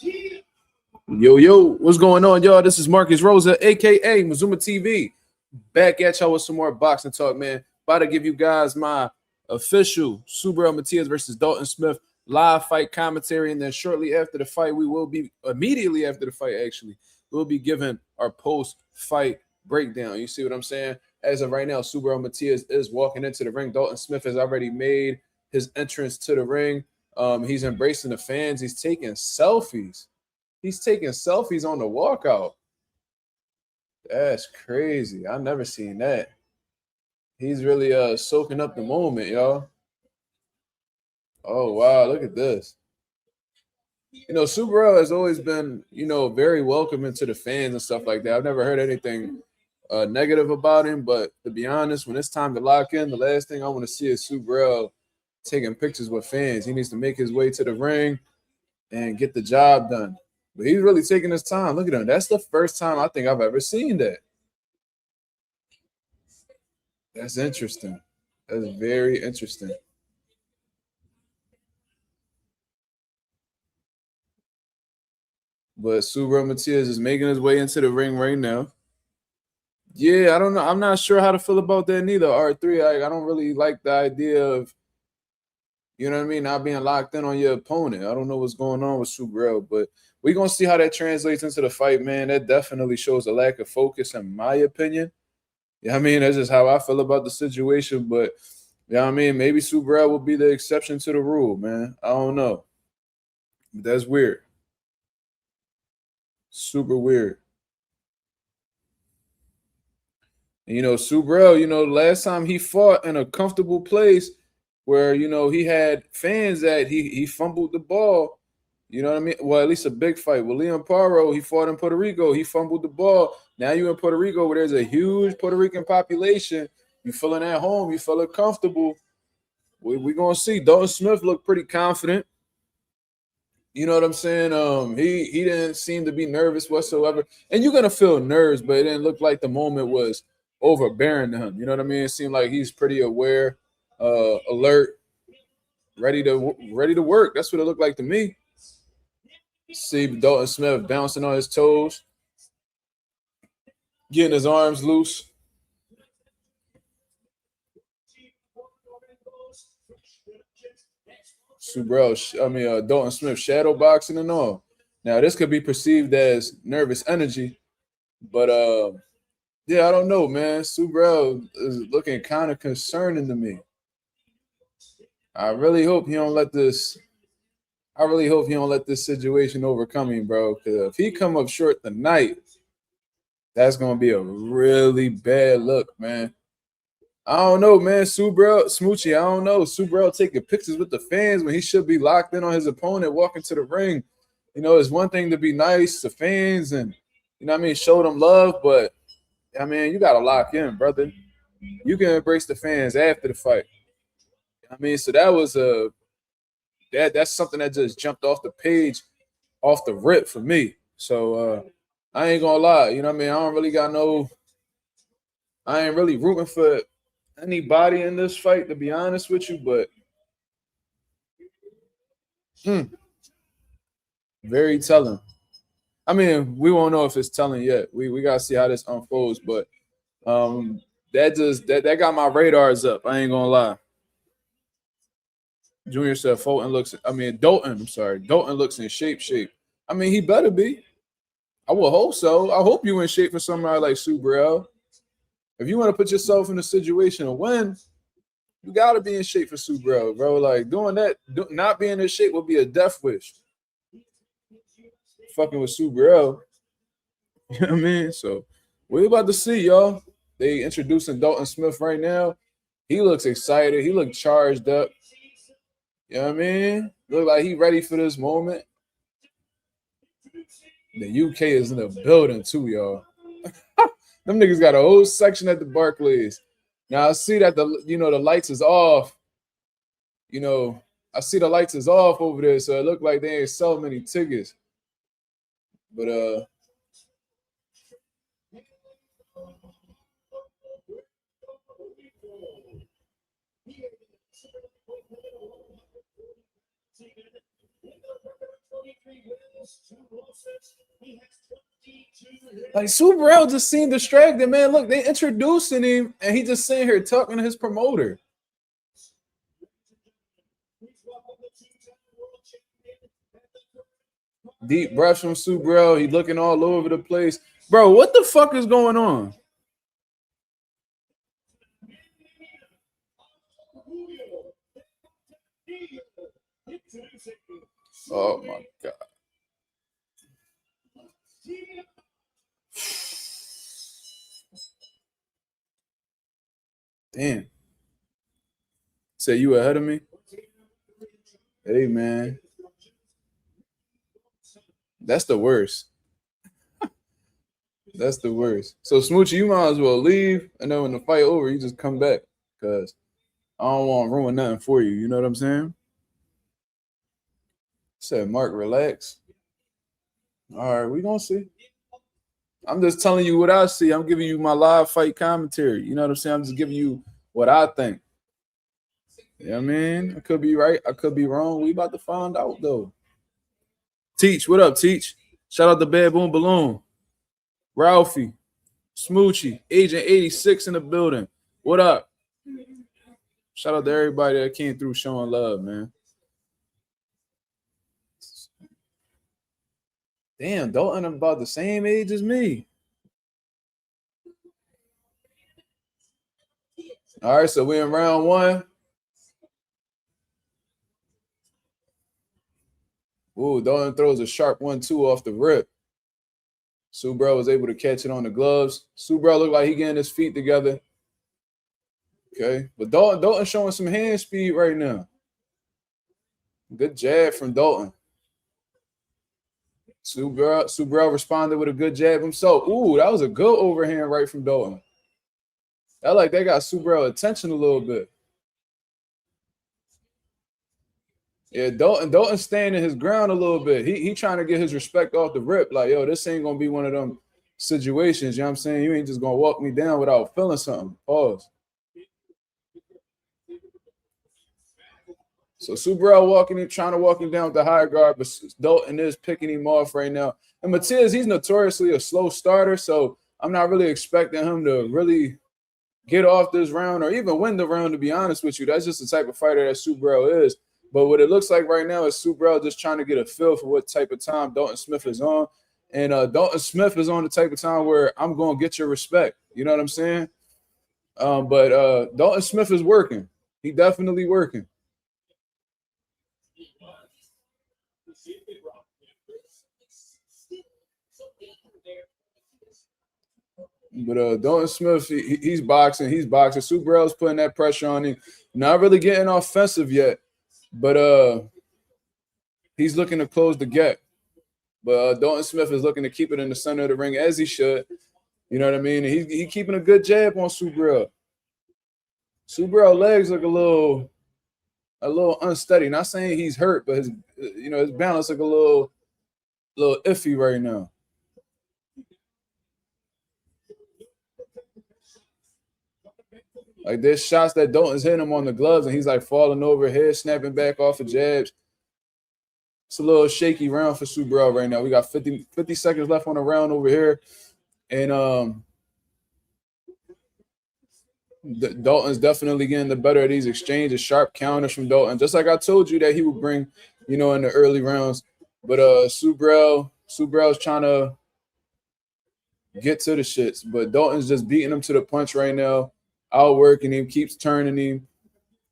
Yo, what's going on, y'all? This is Marcus Rosa, aka Mazuma TV, back at y'all with some more boxing talk, man. About to give you guys my official Subriel Matias versus Dalton Smith live fight commentary, and then shortly after the fight, we will be immediately after the fight, actually, we'll be giving our post-fight breakdown. You see what I'm saying? As of right now, Subriel Matias is walking into the ring. Dalton Smith has already made his entrance to the ring. He's embracing the fans. He's taking selfies. He's taking selfies on the walkout. That's crazy. I've never seen that. He's really soaking up the moment, y'all. Oh wow, look at this. You know, Subriel has always been, very welcoming to the fans and stuff like that. I've never heard anything negative about him, but to be honest, when it's time to lock in, the last thing I want to see is Subriel taking pictures with fans. He needs to make his way to the ring and get the job done. But he's really taking his time. Look at him. That's the first time I think I've ever seen that. That's interesting. That's very interesting. But Subriel Matias is making his way into the ring right now. Yeah, I don't know. I'm not sure how to feel about that neither. R3, I don't really like the idea of, you know what I mean, not being locked in on your opponent. I don't know what's going on with Subriel, but we're going to see how that translates into the fight, man. That definitely shows a lack of focus, in my opinion. Yeah, I mean, that's just how I feel about the situation. But, yeah, I mean, maybe Subriel will be the exception to the rule, man. I don't know. But that's weird. Super weird. And, Subriel, last time he fought in a comfortable place where, he had fans that he fumbled the ball. You know what I mean? Well, at least a big fight. With Liam Paro, he fought in Puerto Rico. He fumbled the ball. Now you're in Puerto Rico where there's a huge Puerto Rican population. You feeling at home. You feeling comfortable. We're going to see. Dalton Smith looked pretty confident. You know what I'm saying? He didn't seem to be nervous whatsoever. And you're going to feel nerves, but it didn't look like the moment was overbearing to him. You know what I mean? It seemed like he's pretty aware, alert, ready to work. That's what it looked like to me. See Dalton Smith bouncing on his toes, getting his arms loose. Dalton Smith shadow boxing and all. Now this could be perceived as nervous energy, but yeah, I don't know, man. Subriel is looking kind of concerning to me. I really hope he don't let this. I really hope he don't let this situation overcome him, bro. Because if he come up short tonight, that's gonna be a really bad look, man. I don't know, man. Subriel, Smoochie, I don't know. Subriel taking pictures with the fans when he should be locked in on his opponent walking to the ring. It's one thing to be nice to fans and, show them love, but, you got to lock in, brother. You can embrace the fans after the fight. So that was that's something that just jumped off the page, off the rip for me. So I ain't gonna lie, I ain't really rooting for anybody in this fight, to be honest with you, but very telling. We won't know if it's telling yet. We gotta see how this unfolds, but that got my radars up. I ain't gonna lie. Junior said Dalton, I'm sorry. Dalton looks in shape. He better be. I will hope so. I hope you in shape for somebody like Subriel. If you want to put yourself in a situation to win, you got to be in shape for Subriel, bro. Like doing that, not being in shape would be a death wish. Fucking with Subriel. You know what I mean? So we're about to see, y'all. They introducing Dalton Smith right now. He looks excited. He looks charged up. You know what I mean? Look like he ready for this moment. The UK is in the building too, y'all. Them niggas got a whole section at the Barclays. Now I see that the lights is off. I see the lights is off over there, so it look like they ain't sell many tickets. But Like Subriel just seemed distracted, man. Look, they introducing him, and he just sitting here talking to his promoter. Deep breaths from Subriel. He looking all over the place, bro. What the fuck is going on? Oh my god. Damn. Say you ahead of me? Hey man. That's the worst. That's the worst. So Smoochie, you might as well leave, and then when the fight over, you just come back. Cause I don't want to ruin nothing for you. You know what I'm saying? Said Mark, relax. All right, we gonna see. I'm just telling you what I see. I'm giving you my live fight commentary. You know what I'm saying? I'm just giving you what I think. You know what I mean? I could be right. I could be wrong. We about to find out though. Teach, what up, Teach? Shout out to Bad Boom Balloon. Ralphie, Smoochie, Agent 86 in the building. What up? Shout out to everybody that came through showing love, man. Damn, Dalton about the same age as me. All right, so we're in round one. Ooh, Dalton throws a sharp 1-2 off the rip. Subriel was able to catch it on the gloves. Subriel looked like he getting his feet together. Okay, but Dalton showing some hand speed right now. Good jab from Dalton. Subriel responded with a good jab himself. Ooh, that was a good overhand right from Dalton. That got Subriel attention a little bit. Yeah, Dalton standing his ground a little bit. He trying to get his respect off the rip. Like, yo, this ain't gonna be one of them situations. You know what I'm saying? You ain't just gonna walk me down without feeling something. Pause. So Subriel trying to walk him down with the high guard, but Dalton is picking him off right now. And Matias, he's notoriously a slow starter, so I'm not really expecting him to really get off this round or even win the round, to be honest with you. That's just the type of fighter that Subriel is. But what it looks like right now is Subriel just trying to get a feel for what type of time Dalton Smith is on. And Dalton Smith is on the type of time where I'm going to get your respect. You know what I'm saying? But Dalton Smith is working. He definitely working. But Dalton Smith, he's boxing. Subriel's putting that pressure on him. Not really getting offensive yet, but he's looking to close the gap. But Dalton Smith is looking to keep it in the center of the ring as he should. You know what I mean? And he's keeping a good jab on Subriel. Subriel's legs look a little unsteady. Not saying he's hurt, but his balance look a little iffy right now. Like there's shots that Dalton's hitting him on the gloves, and he's like falling over, head snapping back off of jabs. It's a little shaky round for Subriel right now. We got 50 seconds left on the round over here, and Dalton's definitely getting the better of these exchanges. Sharp counters from Dalton, just like I told you that he would bring, in the early rounds. But Subriel's trying to get to the shits, but Dalton's just beating him to the punch right now. Outworking him, keeps turning him.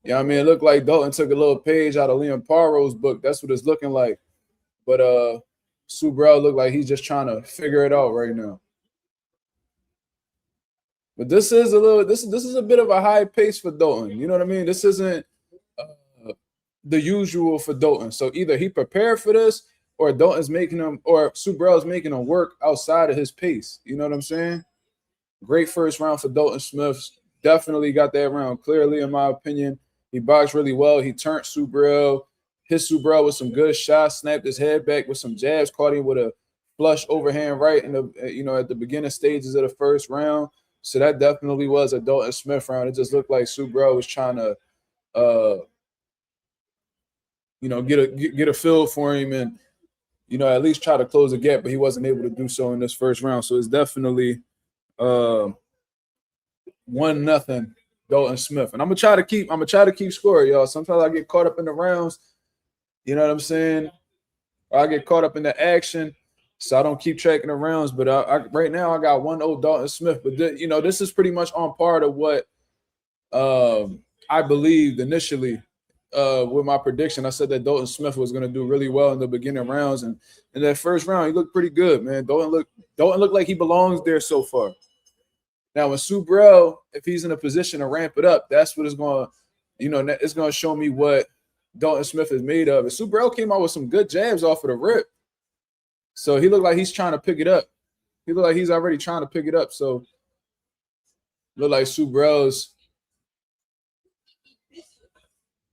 Yeah, I mean, it looked like Dalton took a little page out of Liam Paro's book. That's what it's looking like. But Subriel looked like he's just trying to figure it out right now. But this is a bit of a high pace for Dalton. You know what I mean? This isn't the usual for Dalton. So either he prepared for this, or Subriel's making him work outside of his pace. You know what I'm saying? Great first round for Dalton Smith. Definitely got that round clearly, in my opinion. He boxed really well. He turned Subriel, hit Subriel with some good shots, snapped his head back with some jabs, caught him with a flush overhand right in the at the beginning stages of the first round. So that definitely was a Dalton Smith round. It just looked like Subriel was trying to get a feel for him and at least try to close the gap, but he wasn't able to do so in this first round. So it's definitely 1-0 Dalton Smith. And I'm gonna try to keep score, y'all. Sometimes I get caught up in the rounds, you know what I'm saying? Or I get caught up in the action, so I don't keep tracking the rounds. But right now I got 1-0 Dalton Smith. But this is pretty much on par to what I believed initially with my prediction. I said that Dalton Smith was going to do really well in the beginning rounds, and in that first round he looked pretty good, man. Dalton looked like he belongs there so far. Now, when Subriel, if he's in a position to ramp it up, that's what it's going to, it's going to show me what Dalton Smith is made of. And Subriel came out with some good jabs off of the rip. So he looked like he's trying to pick it up. He looked like he's already trying to pick it up. So look like Subriel's,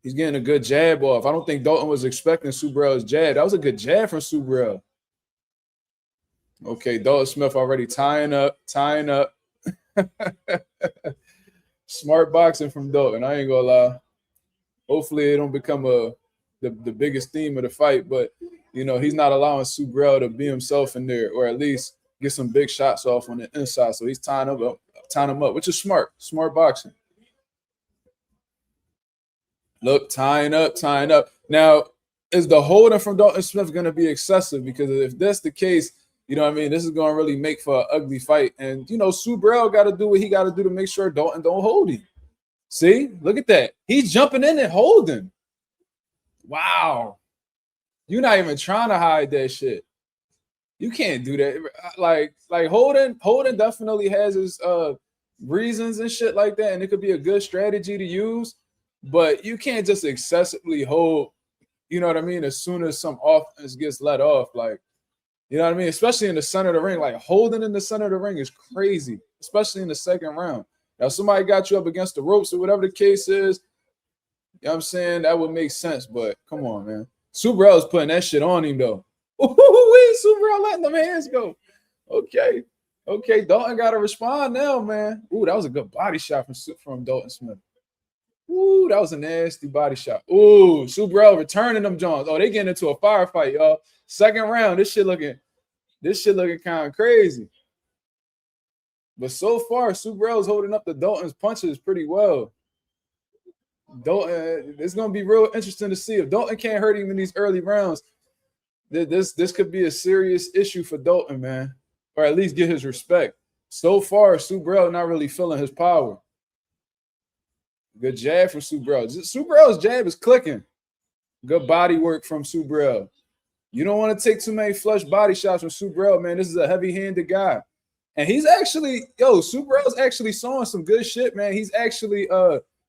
he's getting a good jab off. I don't think Dalton was expecting Subriel's jab. That was a good jab from Subriel. Okay, Dalton Smith already tying up. Smart boxing from Dalton. I ain't gonna lie. Hopefully it don't become the biggest theme of the fight, but he's not allowing Subriel to be himself in there, or at least get some big shots off on the inside. So he's tying him up, which is smart boxing. Look, tying up. Now, is the holding from Dalton Smith going to be excessive? Because if that's the case, this is going to really make for an ugly fight. And, Subriel got to do what he got to do to make sure Dalton don't hold him. See? Look at that. He's jumping in and holding. Wow. You're not even trying to hide that shit. You can't do that. Like Holden definitely has his reasons and shit like that, and it could be a good strategy to use, but you can't just excessively hold, you know what I mean, as soon as some offense gets let off. Like, you know what I mean? Especially in the center of the ring. Like, holding in the center of the ring is crazy, especially in the second round. Now, somebody got you up against the ropes or whatever the case is, you know what I'm saying? That would make sense, but come on, man. Subriel is putting that shit on him, though. Ooh, Subriel letting them hands go. Okay, Dalton got to respond now, man. Ooh, that was a good body shot from Dalton Smith. Ooh, that was a nasty body shot. Ooh, Subriel returning them Jones. Oh, they getting into a firefight, y'all. Second round, this shit looking kind of crazy. But so far, Subriel's holding up the Dalton's punches pretty well. Dalton, it's going to be real interesting to see if Dalton can't hurt him in these early rounds. This could be a serious issue for Dalton, man, or at least get his respect. So far, Subriel not really feeling his power. Good jab from Subriel. Subriel's jab is clicking. Good body work from Subriel. You don't want to take too many flush body shots from Subriel, man. This is a heavy-handed guy. And he's actually, Subriel's actually showing some good shit, man. He's actually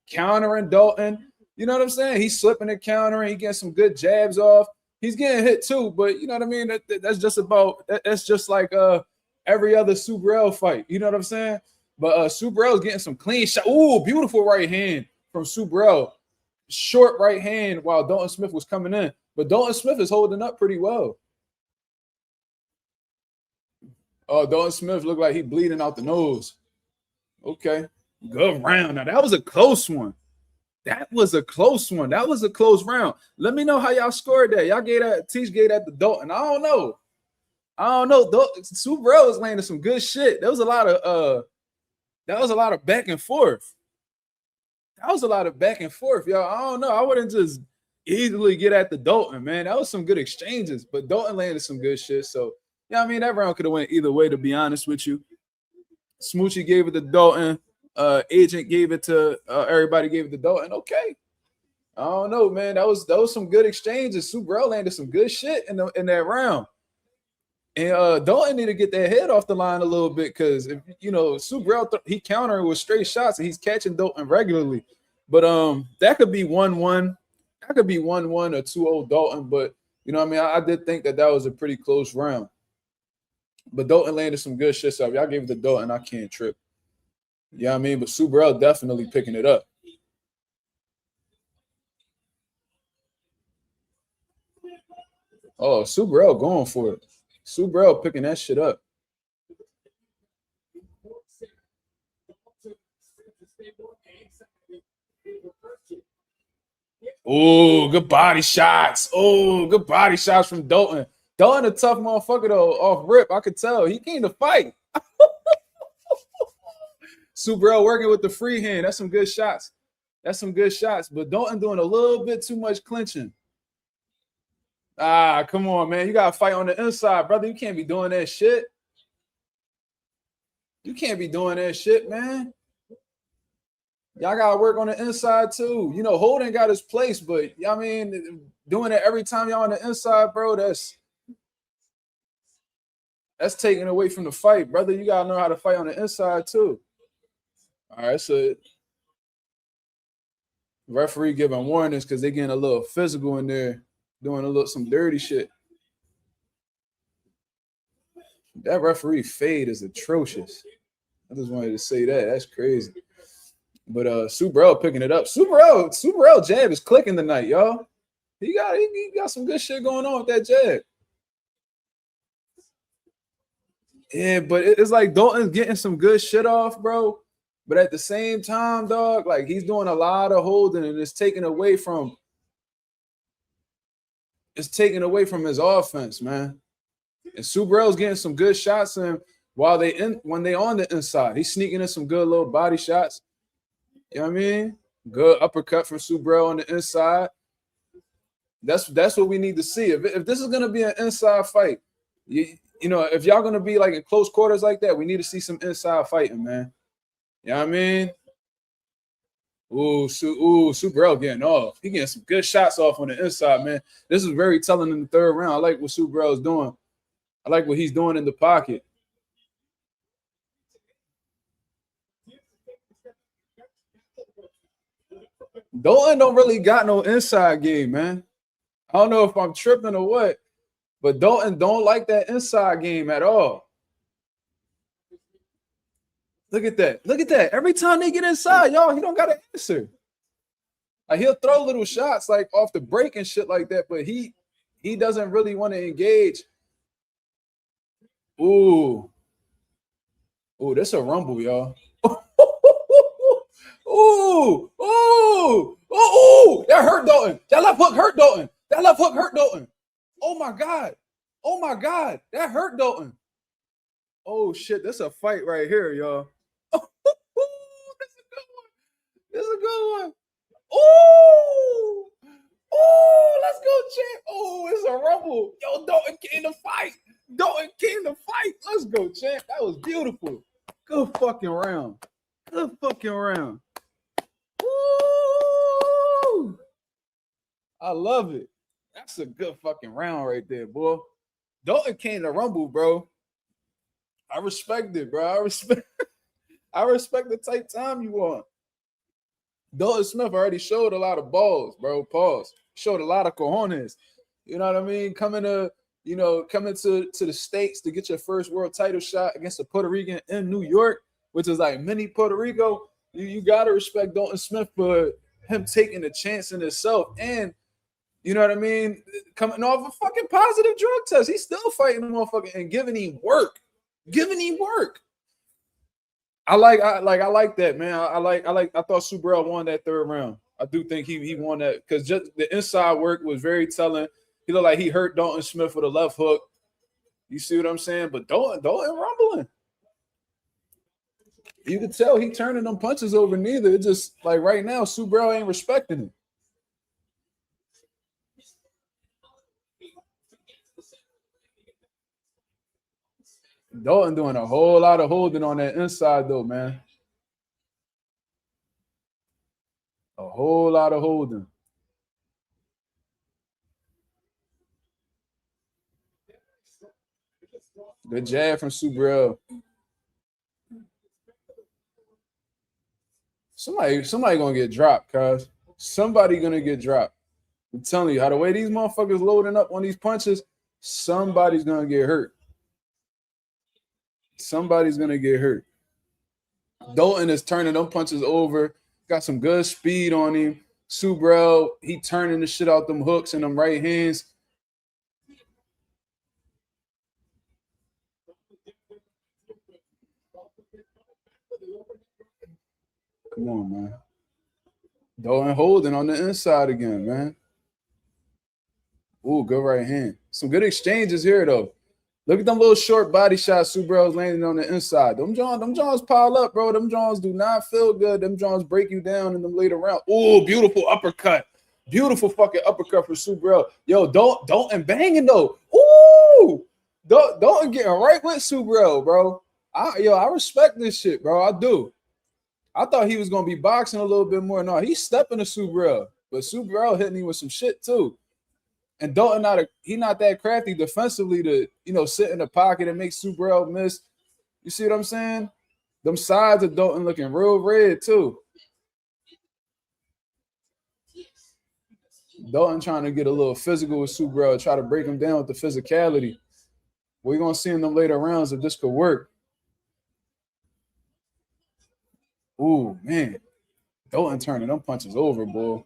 countering Dalton. You know what I'm saying? He's slipping and countering. He getting some good jabs off. He's getting hit too, but you know what I mean? That's just like every other Subriel fight. You know what I'm saying? But Subriel's getting some clean shot. Ooh, beautiful right hand from Subriel. Short right hand while Dalton Smith was coming in. But Dalton Smith is holding up pretty well. Oh, Dalton Smith looked like he bleeding out the nose. Okay. Good round. Now, that was a close one. That was a close round. Let me know how y'all scored that. Y'all gave that, Teach gave that to Dalton. I don't know. Subriel was landing some good shit. There was a lot of back and forth. Y'all. I don't know. I wouldn't just easily get at the Dalton, man. That was some good exchanges, but Dalton landed some good shit. So, yeah, I mean, that round could have went either way, to be honest with you. Smoochie gave it to Dalton. Agent gave it to everybody gave it to Dalton. Okay. I don't know, man. That was some good exchanges. Subriel landed some good shit in that round. And Dalton need to get that head off the line a little bit, because if Subriel he countering with straight shots and he's catching Dalton regularly. But that could be 1-1. That could be 1-1 or 2-0 Dalton. But you know what I mean? I did think that was a pretty close round. But Dalton landed some good shit. So if y'all gave it to Dalton, I can't trip. You know what I mean? But Subriel definitely picking it up. Oh, Subriel going for it. Subriel picking that shit up. Oh, good body shots. Oh, good body shots from Dalton. Dalton a tough motherfucker though. Off rip, I could tell he came to fight. Subriel working with the free hand. That's some good shots. That's some good shots. But Dalton doing a little bit too much clinching. Ah, come on, man. You gotta fight on the inside, brother. You can't be doing that shit. You can't be doing that shit, man. Y'all gotta work on the inside too. You know, Holden got his place, but I mean, doing it every time y'all on the inside, bro, that's taking away from the fight, brother. You gotta know how to fight on the inside too. All right, so referee giving warnings because they're getting a little physical in there, doing some dirty shit. That referee fade is atrocious. I just wanted to say that. That's crazy. But Subriel picking it up. Subriel jab is clicking tonight, y'all. He got some good shit going on with that jab. Yeah, but it's like Dalton's getting some good shit off, bro. But at the same time, dog, like he's doing a lot of holding and it's taking away from his offense, man. And Subriel's getting some good shots in when they on the inside. He's sneaking in some good little body shots. You know what I mean? Good uppercut from Subriel on the inside. That's what we need to see. If this is gonna be an inside fight, you know, if y'all gonna be like in close quarters like that, we need to see some inside fighting, man. You know what I mean? Subriel getting off. He getting some good shots off on the inside, man. This is very telling in the third round. I like what Subriel is doing. I like what he's doing in the pocket. Dalton don't really got no inside game, man. I don't know if I'm tripping or what, but Dalton don't like that inside game at all. Look at that. Look at that. Every time they get inside, y'all, he don't got an answer. Like he'll throw little shots like off the break and shit like that, but he doesn't really want to engage. Ooh, that's a rumble, y'all. Ooh, that hurt Dalton. That left hook hurt Dalton. Oh my God, that hurt Dalton. Oh shit, that's a fight right here, y'all. That's a good one. Oh, let's go, champ. Oh, it's a rumble. Yo, Dalton came to fight. Let's go, champ. That was beautiful. Good fucking round. Woo! I love it. That's a good fucking round right there, boy. Dalton came to rumble, bro. I respect it, bro. I respect the type time you want. Dalton Smith already showed a lot of balls, bro. Pause. Showed a lot of cojones. You know what I mean? Coming to the States to get your first world title shot against a Puerto Rican in New York, which is like mini Puerto Rico. You gotta respect Dalton Smith for him taking a chance in himself. And you know what I mean? Coming off a fucking positive drug test. He's still fighting the motherfucker and giving him work. I like that, man. I thought Subriel won that third round. I do think he won that because just the inside work was very telling. He looked like he hurt Dalton Smith with a left hook. You see what I'm saying? But Dalton rumbling. You could tell he turning them punches over neither. It just like right now, Subriel ain't respecting it. Dalton doing a whole lot of holding on that inside though, man. A whole lot of holding. Good jab from Subriel. Somebody gonna get dropped, cuz. Somebody gonna get dropped. I'm telling you, how the way these motherfuckers loading up on these punches, somebody's gonna get hurt. Somebody's gonna get hurt. Dalton is turning them punches over. Got some good speed on him. Subriel, he turning the shit out them hooks and them right hands. Come on, man. Dalton holding on the inside again, man. Ooh, good right hand. Some good exchanges here though. Look at them little short body shots Subriel's landing on the inside. Them Johns pile up, bro. Them Johns do not feel good. Them Johns break you down in them later round. Ooh, beautiful uppercut. Beautiful fucking uppercut for Subriel. Yo, don't banging though. Ooh, don't getting right with Subriel, bro. I respect this shit, bro. I do. I thought he was gonna be boxing a little bit more. No, he's stepping to Subriel, but Subriel hitting him with some shit too. And Dalton not that crafty defensively to sit in the pocket and make Subriel miss. You see what I'm saying? Them sides of Dalton looking real red too. Dalton trying to get a little physical with Subriel, try to break him down with the physicality. We're gonna see in them later rounds if this could work. Ooh, man. Dalton turning them punches over, boy.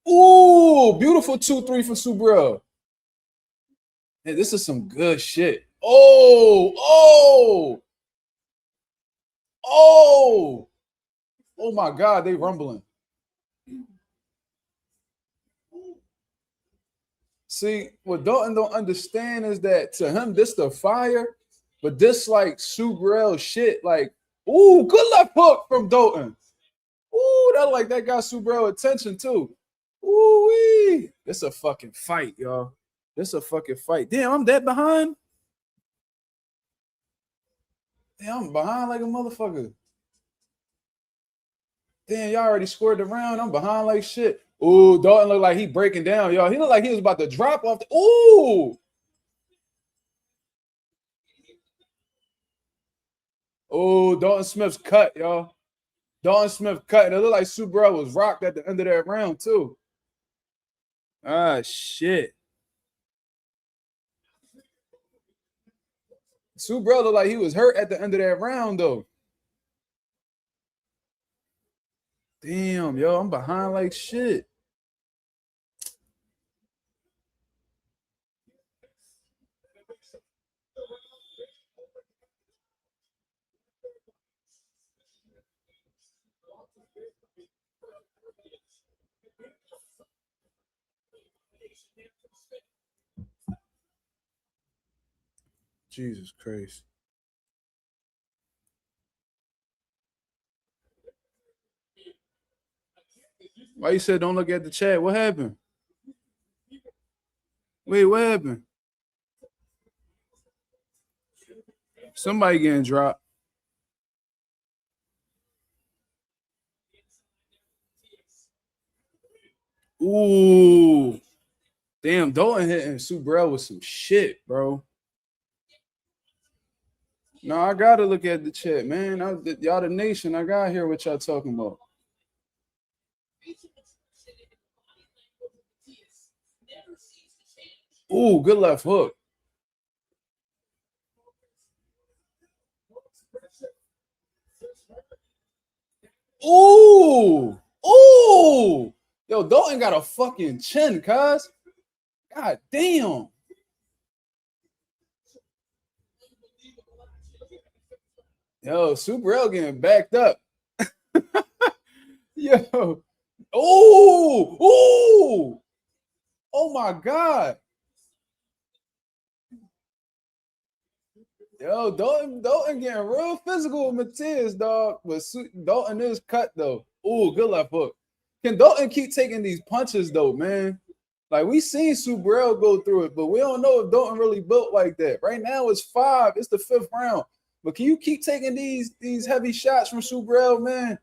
Ooh, beautiful 2-3 for Subriel. Hey, this is some good shit. Oh my God, they rumbling. See, what Dalton don't understand is that to him, this the fire, but this like Subriel shit, like, ooh, good left hook from Dalton. Ooh, that got Subriel attention too. Ooh wee. This a fucking fight, y'all. This a fucking fight. Damn, I'm that behind. Damn, I'm behind like a motherfucker. Damn, y'all already scored the round. I'm behind like shit. Ooh, Dalton look like he breaking down, y'all. He looked like he was about to drop off. Ooh. Oh, Dalton Smith's cut, y'all. Dalton Smith cut. And it looked like Subriel was rocked at the end of that round, too. Ah, shit. Subriel looked like he was hurt at the end of that round, though. Damn, yo, I'm behind like shit. Jesus Christ. Why you said don't look at the chat? What happened? Wait, what happened? Somebody getting dropped. Ooh. Damn, Dalton hitting Subriel with some shit, bro. No, I gotta look at the chat, man. Y'all the nation. I gotta hear what y'all talking about. Ooh, good left hook. Ooh, ooh. Yo, Dalton got a fucking chin, cuz. God damn. Yo, Subriel getting backed up. Yo. Ooh, ooh. Oh my God. Yo, Dalton getting real physical with Matias, dog. But Dalton is cut though. Ooh, good left hook. Can Dalton keep taking these punches though, man? Like we seen Subriel go through it, but we don't know if Dalton really built like that. Right now it's 5. It's the 5th round. But can you keep taking these heavy shots from Subriel, man?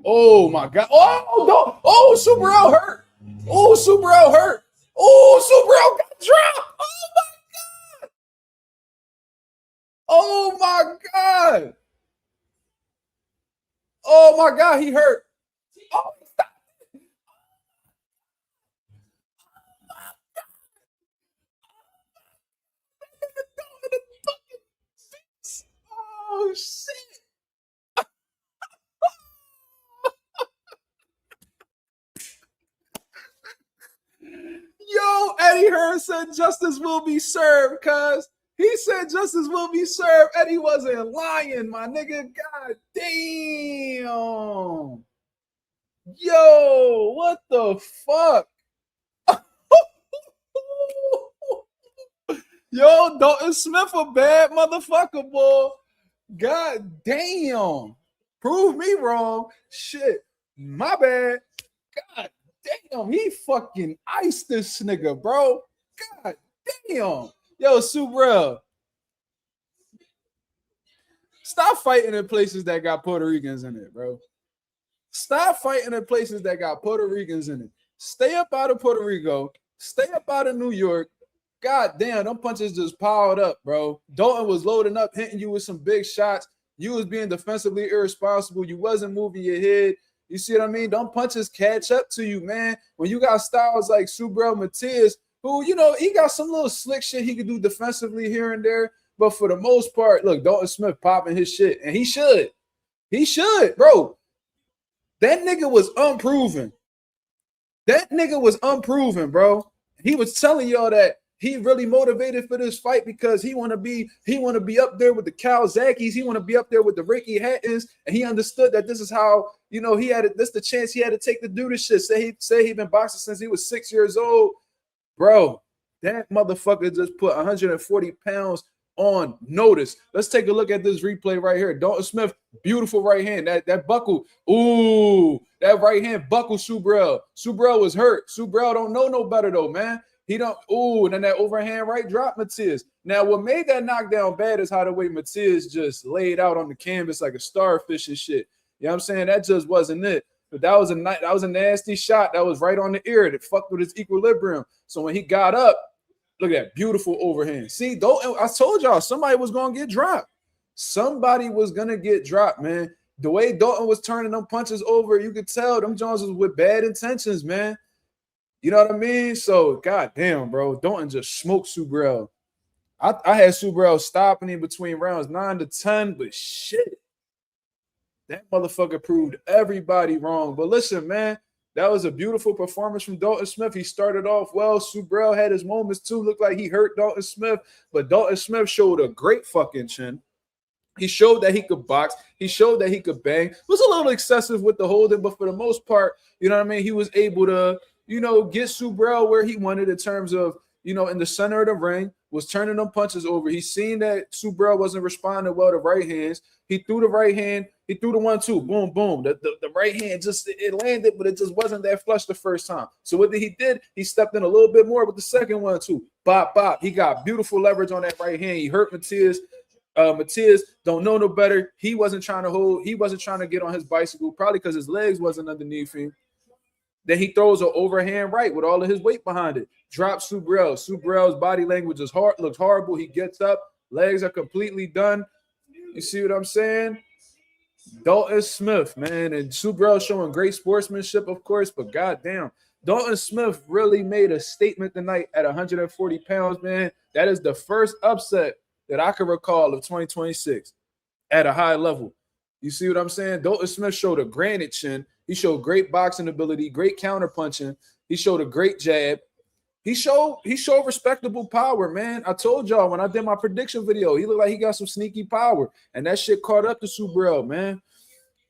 Oh my God! Oh no! Oh, Subriel hurt! Oh, Subriel hurt! Oh, Subriel got dropped! Oh my God! Oh my God! He hurt! Oh, stop! Oh shit! Yo, Eddie Hearn said justice will be served, cuz. He said justice will be served. Eddie wasn't lying, my nigga. God damn. Yo, what the fuck? Yo, Dalton Smith a bad motherfucker, boy. God damn. Prove me wrong. Shit. My bad. God damn. He fucking iced this nigga, bro. God damn. Yo, Subriel. Stop fighting in places that got Puerto Ricans in it, bro. Stop fighting in places that got Puerto Ricans in it. Stay up out of Puerto Rico. Stay up out of New York. God damn, them punches just piled up, bro. Dalton was loading up, hitting you with some big shots. You was being defensively irresponsible. You wasn't moving your head. You see what I mean? Them punches catch up to you, man. When you got styles like Subriel Matias, who, you know, he got some little slick shit he could do defensively here and there. But for the most part, look, Dalton Smith popping his shit. And he should. He should, bro. That nigga was unproven. That nigga was unproven, bro. He was telling y'all that he really motivated for this fight because he want to be up there with the Calzakis. He want to be up there with the Ricky Hattons, and he understood that this is how, you know, he had it. This the chance he had to take to do this shit. Say he been boxing since he was 6 years old, bro. That motherfucker just put 140 pounds on notice. Let's take a look at this replay right here. Dalton Smith, beautiful right hand. That buckle, ooh, that right hand buckle. Subriel was hurt. Subriel don't know no better though, man. He don't. Ooh, and then that overhand right drop Matias. Now, what made that knockdown bad is how the way Matias just laid out on the canvas like a starfish and shit. You know what I'm saying? That just wasn't it. But that was a nasty shot. That was right on the ear. That fucked with his equilibrium. So when he got up, look at that beautiful overhand. See, though, I told y'all somebody was gonna get dropped. Somebody was gonna get dropped, man. The way Dalton was turning them punches over, you could tell them Jones was with bad intentions, man. You know what I mean? So, goddamn, bro, Dalton just smoked Subriel. I had Subriel stopping in between rounds 9 to 10, but shit, that motherfucker proved everybody wrong. But listen, man, that was a beautiful performance from Dalton Smith. He started off well. Subriel had his moments too. Looked like he hurt Dalton Smith, but Dalton Smith showed a great fucking chin. He showed that he could box. He showed that he could bang. It was a little excessive with the holding, but for the most part, you know what I mean? He was able to, you know, get Subriel where he wanted in terms of, you know, in the center of the ring, was turning them punches over. He seen that Subriel wasn't responding well to right hands. He threw the right hand. He threw the 1-2. Boom, boom. The right hand just, it landed, but it just wasn't that flush the first time. So what he did, he stepped in a little bit more with the second 1-2. Bop, bop. He got beautiful leverage on that right hand. He hurt Matias. Matias don't know no better. He wasn't trying to hold. He wasn't trying to get on his bicycle, probably because his legs wasn't underneath him. Then he throws an overhand right with all of his weight behind it. Drops Subriel. Subriel's body language is hard, looks horrible. He gets up. Legs are completely done. You see what I'm saying? Dalton Smith, man. And Subriel showing great sportsmanship, of course, but goddamn. Dalton Smith really made a statement tonight at 140 pounds, man. That is the first upset that I can recall of 2026 at a high level. You see what I'm saying? Dalton Smith showed a granite chin. He showed great boxing ability, great counter punching. He showed a great jab. He showed respectable power, man. I told y'all when I did my prediction video, he looked like he got some sneaky power, and that shit caught up to Subriel, man.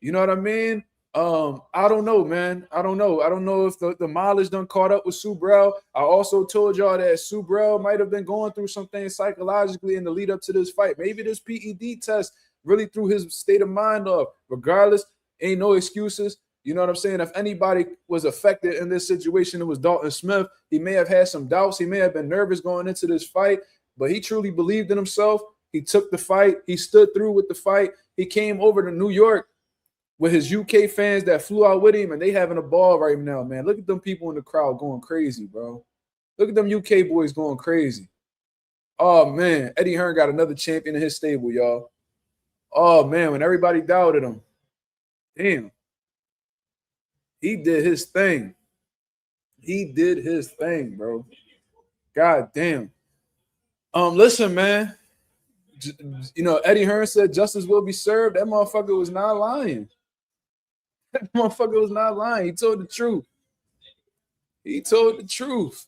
You know what I mean? I don't know, man. I don't know. I don't know if the mileage done caught up with Subriel. I also told y'all that Subriel might have been going through some things psychologically in the lead up to this fight. Maybe this PED test really threw his state of mind off. Regardless, ain't no excuses. You know what I'm saying? If anybody was affected in this situation, it was Dalton Smith. He may have had some doubts. He may have been nervous going into this fight, but he truly believed in himself. He took the fight. He stood through with the fight. He came over to New York with his UK fans that flew out with him, and they having a ball right now, man. Look at them people in the crowd going crazy, bro. Look at them UK boys going crazy. Oh, man. Eddie Hearn got another champion in his stable, y'all. Oh, man, when everybody doubted him. Damn. He did his thing. He did his thing, bro. God damn. Listen, man. You know, Eddie Hearn said justice will be served. That motherfucker was not lying. That motherfucker was not lying. He told the truth. He told the truth.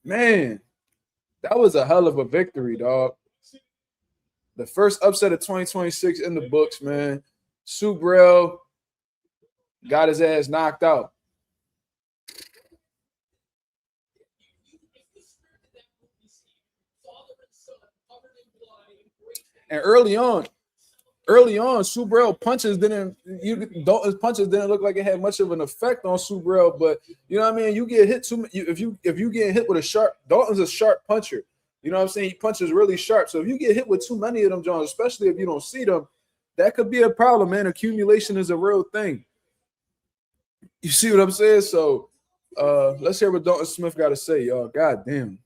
Man, that was a hell of a victory, dog. The first upset of 2026 in the books, man. Subriel got his ass knocked out. And early on, Subriel Dalton's punches didn't look like it had much of an effect on Subriel, but you know what I mean. You get hit if you get hit with a sharp, Dalton's a sharp puncher. You know what I'm saying? He punches really sharp. So if you get hit with too many of them, John, especially if you don't see them, that could be a problem, man. Accumulation is a real thing. You see what I'm saying? So let's hear what Dalton Smith got to say, y'all. God damn.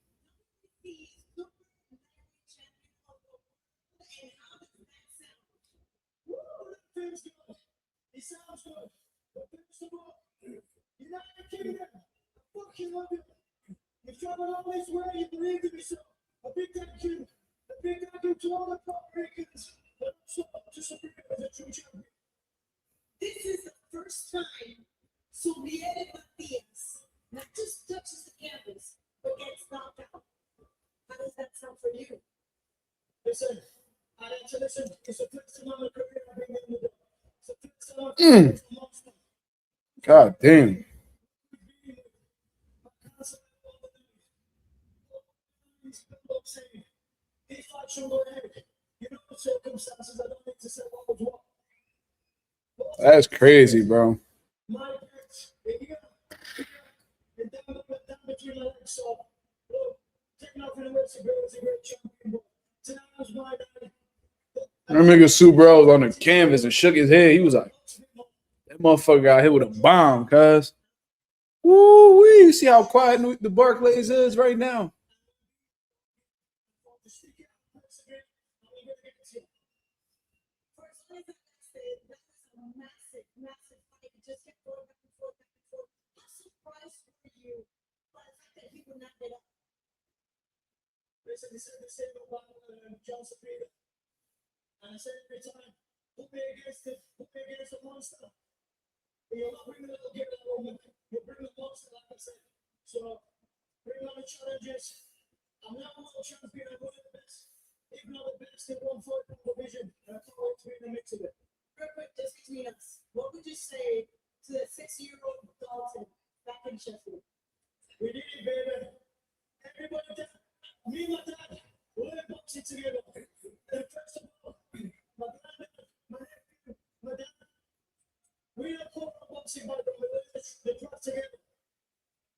It sounds good. But first of all, you're not a kid. I fucking love you. You've traveled all this way. You believed in yourself. A big thank you. A big thank you to all the Puerto-Ricans. But also to Subriel as a true champion. This is the first time Subriel Matias not just touches the canvas, but gets knocked out. How does that sound for you? Listen, I had to listen. It's the first time in my career I've been in the door. God damn. That's crazy, bro. I remember Subriel was on the canvas and shook his head. He was like, that motherfucker got hit with a bomb, cuz. Woo wee. You see how quiet the Barclays is right now? And I said every time, put me against a monster. You're not bringing a little girl over. You're bringing a monster, like I said. So, bring on the challenges. I'm not a world champion, I'm one of the best. If not the best in 140 division. And I can't wait to be in the mix of it. Perfect, just between us. What would you say to the 6-year-old Dalton back in Sheffield? We did it, baby. Everybody, me and my dad, we're boxing together. And first of all, my dad, we are called boxing by the class together.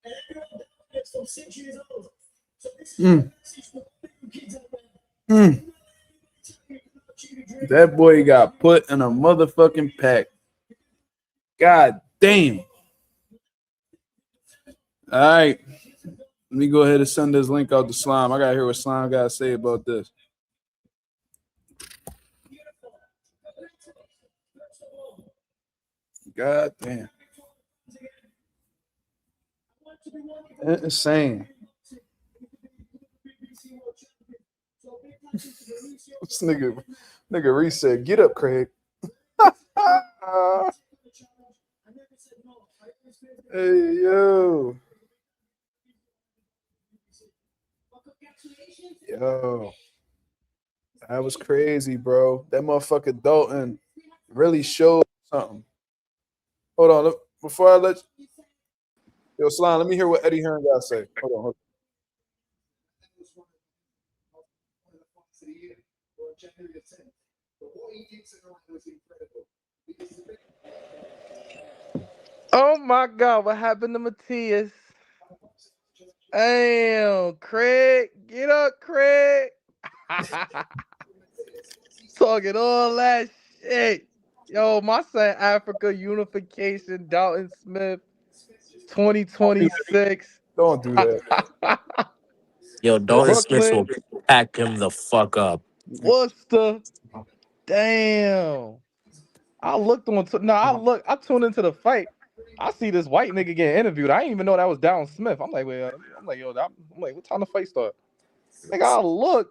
And everyone down is from 6 years old. So this is a message for all you kids out there. That boy got put in a motherfucking pack. God damn. All right. Let me go ahead and send this link out to Slime. I got to hear what Slime got to say about this. God damn. That's insane. This nigga Reese said, get up, Craig. Hey, yo. Yo. That was crazy, bro. That motherfucker Dalton really showed something. Hold on. Before I let you. Yo, Slime, let me hear what Eddie Hearn got to say. Hold on. Oh my God, what happened to Matias? Damn, Craig. Get up, Craig. Talking all that shit. Yo, my son Africa Unification, Dalton Smith, 2026. Don't do that. Yo, Dalton Smith will pack him the fuck up. Worcester. Damn. I tuned into the fight. I see this white nigga getting interviewed. I didn't even know that was Dalton Smith. I'm like, what time the fight start? Nigga,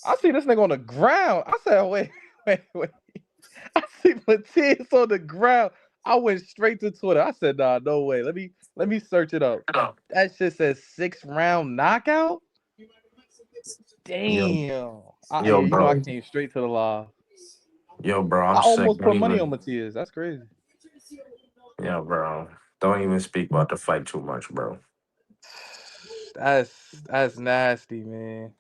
I see this nigga on the ground. I said, wait. I see Matias on the ground. I went straight to Twitter. I said, nah, no way. Let me search it up. That shit says 6-round knockout. Yo, Damn. yo, I bro. came straight to the live. Yo, bro, I I'm sick. almost Don't put money on even. Matias. That's crazy. Yo, bro. Don't even speak about the fight too much, bro. That's nasty, man.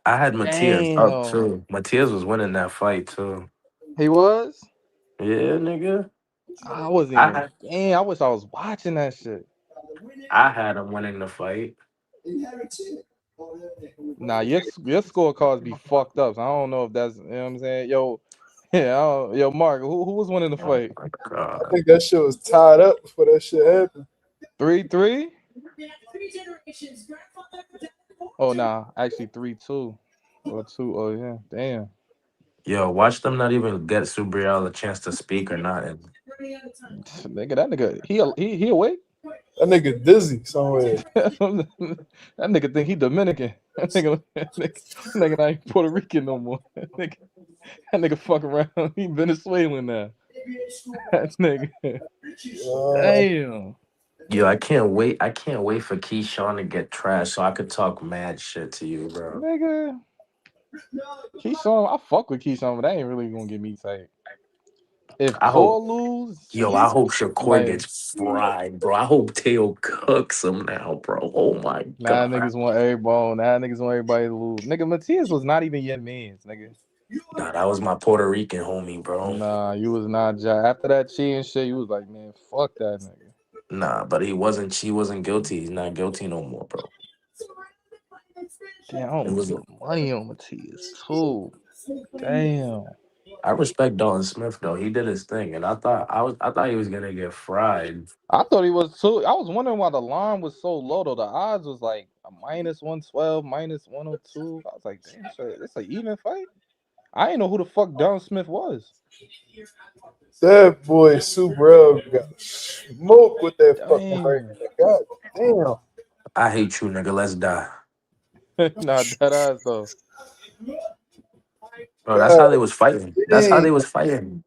I had Matias up Damn. too. Matias was winning that fight too. He was? Yeah, nigga. I wasn't I even. had Damn, I wish I was watching that shit. I had him winning the fight. Nah, your scorecards be fucked up. So I don't know if that's, you know what I'm saying. Yo, yeah, yo, Mark, who was winning the Oh fight? my I god. think that shit was tied up before that shit happened. 3-3? Oh nah, actually 3-2 or 2. Oh yeah, damn. Yo, watch them not even get Subriel a chance to speak or nothing. Nigga, that nigga, he awake? That nigga dizzy somewhere. That nigga think he Dominican. That nigga not even Puerto Rican no more. That nigga fuck around. He Venezuelan now. That nigga. Damn. Yo, I can't wait. I can't wait for Keyshawn to get trashed so I could talk mad shit to you, bro. Nigga. Keyshawn, I fuck with Keyshawn, but that ain't really gonna get me tight. If I hope Paul lose, Yo, I hope Shakur like, gets fried, bro. I hope Teo cooks him now, bro. Oh my nah, god. niggas want everybody. Nah, niggas want everybody to lose. Nigga, Matias was not even your man's, nigga. Nah, that was my Puerto Rican homie, bro. Nah, you was not. After that cheating shit, you was like, man, fuck that nigga. Nah, but she wasn't guilty. He's not guilty no more, bro. Damn, I It almost was put money on Matias too. Damn. I respect Dalton Smith though. He did his thing, and I thought he was gonna get fried. I thought he was too. I was wondering why the line was so low though. The odds was like a -112, -102. I was like, damn, it's an even fight. I didn't know who the fuck Dalton Smith was. That boy Subriel got smoked with that fucking right Damn. hand. God damn. I hate you, nigga. Let's die. Nah, dead ass though. Bro, that's how God they was fighting. That's how damn. they was fighting.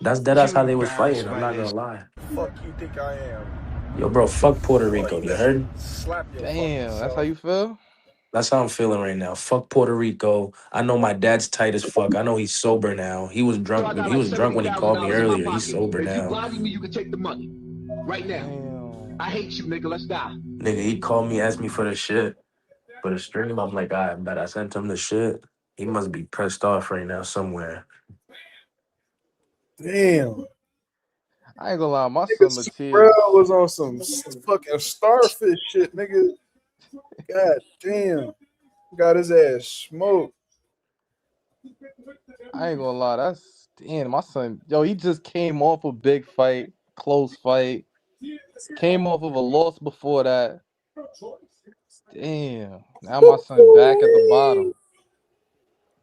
That's dead ass how they was fighting. I'm not gonna lie. Fuck you think I am? Yo, bro, fuck Puerto Rico. You heard? Slap your Damn, fucking that's how self. you feel? That's how I'm feeling right now. Fuck Puerto Rico. I know my dad's tight as fuck. I know he's sober now. He was So I drunk. got He like was drunk when he called me $70,000 in my earlier. He's pocket. sober If you now. blinding me, you can take the money. Right now. Damn. I hate you, nigga. Let's die. Nigga, he called me, asked me for the shit, for the stream. I'm like, I bet I sent him the shit. He must be pissed off right now somewhere. Damn. I ain't gonna lie, my Nigga son Subriel Matias. was on some fucking starfish shit, nigga. God damn. Got his ass smoked. I ain't gonna lie, that's damn. My son, yo, he just came off a big fight, close fight. Came off of a loss before that. Damn. Now my son back at the bottom.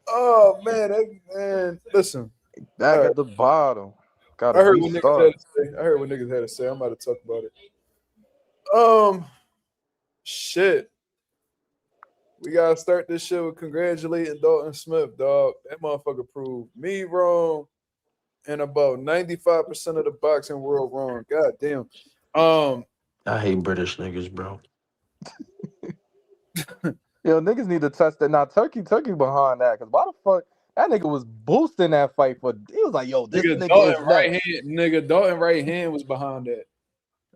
Oh man, listen. All Back right. at the bottom. Gotta I heard what niggas had restart. to say. I'm about to talk about it. Shit. We gotta start this shit with congratulating Dalton Smith, dog. That motherfucker proved me wrong and about 95% of the boxing world wrong. God damn. I hate British niggas, bro. Yo, niggas need to test that. Now, Turkey behind that. Cause why the fuck that nigga was boosting that fight for? He was like, yo, this nigga is next. Dalton right hand was behind that.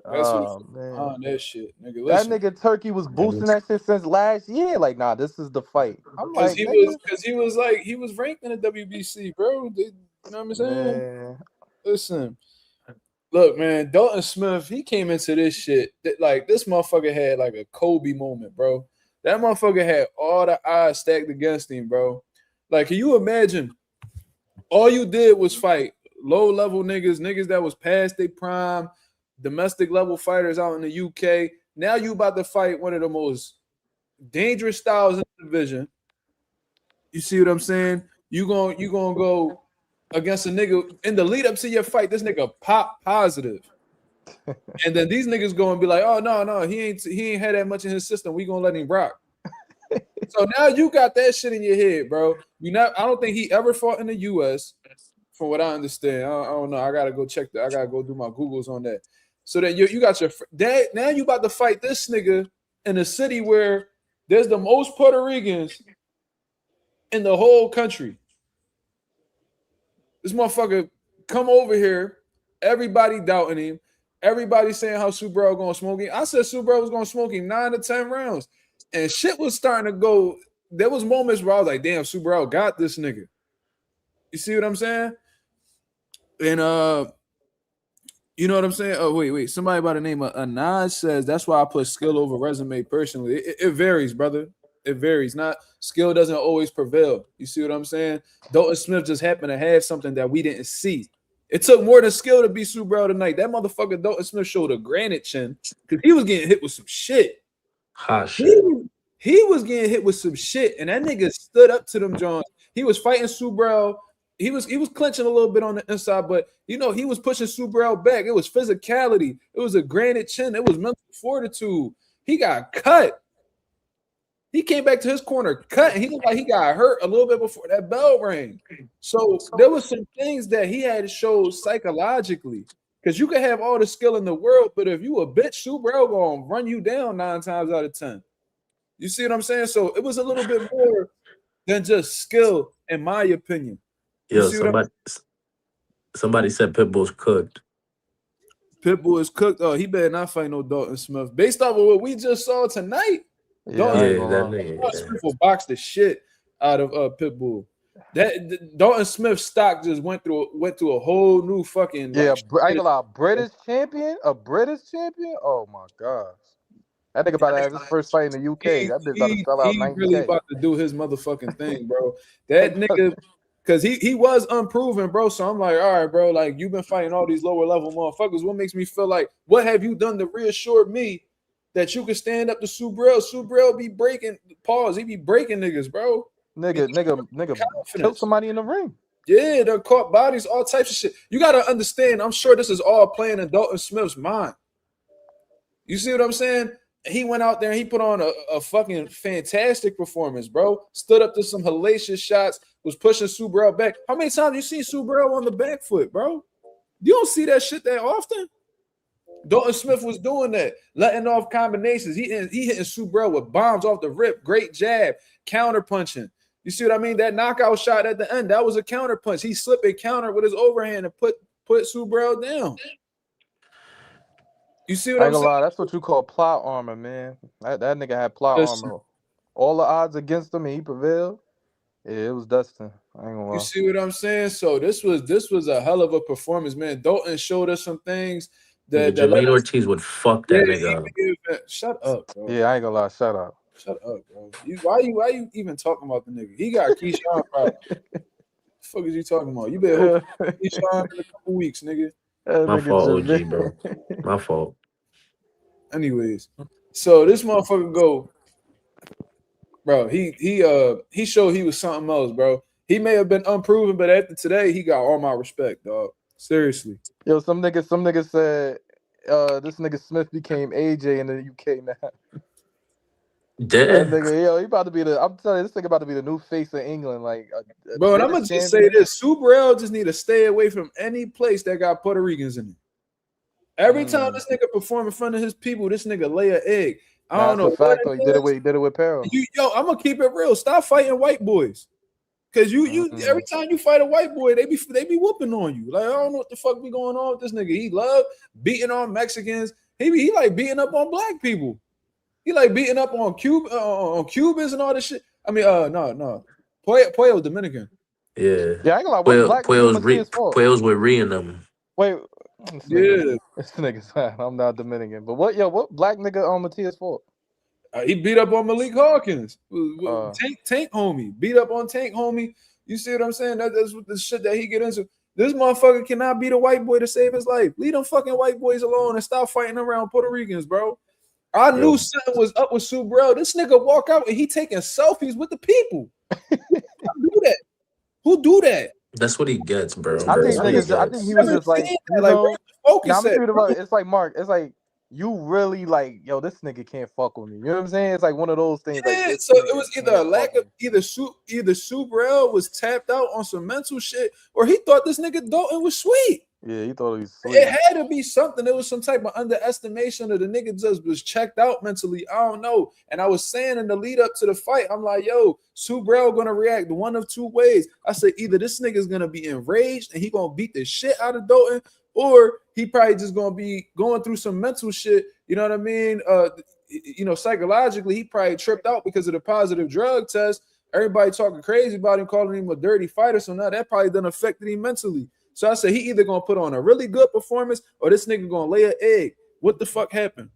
That's what Oh man. behind that shit, nigga. That Listen. nigga Turkey was boosting that shit since last year. Like, nah, this is the fight. I'm Cause like, he nigga, was ranked in the WBC, bro. You know what I'm saying? man. Listen, look, man, Dalton Smith, he came into this shit like this motherfucker had like a Kobe moment, bro. That motherfucker had all the odds stacked against him, bro. Like, can you imagine? All you did was fight low level niggas that was past their prime, domestic level fighters out in the UK. Now you about to fight one of the most dangerous styles in the division. You see what I'm saying? You gonna go against a nigga in the lead up to your fight. This nigga pop positive, and then these niggas gonna be like, "Oh no, he ain't had that much in his system. We gonna let him rock." So now you got that shit in your head, bro. I don't think he ever fought in the U.S. from what I understand. I don't know. I gotta go check that. I gotta go do my Googles on that. So that you got your dad. Now you about to fight this nigga in a city where there's the most Puerto Ricans in the whole country. This motherfucker come over here. Everybody doubting him. Everybody saying how Subriel gonna smoke him. I said Subriel was gonna smoke him 9 to 10 rounds, and shit was starting to go. There was moments where I was like, "Damn, Subriel got this nigga." You see what I'm saying? And you know what I'm saying? Oh, wait. Somebody by the name of Anaj says that's why I put skill over resume personally. It varies, brother. It varies. Not skill doesn't always prevail. You see what I'm saying? Dalton Smith just happened to have something that we didn't see. It took more than skill to beat Subriel tonight. That motherfucker Dalton Smith showed a granite chin because he was getting hit with some shit. Hot shit. He was getting hit with some shit, and that nigga stood up to them Johns. He was fighting Subriel. He was clenching a little bit on the inside, but he was pushing Subriel back. It was physicality. It was a granite chin. It was mental fortitude. He got cut. He came back to his corner cut, and he looked like he got hurt a little bit before that bell rang. So there was some things that he had to show psychologically, because you can have all the skill in the world, but if you a bitch, Subriel gonna run you down 9 times out of 10. You see what I'm saying? So it was a little bit more than just skill, in my opinion. Yo, somebody said Pitbull's cooked. Pitbull is cooked. Oh, he better not fight no Dalton Smith. Based off of what we just saw tonight, Dalton Smith will box the shit out of Pitbull. Dalton Smith's stock just went through a whole new fucking I ain't gonna lie, British champion. Oh my gosh. That nigga about to have his first fight in the UK. That bitch about to sell out 90K. He really about to do his motherfucking thing, bro. That nigga, because he was unproven, bro. So I'm like, all right, bro, like you've been fighting all these lower level motherfuckers. What makes me feel like, what have you done to reassure me that you can stand up to Subriel? Subriel be breaking, he be breaking niggas, bro. Nigga killed somebody in the ring. Yeah, they're caught bodies, all types of shit. You got to understand, I'm sure this is all playing in Dalton Smith's mind. You see what I'm saying? He went out there and he put on a fucking fantastic performance, bro. Stood up to some hellacious shots, was pushing Subriel back. How many times you seen Subriel on the back foot, bro? You don't see that shit that often. Dalton Smith was doing that, letting off combinations. He hitting Subriel with bombs off the rip. Great jab, counter punching. You see what I mean? That knockout shot at the end, that was a counter punch. He slipped a counter with his overhand and put Subriel down. You see what I'm saying? Lie, that's what you call plot armor, man. That nigga had plot armor. All the odds against him, and he prevailed. Yeah, it was Dustin. I ain't gonna lie. You see what I'm saying? So this was a hell of a performance, man. Dalton showed us some things that Jermaine Ortiz would fuck that nigga up. Shut up, bro. Yeah, I ain't gonna lie. Shut up, bro. Why you even talking about the nigga? He got Keyshawn problem. The fuck is you talking about? You better hope Keyshawn in a couple weeks, nigga. My fault, OG, bro. My fault. Anyways, so this motherfucker go, bro. He showed he was something else, bro. He may have been unproven, but after today, he got all my respect, dog. Seriously. Yo, some niggas said this nigga Smith became AJ in the UK now. Damn. Nigga, yo, he about to be I'm telling you, this nigga about to be the new face of England. Like, bro, and I'm gonna just say this: Subriel just need to stay away from any place that got Puerto Ricans in it. Every time this nigga perform in front of his people, this nigga lay an egg. I don't know. Fact, he did it with Peril. Yo, I'm gonna keep it real. Stop fighting white boys, cause you every time you fight a white boy, they be whooping on you. Like, I don't know what the fuck be going on with this nigga. He love beating on Mexicans. He like beating up on black people. He like beating up on Cubans and all this shit. I mean, no. Puello's Dominican. Yeah. Yeah, I ain't gonna lie. Puello's with Rhea and them. Wait. This nigga's I'm not Dominican. But what black nigga on Matias fault? He beat up on Malik Hawkins. Tank homie. Beat up on Tank homie. You see what I'm saying? That's what the shit that he get into. This motherfucker cannot beat a white boy to save his life. Leave them fucking white boys alone and stop fighting around Puerto Ricans, bro. I knew something was up with Subriel. This nigga walk out and he taking selfies with the people. Who do that? That's what he gets, bro. I think he was just like, focus. It's like Mark. It's like you really like, yo, this nigga can't fuck with me. You know what I'm saying? It's like one of those things. Yeah, Like, this so it nigga was either a can't lack fuck of with either Subriel was tapped out on some mental shit, or he thought this nigga Dalton was sweet. me. Yeah, he thought he was sweet. It had to be something. There was some type of underestimation of the nigga just was checked out mentally. I don't know. And I was saying in the lead up to the fight, I'm like, yo, Subriel gonna react one of two ways. I said either this nigga's gonna be enraged and he gonna beat the shit out of Dalton, or he probably just gonna be going through some mental shit. You know what I mean? Psychologically, he probably tripped out because of the positive drug test. Everybody talking crazy about him, calling him a dirty fighter. So now that probably done affected him mentally. So I said he either gonna put on a really good performance or this nigga gonna lay an egg. What the fuck happened?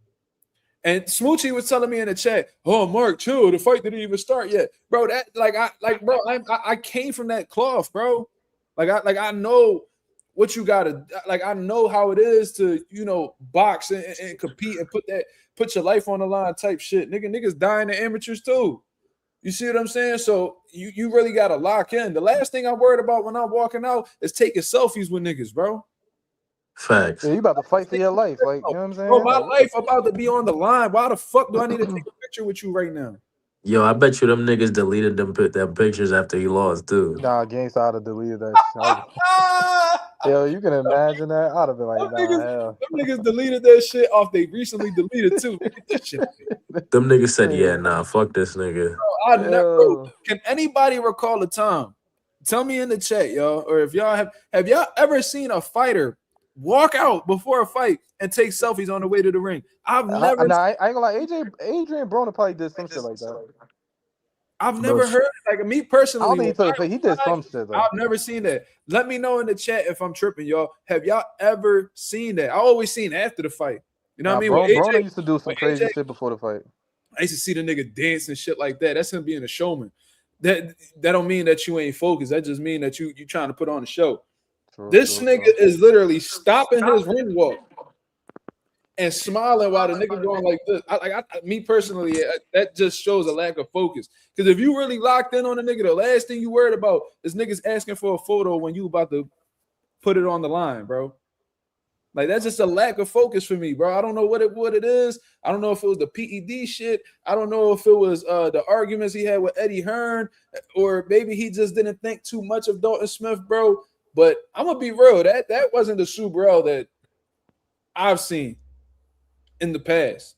And Smoochie was telling me in the chat, "Oh, Mark, chill. The fight didn't even start yet, bro. I came from that cloth, bro. I know what you gotta like. I know how it is to box and compete and put your life on the line type shit. Niggas dying to amateurs too. You see what I'm saying? So you really gotta lock in. The last thing I'm worried about when I'm walking out is taking selfies with niggas, bro. Facts. Yeah, you about to fight for your life. Like, you know what I'm saying? Bro, my Like, life about to be on the line. Why the fuck do I need to take a picture with you right now? Yo, I bet you them niggas deleted their pictures after he lost, too. nah, Gangsta I'd have deleted that shit. Yo, you can imagine that? I'd have been like, Them nah, hell. niggas deleted that shit off. They recently deleted too. Look at this shit. Them niggas said, yeah, nah, fuck this nigga. Bro, can anybody recall a time? Tell me in the chat, y'all, or if y'all have y'all ever seen a fighter walk out before a fight and take selfies on the way to the ring? I've never. I ain't gonna lie. Adrian Broner probably did some shit like that. I've never heard like me personally. I don't think he took it. He did some shit though. I've never seen that. Let me know in the chat if I'm tripping, y'all. Have y'all ever seen that? I always seen after the fight. You know what I mean? Broner used to do some crazy shit before the fight. I used to see the nigga dance and shit like that. That's him being a showman. That don't mean that you ain't focused. That just mean that you trying to put on a show. This nigga is literally stopping his ring walk and smiling while the nigga going like this. Me personally, that just shows a lack of focus. Because if you really locked in on a nigga, the last thing you worried about is niggas asking for a photo when you about to put it on the line, bro. Like, that's just a lack of focus for me, bro. I don't know what it is. I don't know if it was the PED shit. I don't know if it was the arguments he had with Eddie Hearn, or maybe he just didn't think too much of Dalton Smith, bro. But I'm gonna be real. That wasn't the Subriel that I've seen in the past.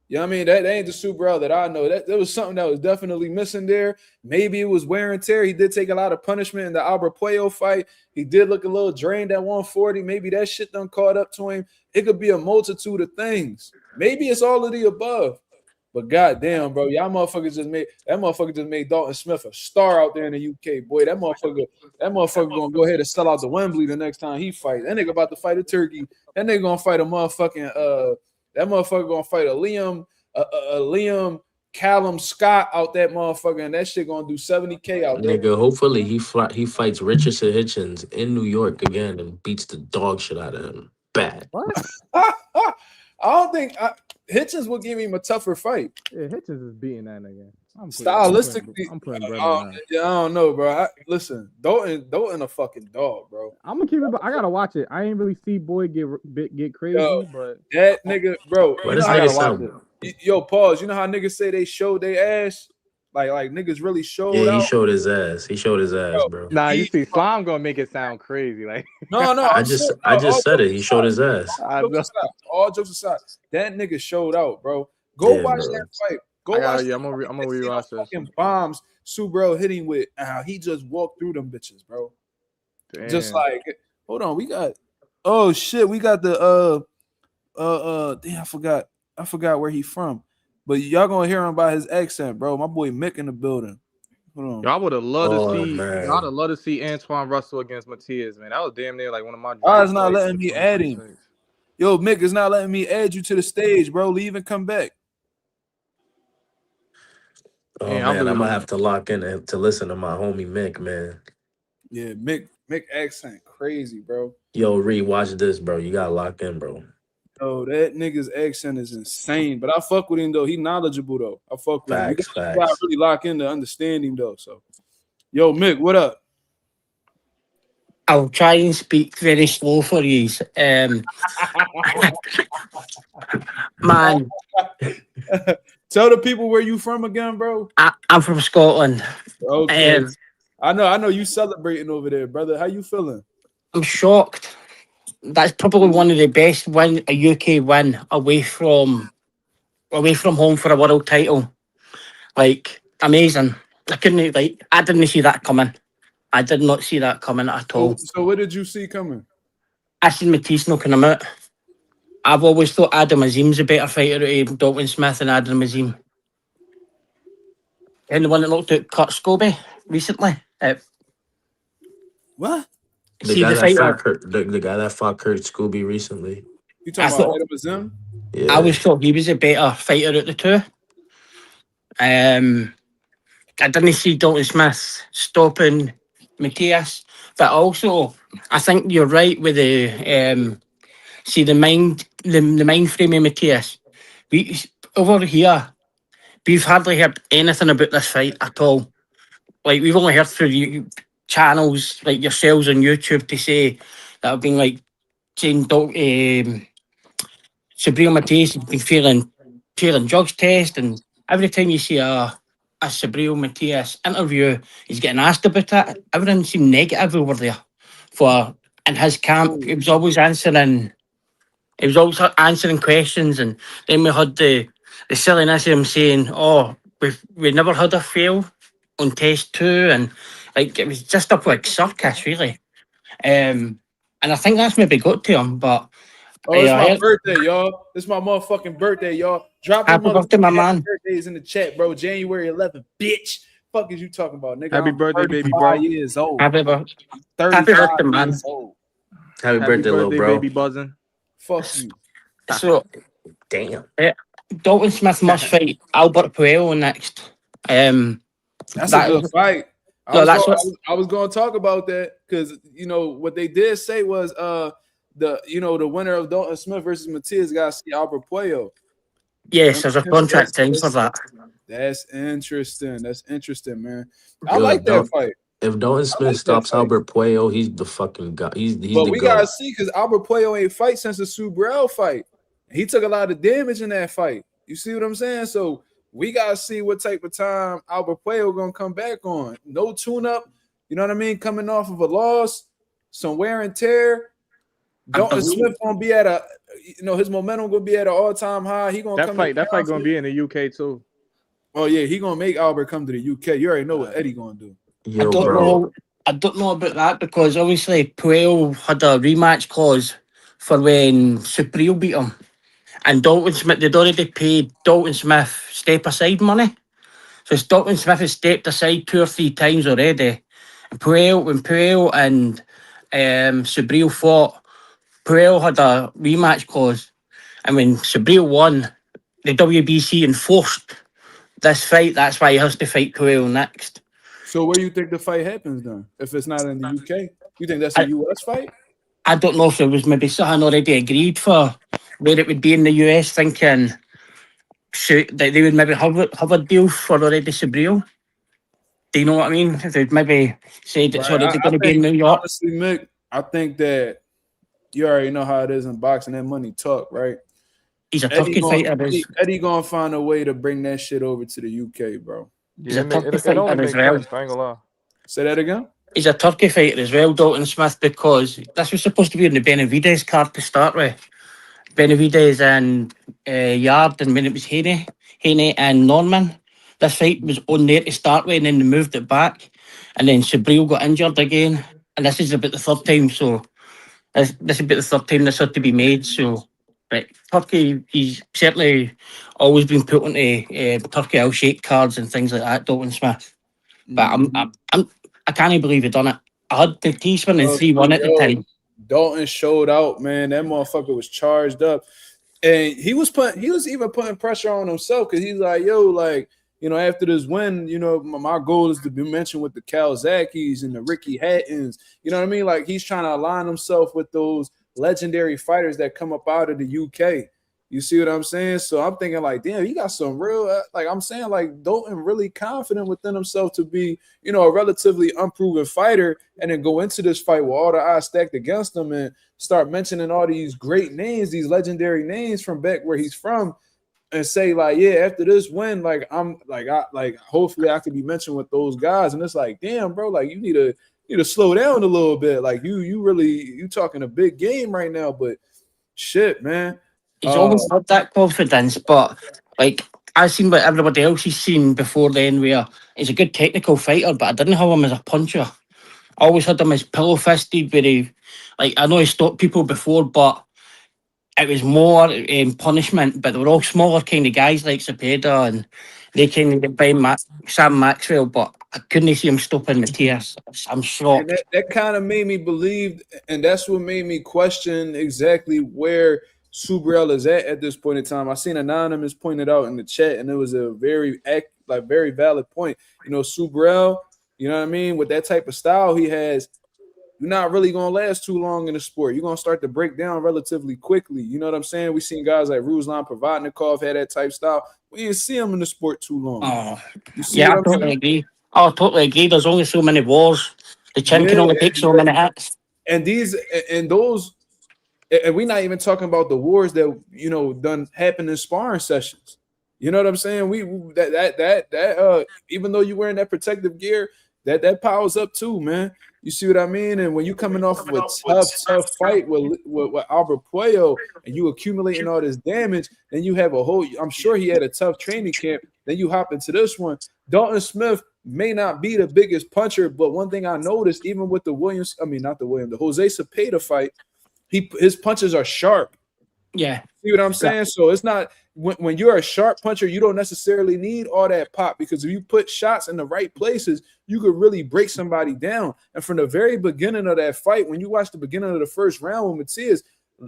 You know what I mean? That ain't the Subriel that I know. There was something that was definitely missing there. Maybe it was wear and tear. He did take a lot of punishment in the Albert Puello fight. He did look a little drained at 140. Maybe that shit done caught up to him. It could be a multitude of things. Maybe it's all of the above. But goddamn, bro, y'all motherfuckers just made Dalton Smith a star out there in the UK. Boy, that motherfucker gonna go ahead and sell out the Wembley the next time he fight. That nigga about to fight a turkey. That nigga gonna fight a motherfucking that motherfucker gonna fight a Liam Callum Scott out that motherfucker, and that shit gonna do 70K out there. Nigga, hopefully he fights Richardson Hitchens in New York again and beats the dog shit out of him. Bad. What? I don't think Hitchens will give him a tougher fight. Yeah, Hitchens is beating that nigga. Stylistically, I'm putting bread on that. Yeah, I don't know, bro. Listen, Dalton a fucking dog, bro. I'm gonna keep it. I gotta watch it. I ain't really see Boy get crazy, but that nigga, bro. But this nigga sound. Yo, pause. You know how niggas say they showed their ass? Like niggas really showed out? Yeah, he showed his ass. He showed his ass, bro. Nah, you see, Slime gonna make it sound crazy. Like, no. I just said it. He showed his ass. All jokes aside, that nigga showed out, bro. Go watch that fight. Go watch. I'm gonna rewatch this. Fucking bombs Subriel hitting with. He just walked through them bitches, bro. Damn. Just like, hold on, we got. Oh shit, we got the damn, I forgot where he from, but y'all gonna hear him by his accent, bro. My boy Mick in the building. Hold on. Y'all would have loved to see. Man. Y'all would have loved to see Antoine Russell against Matias, man. That was damn near like one of my. It's not letting me add him. Yo, Mick is not letting me add you to the stage, bro. Leave and come back. Oh man, I'm gonna have to lock in to listen to my homie Mick, man. Yeah, Mick accent crazy, bro. Yo, Reed, watch this, bro. You gotta lock in, bro. Oh, that nigga's accent is insane, but I fuck with him though. He knowledgeable though. I fuck with him. You gotta really lock in to understand him though. So, yo, Mick, what up? I'll try and speak very slow for you. Man, Tell the people where you from again, bro. I'm from Scotland. Okay. Um, I know you celebrating over there, brother. How you feeling? I'm shocked. That's probably one of the best a UK win away from home for a world title. Like amazing. I didn't see that coming. I did not see that coming at all. So what did you see coming? I seen Matisse knocking him out. I've always thought Adam Azim's a better fighter out of Dalton Smith than Adam Azim. And the one that knocked out Kurt Scobie recently. What? The See guy the that fought fighter. the guy that fought Kurt Scooby recently. You I talking about thought Adam Azim? Yeah. I always thought he was a better fighter out the two. I didn't see Dalton Smith stopping Matias, but also I think you're right with the see the mind frame of Matias. We over here we've hardly heard anything about this fight at all. Like we've only heard through channels like yourselves on YouTube to say that have been like saying Subriel Matias has been failing drugs test, and every time you see a Subriel Matias interview, he's getting asked about it. Everything seemed negative over there. For in his camp, he was always answering. He was always answering questions, and then we had the silliness of him saying, "Oh, we never had a fail on test two," and like it was just up like circus, really. And I think that's maybe got to him, but. Oh, it's my Yeah, birthday, y'all. It's my motherfucking birthday, y'all. Drop your happy birthday, my motherfucking happy man. birthdays in the chat, bro. January 11th, bitch. Fuck is you talking about, nigga? Happy I'm birthday, baby 35 bro. years old. Happy birthday. 35 birthday, man. years old. Happy birthday, little bro. baby buzzing. Fuck you. So, Damn. Dalton Smith must fight Albert Puello next. That's That a good fight. that's what I was going to talk about that because you know what they did say was the winner of Dalton Smith versus Matias got to see Albert Puello. yes, there's a contract time for that. That's interesting. That's interesting, man. I Yo, like that fight. If Dalton Smith stops Albert Puello, he's the fucking guy. He's But the we GOAT. gotta see because Albert Puello ain't fight since the Subriel fight. He took a lot of damage in that fight. You see what I'm saying? So we gotta see what type of time Albert Puello gonna come back on. No tune-up, you know what I mean? Coming off of a loss, some wear and tear. Dalton Smith gonna be at his momentum gonna be at an all-time high. He gonna That fight gonna be in the UK too. Oh yeah, he gonna make Albert come to the UK. You already know what Eddie gonna do. Yo, I don't know about that because obviously Puello had a rematch clause for when Subriel beat him, and Dalton Smith they'd already paid Dalton Smith step aside money. So Dalton Smith has stepped aside 2 or 3 times already. And when Puello and Subriel fought, Puello had a rematch clause, and when Subriel won, the WBC enforced this fight. That's why he has to fight Puello next. So where you think the fight happens then? If it's not in the UK, you think that's a US fight? I don't know if there was maybe something already agreed for where it would be in the US, thinking that they would maybe have a deal for already Subriel. Do you know what I mean? If they'd maybe said it's already going to be in New York. Honestly, Mick, I think that you already know how it is in boxing. That money talk, right? He's a Turkey fighter. Eddie gonna find a way to bring that shit over to the UK, bro. He's a Turkey fighter as well. I ain't gonna lie. Say that again? He's a Turkey fighter as well, Dalton Smith, because this was supposed to be on the Benavides card to start with. Benavides and Yard, and when it was Haney and Norman. This fight was on there to start with, and then they moved it back. And then Subriel got injured again. And this is about the third time, so this is about the third time this had to be made. So, but Turkey, he's certainly always been put onto Turkey I'll shake cards and things like that, Dalton Smith. But I can't believe he done it. I had the T-Spin and 3-1 at the time. Dalton showed out, man. That motherfucker was charged up. And he was even putting pressure on himself because he's like, yo, like, you know, after this win, you know, my goal is to be mentioned with the Calzakis and the Ricky Hattons. You know what I mean? Like, he's trying to align himself with those legendary fighters that come up out of the UK. You see what I'm saying? So I'm thinking like, damn, he got some real like I'm saying like Dalton really confident within himself to be, a relatively unproven fighter, and then go into this fight with all the odds stacked against him and start mentioning all these great names, these legendary names from back where he's from, and say like, yeah, after this win, like I'm like hopefully I could be mentioned with those guys. And it's like, damn, bro, like you need to slow down a little bit. Like you talking a big game right now, but shit, man. He's always had that confidence, but like I've seen what everybody else has seen before then, where he's a good technical fighter, but I didn't have him as a puncher. I always had him as pillow fisted, where he, like, I know he stopped people before, but it was more punishment. But they were all smaller kind of guys like Cepeda, and they kind of get by Sam Maxwell, but I couldn't see him stopping Matias. I'm And shocked. that kind of made me believe, and that's what made me question exactly where Subriel is at this point in time. I seen Anonymous pointed out in the chat, and it was a very valid point. Subriel, you know what I mean? With that type of style he has, you're not really gonna last too long in the sport. You're gonna start to break down relatively quickly. You know what I'm saying? We seen guys like Ruslan Provodnikov had that type style. We didn't see him in the sport too long. Oh, You see yeah, I what I'm totally saying? agree. I totally agree. There's only so many wars. The chin can Yeah, only take so many hits. and those, and we're not even talking about the wars that done happen in sparring sessions. You know what I'm saying? Even though you wearing that protective gear, that powers up too, man. You see what I mean? And when you coming off of a tough fight with Albert Puello, and you accumulating all this damage, then you have a whole. I'm sure he had a tough training camp. Then you hop into this one. Dalton Smith may not be the biggest puncher, but one thing I noticed, even with the Jose Cepeda fight, his punches are sharp. Yeah. See what I'm saying? So it's not when you're a sharp puncher, you don't necessarily need all that pop, because if you put shots in the right places, you could really break somebody down. And from the very beginning of that fight, when you watch the beginning of the first round with Matias,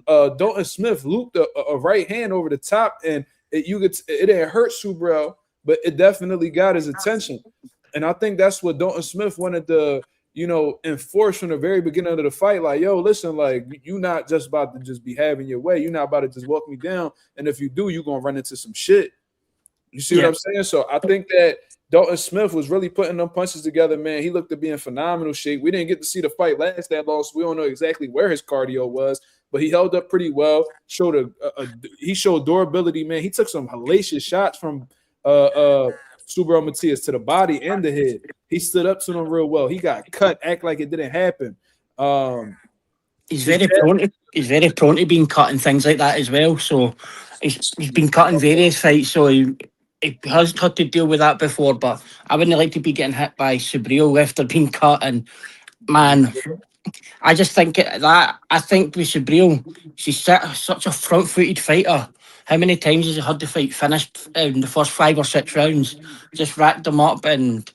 Dalton Smith looped a right hand over the top, and it didn't hurt Subriel, but it definitely got his attention. And I think that's what Dalton Smith wanted to enforce from the very beginning of the fight. Like, yo, listen, like, you're not just about to just be having your way. You're not about to just walk me down. And if you do, you're going to run into some shit. You see what I'm saying? So I think that Dalton Smith was really putting them punches together, man. He looked to be in phenomenal shape. We didn't get to see the fight last that long, so we don't know exactly where his cardio was, but he held up pretty well. He showed durability, man. He took some hellacious shots from Subriel Matias to the body and the head. He stood up to them real well. He got cut, act like it didn't happen. He's very prone to being cut and things like that as well. So he's been cut in various fights, so he has had to deal with that before. But I wouldn't like to be getting hit by Subriel after being cut. And man, I just think I think with Subriel, she's such a front-footed fighter. How many times has he had the fight finished in the first 5 or 6 rounds? Just racked them up, and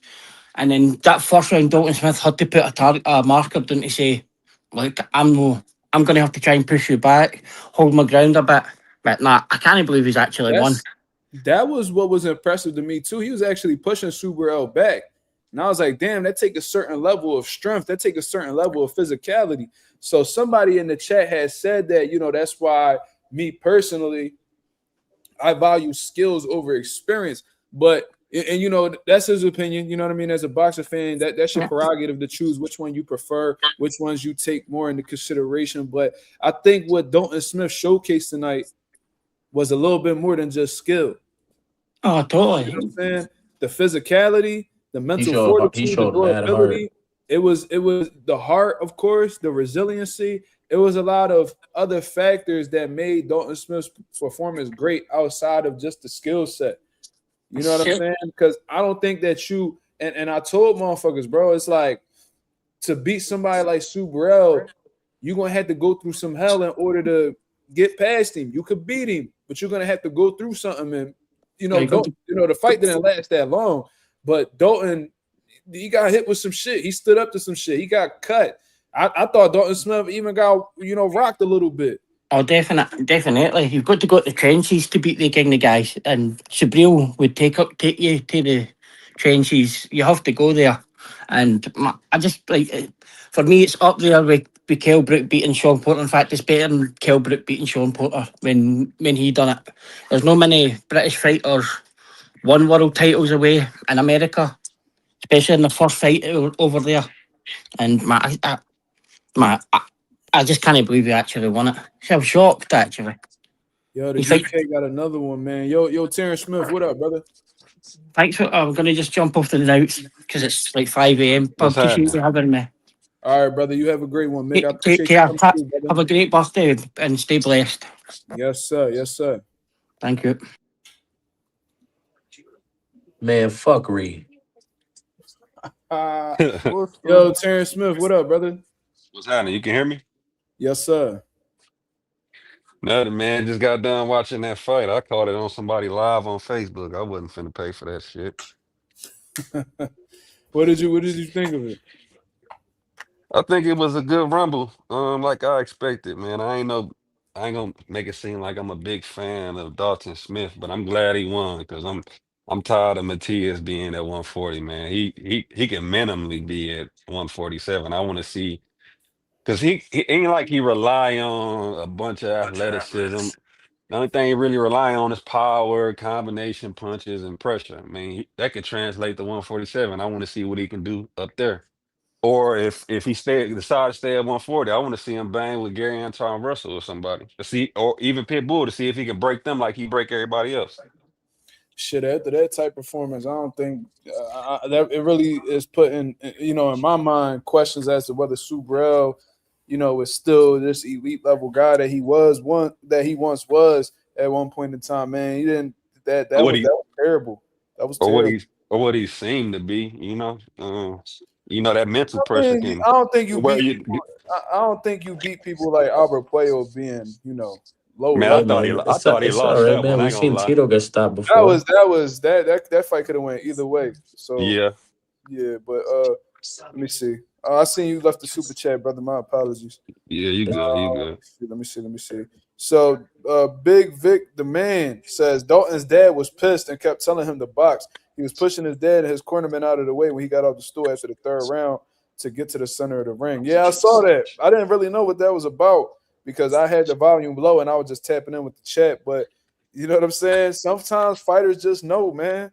then that first round, Dalton Smith had to put a marker down to say, "Look, I'm going to have to try and push you back, hold my ground a bit." But nah, I can't believe he's actually won. That was what was impressive to me too. He was actually pushing Subriel back, and I was like, "Damn, that take a certain level of strength. That take a certain level of physicality." So somebody in the chat has said that that's why me personally, I value skills over experience. But that's his opinion. You know what I mean? As a boxer fan, that's your prerogative to choose which one you prefer, which ones you take more into consideration. But I think what Dalton Smith showcased tonight was a little bit more than just skill. Oh, totally. You know what I'm saying? The physicality, the mental fortitude, the durability. It was the heart, of course, the resiliency. It was a lot of other factors that made Dalton Smith's performance great outside of just the skill set. You know what I'm saying? Because I don't think that and I told motherfuckers, bro, it's like, to beat somebody like Subriel, you're going to have to go through some hell in order to get past him. You could beat him, but you're going to have to go through something. And, the fight didn't last that long, but Dalton, he got hit with some shit. He stood up to some shit. He got cut. I thought Dalton Smith even got, rocked a little bit. Oh, definitely. You've got to go to the trenches to beat the king of guys, and Subriel would take you to the trenches. You have to go there. And I just like for me, it's up there with Kell Brook beating Sean Porter. In fact, it's better than Kell Brook beating Sean Porter when he done it. There's no many British fighters won world titles away in America, especially in the first fight over there. And I just can't believe he actually won it. I'm shocked actually. Yo, the UK got another one, man. Yo, Terrence Smith, what up, brother? Thanks for. I'm gonna just jump off the notes because it's like 5 a.m. But appreciate you having me. All right, brother. You have a great one, Mick. I Take appreciate care. you coming through, Have a great birthday and stay blessed. Yes, sir. Yes, sir. Thank you. Man, fuck Reed. Yo, Terrence Smith, what up, brother? What's happening? You can hear me? Yes, sir. Nothing, man. Just got done watching that fight. I caught it on somebody live on Facebook. I wasn't finna pay for that shit. What did you think of it? I think it was a good rumble. Like I expected, man. I ain't gonna make it seem like I'm a big fan of Dalton Smith, but I'm glad he won because I'm tired of Matias being at 140, man. He can minimally be at 147. I want to see because he ain't like he rely on a bunch of athleticism. The only thing he really rely on is power, combination punches, and pressure. I mean, that could translate to 147. I want to see what he can do up there. Or if he decides to stay at 140, I want to see him bang with Gary Anton Russell or somebody to see, or even Pitbull to see if he can break them like he break everybody else. Shit, after that type performance, I don't think that it really is putting, in my mind, questions as to whether Subriel, is still this elite level guy that he once was at one point in time. Man, he didn't. That was terrible. That was terrible. What he seemed to be, that mental pressure can. I don't think you beat. I don't think you beat people like Albert Puello being, low Man, level. I thought he lost that one. We've seen Tito get stopped before. That fight could have went either way. So yeah, but let me see. I seen you left the super chat, brother. My apologies. Yeah, you good. You good. Let me see. So Big Vic, the man, says Dalton's dad was pissed and kept telling him to box. He was pushing his dad and his cornerman out of the way when he got off the stool after the third round to get to the center of the ring. Yeah, I saw that. I didn't really know what that was about because I had the volume low and I was just tapping in with the chat. But you know what I'm saying? Sometimes fighters just know, man.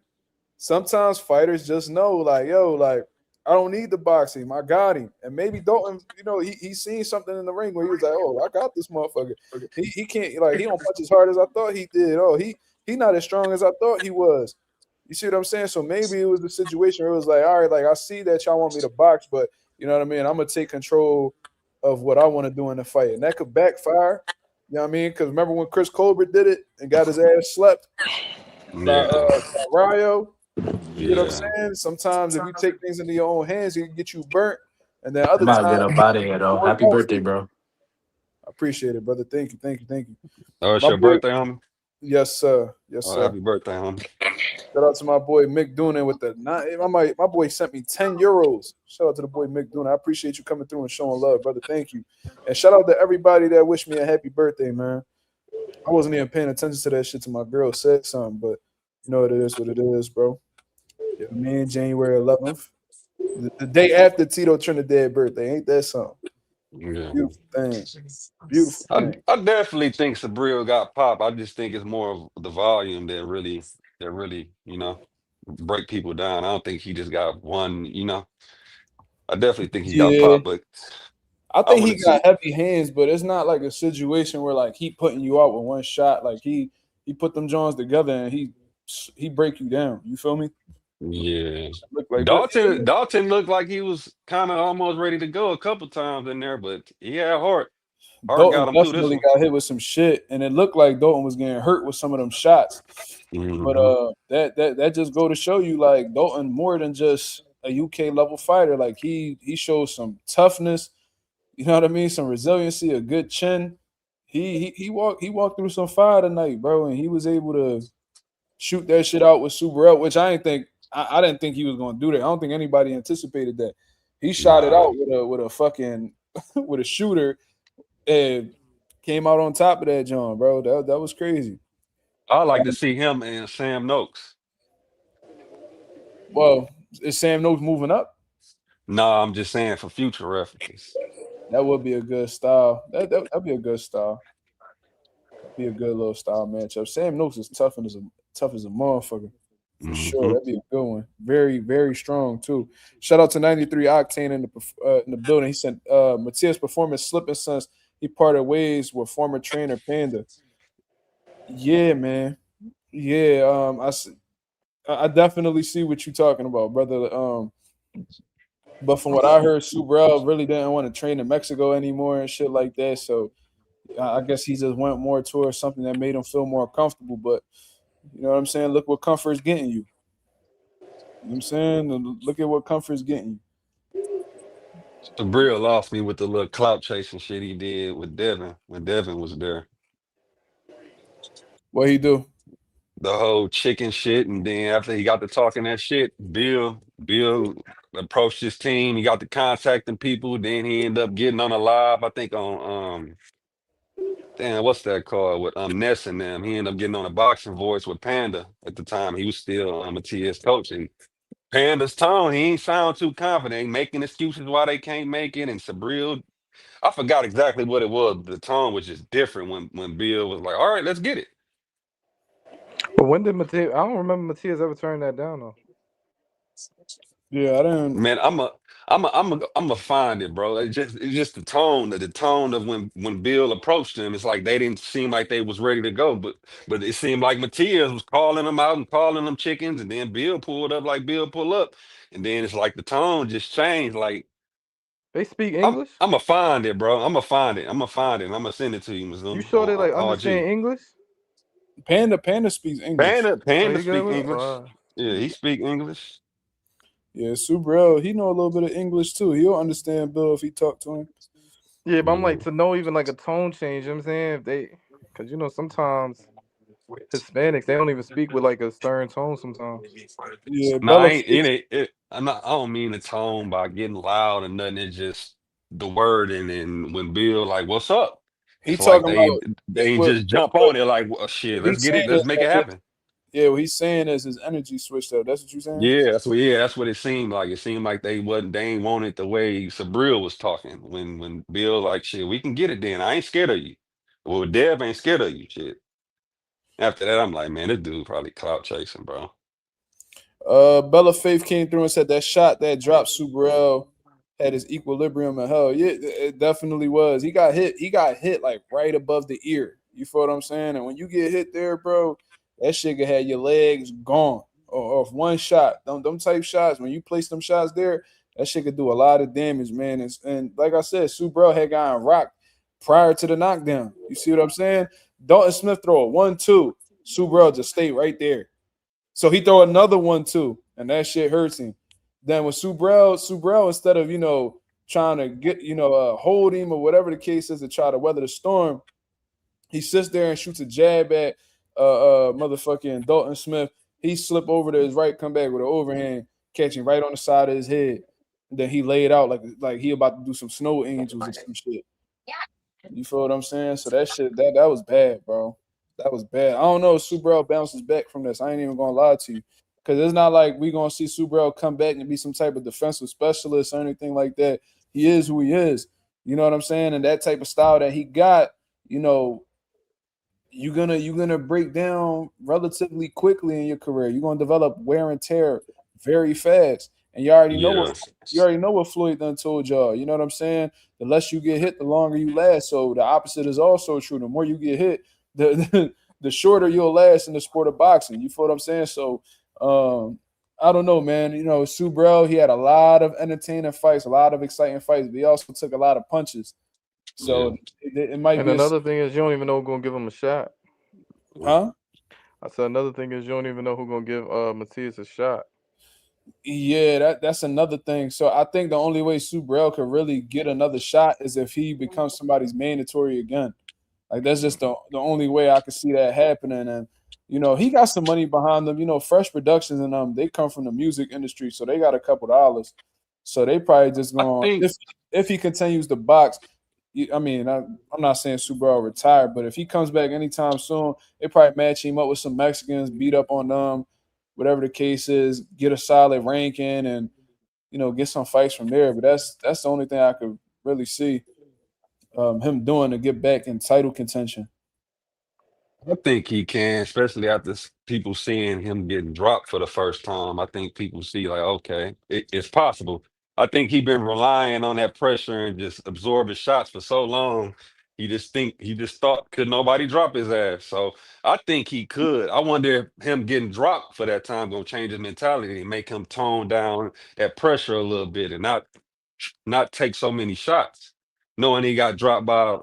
Sometimes fighters just know, like, yo, like, I don't need the boxing. I got him. And maybe Dalton, he seen something in the ring where he was like, oh, I got this motherfucker. He can't, like, he don't punch as hard as I thought he did. Oh, he not as strong as I thought he was. You see what I'm saying? So maybe it was the situation where it was like, all right, like, I see that y'all want me to box, but you know what I mean? I'm going to take control of what I want to do in the fight. And that could backfire. You know what I mean? Because remember when Chris Colbert did it and got his ass slept by Rayo? You know what I'm saying? Sometimes if you take things into your own hands, it can get you burnt. And then other times, get up out of here, though. Happy birthday, bro. I appreciate it, brother. Thank you. Oh, it's your birthday, homie? Yes, sir. Yes, sir. Happy birthday, homie. Shout out to my boy Mick Doonan with my boy sent me 10 euros. Shout out to the boy Mick Doonan. I appreciate you coming through and showing love, brother. Thank you. And shout out to everybody that wished me a happy birthday, man. I wasn't even paying attention to that shit till my girl said something, but it is what it is, bro. Yeah, man, January 11th. The day after Tito Trinidad birthday. Ain't that something? Yeah. Beautiful thing. Beautiful thing. I definitely think Subriel got pop. I just think it's more of the volume that really, break people down. I don't think he just got one, I definitely think he got pop, but I think he got heavy hands, but it's not like a situation where like he putting you out with one shot. Like he put them Jones together and he break you down. You feel me? Yeah. Like Dalton looked like he was kind of almost ready to go a couple times in there, but he had heart. Dalton got him through this definitely one. got hit with some shit, and it looked like Dalton was getting hurt with some of them shots. Mm-hmm. But that just go to show you like Dalton more than just a UK level fighter. Like he shows some toughness. You know what I mean? Some resiliency, a good chin. He walked through some fire tonight, bro, and he was able to shoot that shit out with Subriel, which I didn't think he was going to do that. I don't think anybody anticipated that. He shot it out with a fucking with a shooter and came out on top of that, John, bro. That was crazy. I like to see him and Sam Noakes. Well, is Sam Noakes moving up? No, I'm just saying for future references. That would be a good style. That'd be a good style. Be a good little style matchup. Sam Noakes is tough as a motherfucker. For sure, Hmm. that'd be a good one. Very, very strong too. Shout out to 93 Octane in the building. He sent Matias Performance Slipping Sons. He parted ways with former trainer Panda. Yeah, man. Yeah, I definitely see what you're talking about, brother. But from what I heard, Subriel really didn't want to train in Mexico anymore and shit like that. So I guess he just went more towards something that made him feel more comfortable. But you know what I'm saying? Look what comfort is getting you. You know what I'm saying? And look at what comfort is getting Subriel lost me with the little clout chasing shit he did with Devin when Devin was there. you. What he do? The whole chicken shit, and then after he got to talking that shit, Bill approached his team. He got to contacting people. Then he ended up getting on a live, I think on damn, what's that called with Ness and them. He ended up getting on a boxing voice with Panda at the time. He was still Matias coach, and Panda's tone, he ain't sound too confident, ain't making excuses why they can't make it. And Sabril, I forgot exactly what it was. The tone was just different when Bill was like, "All right, let's get it." But when did Matias? I don't remember Matias ever turning that down though. Yeah, I didn't. Man, I'm a find it, bro. It's just the tone of when Bill approached him. It's like they didn't seem like they was ready to go, but it seemed like Matias was calling them out and calling them chickens, and then Bill pulled up like Bill pull up, and then it's like the tone just changed. Like They speak I'm English. I'm gonna find it, bro. I'm gonna find it. I'm gonna find it. And I'm gonna send it to you, You Mizzou, sure they like on RG. understand English? Panda speaks English. Oh, Panda you good speak with it? English. Yeah, he speak English. Yeah, Subriel, he know a little bit of English too. He'll understand Bill if he talk to him. Yeah, but I'm Yeah. like to know even like a tone change. You know what I'm saying if they, because sometimes Hispanics they don't even speak with like a stern tone sometimes. Yeah, No, I Bella ain't it. Ain't, it I'm not. I don't mean the tone by getting loud and nothing. It's just the word, and when Bill like, "What's up?" he It's like talking they about they ain't just jump what on it like, "Well, shit, let's he's get it. saying Let's make it is happen." yeah, what he's saying is his energy switched up. That's what you're saying? Yeah, that's what it seemed like. It seemed like they ain't want it the way Sabril was talking. When Bill like, "Shit, we can get it then. I ain't scared of you." Well, Dev ain't scared of you. Shit. After that, I'm like, man, this dude probably clout chasing, bro. Bella Faith came through and said that shot that dropped Subriel had his equilibrium in hell. Yeah, it definitely was. He got hit. He got hit like right above the ear. You feel what I'm saying? And when you get hit there, bro, that shit could have your legs gone off one shot. Them type shots, when you place them shots there, that shit could do a lot of damage, man. And like I said, Subriel had gotten rocked prior to the knockdown. You see what I'm saying? Dalton Smith throw a 1-2. Subriel just stayed right there. So he throw another one too, and that shit hurts him. Then with Subriel, instead of trying to get hold him or whatever the case is to try to weather the storm, he sits there and shoots a jab at motherfucking Dalton Smith. He slip over to his right, come back with an overhand, catching right on the side of his head. And then he laid out like he about to do some snow angels or some shit. You feel what I'm saying? So that shit that was bad, bro. That was bad. I don't know if Subriel bounces back from this. I ain't even gonna lie to you. Because it's not like we gonna see Subriel come back and be some type of defensive specialist or anything like that. He is who he is. You know what I'm saying? And that type of style that he got, you know, you're gonna break down relatively quickly in your career. You're gonna develop wear and tear very fast. And Yeah. you already know what Floyd done told y'all. You know what I'm saying? The less you get hit, the longer you last. So the opposite is also true. The more you get hit, the shorter you'll last in the sport of boxing. You feel what I'm saying? So I don't know, man. You know, Subriel, he had a lot of entertaining fights, a lot of exciting fights, but he also took a lot of punches. Yeah. So it might And be a another thing is you don't even know who's gonna give him a shot. huh? I said another thing is you don't even know who's gonna give Matias a shot. Yeah, that's another thing. So I think the only way Subriel could really get another shot is if he becomes somebody's mandatory again. Like that's just the only way I could see that happening. And he got some money behind them. Fresh productions and they come from the music industry, so they got a couple dollars. So they probably just I going think if he continues to box. I mean, I'm not saying Subriel retired, but if he comes back anytime soon, they probably match him up with some Mexicans, beat up on them, whatever the case is, get a solid ranking, and get some fights from there. But that's the only thing I could really see him doing to get back in title contention. I think he can, especially after people seeing him getting dropped for the first time. I think people see like, okay, it's possible. I think he been relying on that pressure and just absorbing shots for so long. He just thought could nobody drop his ass. So I think he could. I wonder if him getting dropped for that time gonna change his mentality and make him tone down that pressure a little bit and not take so many shots, knowing he got dropped by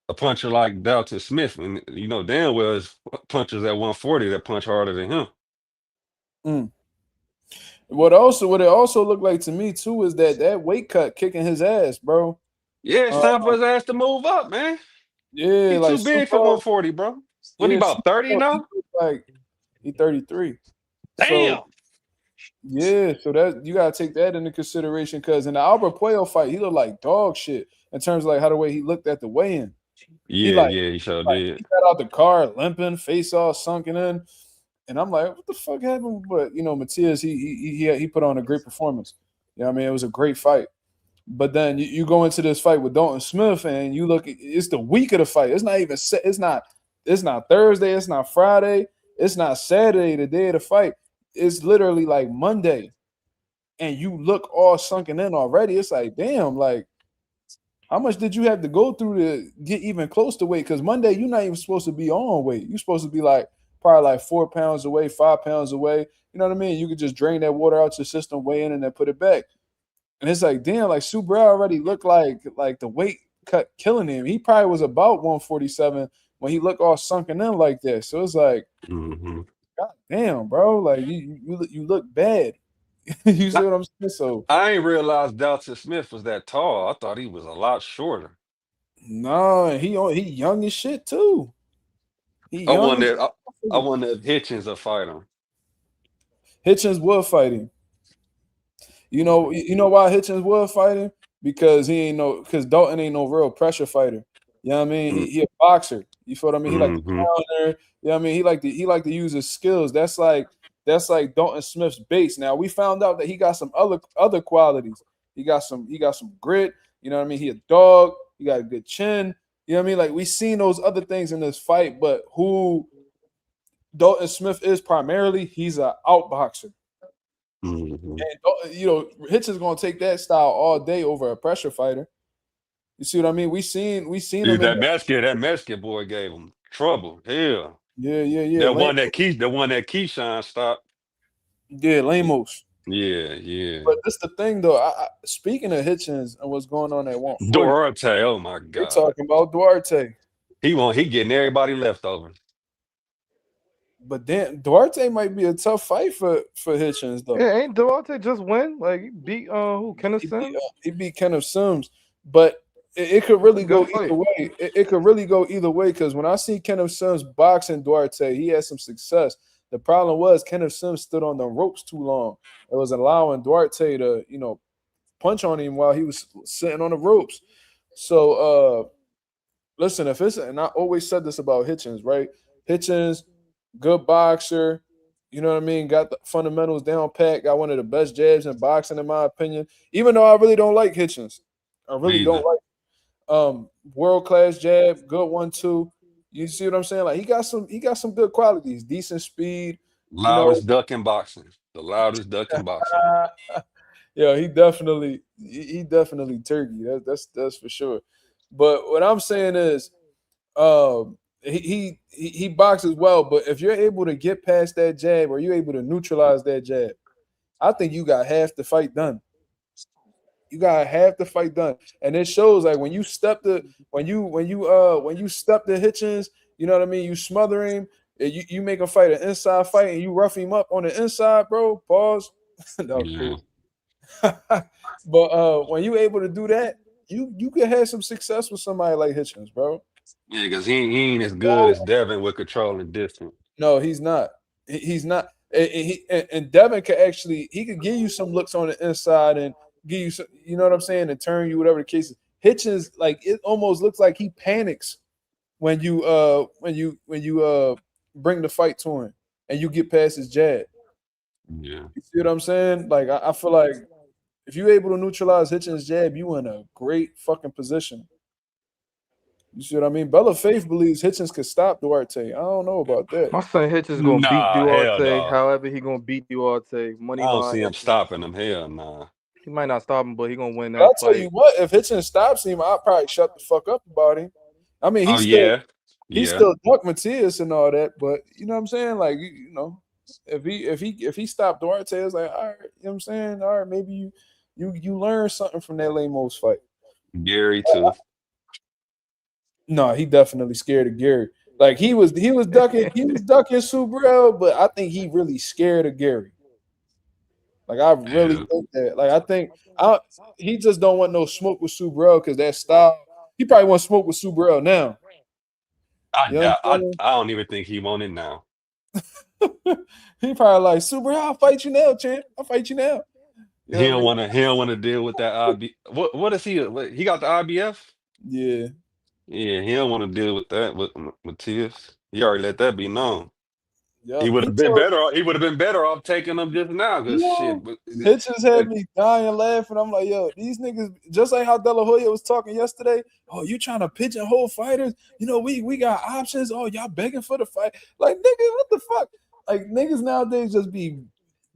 a puncher like Dalton Smith, and damn well is punchers at 140 that punch harder than him. Mm. What it also looked like to me too is that weight cut kicking his ass, bro. Yeah, it's time for his ass to move up, man. Yeah, He like too big for 140, bro. What he about 30 now? Like he 33. Damn. So yeah, so that you gotta take that into consideration because in the Albert Puello fight, he looked like dog shit in terms of like how the way he looked at the weigh-in. Yeah, he sure did. He got out the car limping, face all sunken in. And I'm like, what the fuck happened? But Matias, he put on a great performance. I mean, it was a great fight. But then you go into this fight with Dalton Smith, and you look. It's the week of the fight. It's not even. It's not Thursday. It's not Friday. It's not Saturday. The day of the fight. It's literally like Monday, and you look all sunken in already. It's like, damn, like how much did you have to go through to get even close to weight? Because Monday you're not even supposed to be on weight. You're supposed to be like probably like 4 pounds away, 5 pounds away. You know what I mean? You could just drain that water out your system, weigh in, and then put it back. And it's like, damn, like Subriel already looked like the weight cut killing him. He probably was about 147 when he looked all sunken in like that. So it's like, God damn, bro, like you look bad. You see what I'm saying? So I ain't realized Dalton Smith was that tall. I thought he was a lot shorter. no, he young as shit too. He I young. wonder if Hitchens will fight him. Hitchens will fight him. You know why Hitchens will fight him? Because Dalton ain't no real pressure fighter. You know what I mean? He a boxer. You feel what I mean? He like to counter. You know what I mean? He like to use his skills. That's like Dalton Smith's base. Now we found out that he got some other qualities. He got some grit. You know what I mean? He a dog. He got a good chin. You know what I mean? Like we seen those other things in this fight, but who Dalton Smith is primarily, he's an outboxer. And Hitchens gonna take that style all day over a pressure fighter. You see what I mean? We seen Dude, him. that Mexican boy gave him trouble. Hell. Yeah. The one that Keyshawn stopped. Yeah, Lamos. Yeah. But that's the thing, though. Speaking of Hitchens and what's going on at 140, Duarte, oh my God. We're talking about Duarte. He getting everybody leftovers. But then Duarte might be a tough fight for Hitchens, though. Yeah, ain't Duarte just win? Like he beat who? Kenneth Sims? He beat Kenneth Sims, but it could really go either way. It could really go either way because when I see Kenneth Sims boxing Duarte, he had some success. The problem was Kenneth Sims stood on the ropes too long. It was allowing Duarte to, punch on him while he was sitting on the ropes. So, listen, and I always said this about Hitchens, right? Hitchens, good boxer, you know what I mean? Got the fundamentals down pat, got one of the best jabs in boxing, in my opinion. Even though I really don't like Hitchens. I really don't like world-class jab, good 1-2. You see what I'm saying? Like he got some good qualities, decent speed. Loudest duck in boxing. The loudest duck in boxing. Yeah, he definitely turkey. That's for sure. But what I'm saying is, he boxes well. But if you're able to get past that jab or you're able to neutralize that jab, I think you got half the fight done. You got half the fight done, and it shows like when you step the Hitchens, you know what I mean. You smother him, you make him fight an inside fight, and you rough him up on the inside, bro. Pause. Crazy. But when you able to do that, you can have some success with somebody like Hitchens, bro. Yeah, because he ain't as good as Devin with controlling distance. No, he's not. He's not. And Devin could give you some looks on the inside and give you some, you know what I'm saying, and turn you, whatever the case is. Hitchens, like it almost looks like he panics when you bring the fight to him and you get past his jab. Yeah. You see what I'm saying? Like I feel like if you're able to neutralize Hitchens' jab, you in a great fucking position. You see what I mean? Bella Faith believes Hitchens could stop Duarte. I don't know about that. My son Hitch is gonna beat Nah, hell Duarte. no. However, he gonna beat Duarte. I Money don't line see him Hitchens. stopping him. Hell nah. He might not stop him, but he gonna win But I'll that tell you fight. what, if Hitchens stops him, I'll probably shut the fuck up about him. I mean, Oh yeah. he's Yeah. still Duck Matias and all that, but you know what I'm saying? Like you know, if he stopped Duarte, it's like all right, you know what I'm saying? All right, maybe you learn something from that Lemos fight. Gary too. No, he definitely scared of Gary. Like he was ducking Subriel, but I think he really scared of Gary. Like I really Yeah. think that. Like I think he just don't want no smoke with Subriel because that style. He probably want smoke with Subriel now. I You know doubt. what I don't even think he won it now. I'm saying? He probably like Subriel. I'll fight you now, champ. I'll fight you now. You He know what I don't mean? want to. He don't want to deal with that IB. What is he? He got the IBF. Yeah. Yeah, he don't want to deal with that with Matias. He already let that be known. He Yep. would have been better. He would have been better off taking them just now. Cause shit. Hitchens had me dying laughing. I'm like, yo, these niggas, just like how De La Hoya was talking yesterday. Oh, you trying to pigeonhole fighters? You know, we got options. Oh, y'all begging for the fight. Like, nigga, what the fuck? Like, niggas nowadays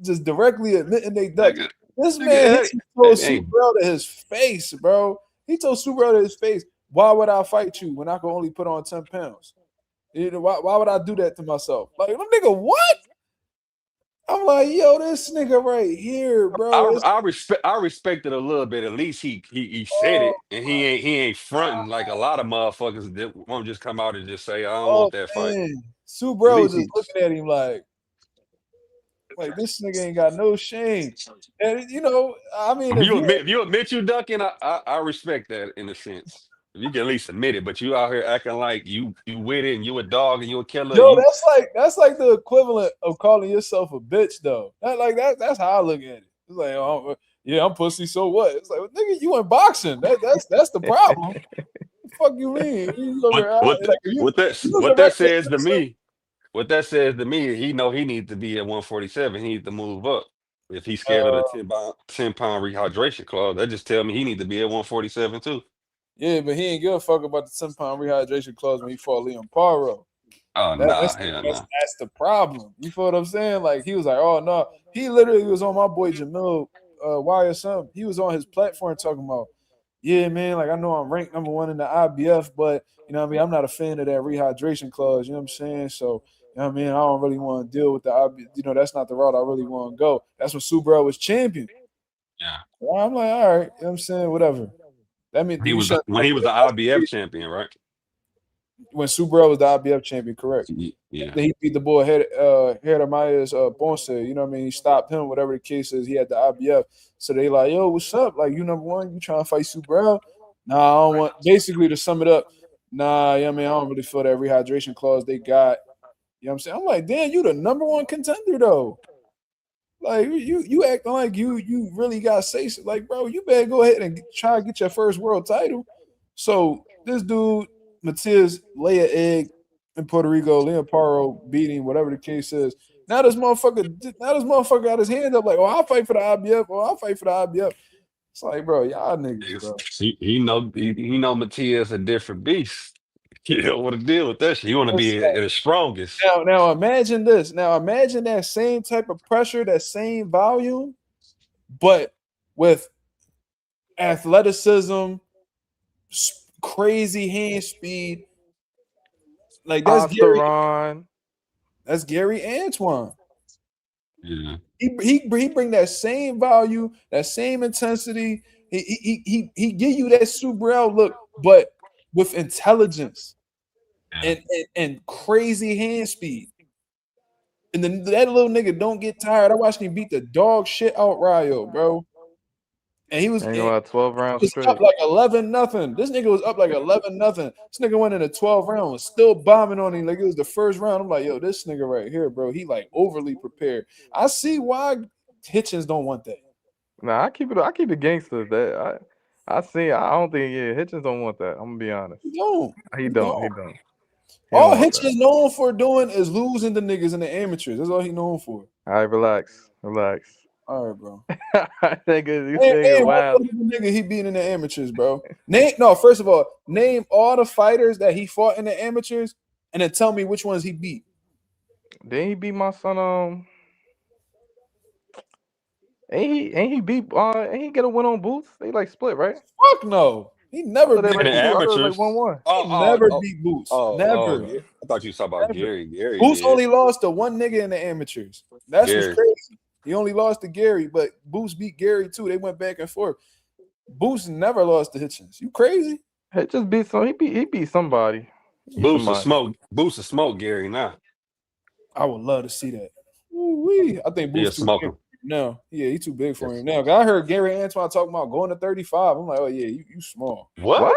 just directly admitting they duck. Nigga, This nigga, man Hitchens told that ain't. Subriel to his face, bro. He told Subriel to his face, why would I fight you when I can only put on 10 pounds? You know, why would I do that to myself? Like, nigga, what? I'm like, yo, this nigga right here, bro. I respect it a little bit. At least he said Oh it, and my he ain't fronting like a lot of motherfuckers that won't just come out and just say I don't oh want that fight. man. Sue At Bro was least just he. looking at him like this nigga ain't got no shame. And you know, I mean, If you admit you ducking, I respect that in a sense. If you can at least admit it, but you out here acting like you with it and you a dog and you a killer. yo, that's like the equivalent of calling yourself a bitch, though. That's how I look at it. It's like, oh, yeah, I'm pussy, so what? It's like, well, nigga, you in boxing. That's the problem. What the fuck you mean? You look what around, what like, you look what around that says to me. What that says to me, he know he needs to be at 147. He needs to move up. If he's scared of the 10 pound rehydration clause, that just tell me he needs to be at 147 too. yeah, but he ain't give a fuck about the 10-pound rehydration clause when he fought Liam Paro. Oh nah, hell nah. That's the problem. You feel what I'm saying? Like he was like, oh no, he literally was on my boy Jamil YSM. He was on his platform talking about, yeah, man, like I know I'm ranked #1 in the IBF, but you know what I mean, I'm not a fan of that rehydration clause. You know what I'm saying? So you know what I mean, I don't really want to deal with the IBF. You know, that's not the route I really want to go. That's when Subriel was champion. Yeah. Well, I'm like, all right, you know what I'm saying, whatever. That means He you was shut when he was the IBF champion, right? when Subriel was the IBF champion, correct? Yeah. After he beat the boy Hermaya's Ponce, you know what I mean? He stopped him, whatever the case is. He had the IBF. So they like, yo, what's up? Like, you #1, you trying to fight Subriel? Nah, I don't want. Basically, to sum it up, nah, yeah, I mean, I don't really feel that rehydration clause they got. You know what I'm saying? I'm like, damn, you the #1 contender though. Like you acting like you really got say so. Like, bro, you better go ahead and try to get your first world title. So this dude, Matias, lay an egg in Puerto Rico, Leon Paro beating, whatever the case is. Now this motherfucker got his hand up like, oh, I'll fight for the IBF, or I'll fight for the IBF. It's like, bro, y'all niggas, bro. He know Matias a different beast. He don't want to deal with that shit. He want to It's be like, at his strongest. now imagine this. Now imagine that same type of pressure, that same volume, but with athleticism, crazy hand speed. Like Osteron. That's Gary Antoine. Yeah. He bring that same value, that same intensity. He give you that Subriel look, but with intelligence and crazy hand speed. And then that little nigga don't get tired. I watched him beat the dog shit out Rayo, bro. And he was, Ain't gonna have 12 rounds up straight. like 11-0. This nigga was up like 11-0. This nigga went in the 12th round, was still bombing on him like it was the first round. I'm like, yo, this nigga right here, bro, he like overly prepared. I see why Hitchens don't want that. Nah, I keep it gangster. That I don't think Hitchens don't want that. I'm gonna be honest. He don't. He don't. He All don't want Hitchens that. known for doing is losing the niggas in the amateurs. That's all he known for. All right, relax. Relax. All right, bro. Nigga, you Name saying one wow. nigga he beat in the amateurs, bro. First of all, name all the fighters that he fought in the amateurs, and then tell me which ones he beat. Then he beat my son. Ain't he beat? Ain't he get a win on Boots? They like split, right? Fuck no. He I never thought they beat In like the two. I Boots. thought it was like amateurs. 1-1. He never beat Boots. Never. I thought you was talking about Never. Gary. Gary Boots did. only lost to one nigga in the amateurs. That's what's Gary. crazy. He only lost to Gary, but Boots beat Gary too. They went back and forth. Boots never lost to Hitchens. You crazy? He just beat some. He beat somebody. He beat Boost of somebody. smoke. Boost of smoke. Gary now. I would love to see that. Ooh-wee. I think He'll Boots too smoke big him. now. Yeah, he too big for Yes. him now. I heard Gary Antoine talking about going to 35. I'm like, oh yeah, you small. What?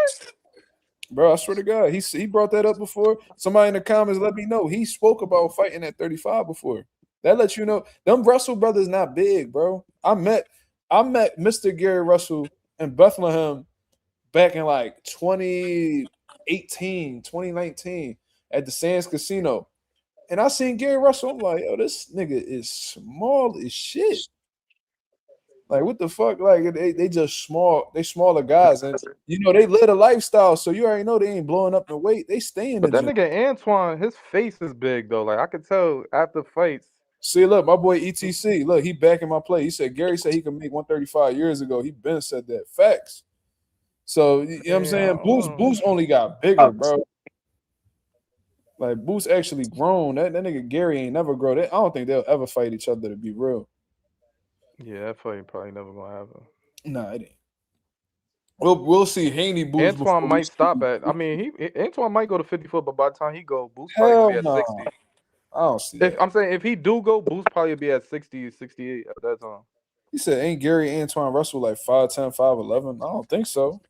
Bro, I swear to God, he brought that up before. Somebody in the comments let me know. He spoke about fighting at 35 before. That lets you know them Russell brothers not big, bro. I met Mr. Gary Russell in Bethlehem back in like 2018, 2019 at the Sands Casino. And I seen Gary Russell. I'm like, yo, this nigga is small as shit. Like, what the fuck? Like, they just small. They smaller guys, and they live a lifestyle. So you already know they ain't blowing up in weight. They stay in the But that gym. nigga Antoine, his face is big though. Like I could tell after fights. See, look, my boy ETC. Look, he back in my play. He said Gary said he could make 135 years ago. He been said that. Facts. So you know what I'm Yeah, I saying? don't know. Boost only got bigger, bro. Like Boost actually grown. That nigga Gary ain't never grow. I don't think they'll ever fight each other, to be real. Yeah, that fight probably never gonna happen. Nah, it ain't. We'll see Haney Boost Antoine before we might stop see. at. I mean, Antoine might go to 50 foot, but by the time he go, Boost probably gonna Hell be at no. 60. I don't see If that. I'm saying if he do go, Boost probably be at 60, 68 at that time. He said, ain't Gary Antoine Russell like 5'10", 5'11"? I don't think so.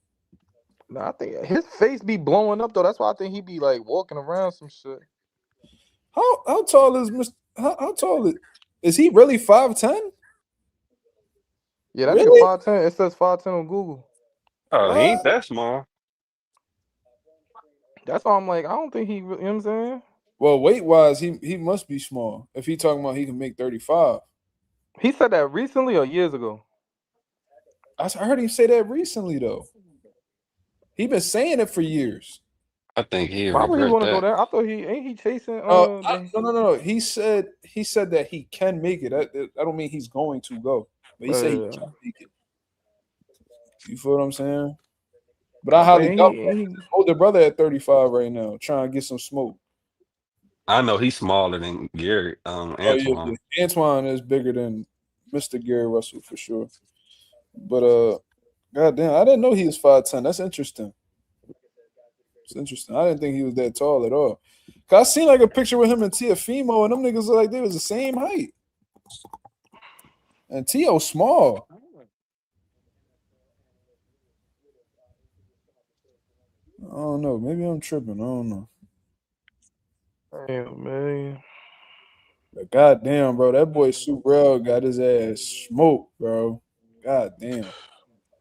No, I think his face be blowing up though. That's why I think he be like walking around some shit. How tall is Mr. How tall is he really 5'10"? Yeah, that nigga Really? 5'10". It says 5'10" on Google. Oh, he ain't What? that small. That's why I'm like, I don't think he. You know what I'm saying? Well, weight wise, he must be small. If he talking about he can make 35. He said that recently or years ago. I heard him say that recently though. He been saying it for years. I think he'll Why would he regret want to go that. there? I thought he chasing. No. He said that he can make it. I don't mean he's going to go, but he said he can make it. You feel what I'm saying? But I highly doubt that. His older brother at 35 right now, trying to get some smoke. I know he's smaller than Gary, Oh yeah, Antoine. Antoine is bigger than Mr. Gary Russell for sure. But goddamn, I didn't know he was 5'10". That's interesting. It's interesting. I didn't think he was that tall at all. Cause I seen like a picture with him and Tiafimo, and them niggas look like they was the same height. And Tio small. I don't know. Maybe I'm tripping. I don't know. Damn, man. But goddamn, bro, that boy Subriel got his ass smoked, bro. Goddamn.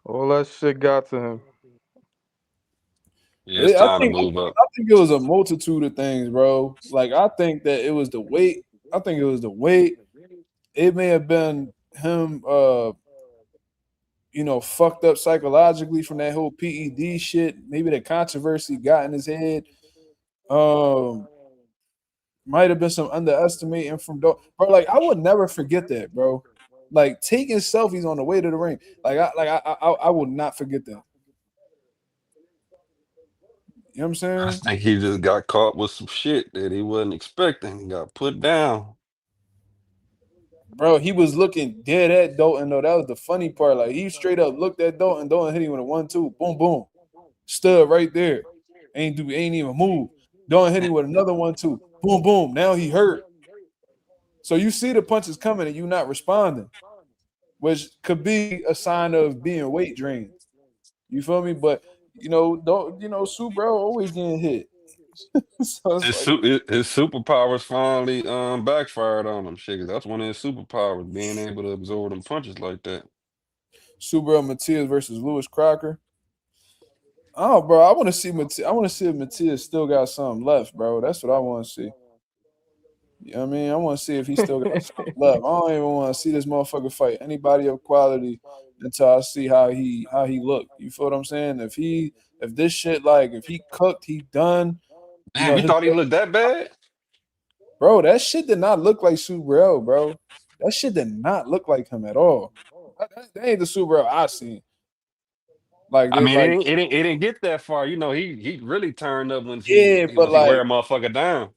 All that shit got to him. Yeah, it's I time to think move up. I think it was a multitude of things, bro. Like I think that it was the weight. I think it was the weight. It may have been him fucked up psychologically from that whole PED shit. Maybe the controversy got in his head. Might have been some underestimating from bro. Like I would never forget that, bro. Like taking selfies on the way to the ring. I will not forget that. You know what I'm I saying? think he just got caught with some shit that he wasn't expecting. He got put down. Bro, he was looking dead at Dalton, though. That was the funny part. Like he straight up looked at Dalton. Dalton hit him with a 1-2. Boom, boom. Stood right there. Ain't even move. Dalton hit him with another 1-2. Boom, boom. Now he hurt. So you see the punches coming and you not responding, which could be a sign of being weight drained. You feel me? But Sue Bro always getting hit. So it's like His superpowers finally backfired on him. Shit, 'cause that's one of his superpowers, being able to absorb them punches like that. Subriel Matias versus Lewis Crocker. Oh, bro, I want to see if Matias still got something left, bro. That's what I want to see. You know what I mean? I want to see if he still got something left. I don't even want to see this motherfucker fight anybody of quality until I see how he look. You feel what I'm saying? If this shit like if he cooked, he done. You Damn, know you his thought he looked that bad? bro. That shit did not look like Subriel, bro. That shit did not look like him at all. That ain't the Subriel I seen. Like I they mean, like it didn't get that far. You know, he really turned up once yeah, but he wear a motherfucker down.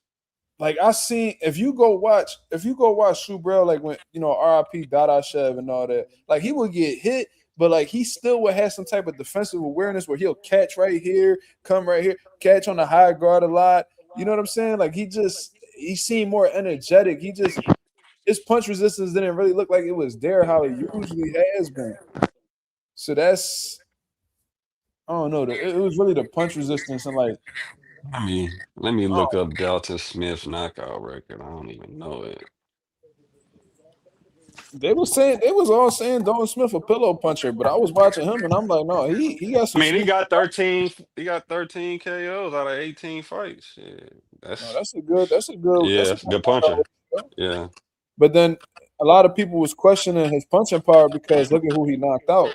like I seen if you go watch Subriel like when you know RIP Dadashev and all that, like he would get hit, but like he still would have some type of defensive awareness where he'll catch right here, come right here, catch on the high guard a lot. You know what I'm saying? Like he seemed more energetic. His punch resistance didn't really look like it was there how it usually has been. So that's I don't know. It was really the punch resistance and like Let me look oh, up Dalton Smith's knockout record. I don't even know it. they was all saying Dalton Smith a pillow puncher, but I was watching him and I'm like, no, he got I some mean, sneaky. he got 13 KOs out of 18 fights. Shit. No, That's that's yeah, a that's a good good knockout. puncher. Yeah. But then a lot of people was questioning his punching power because look at who he knocked out.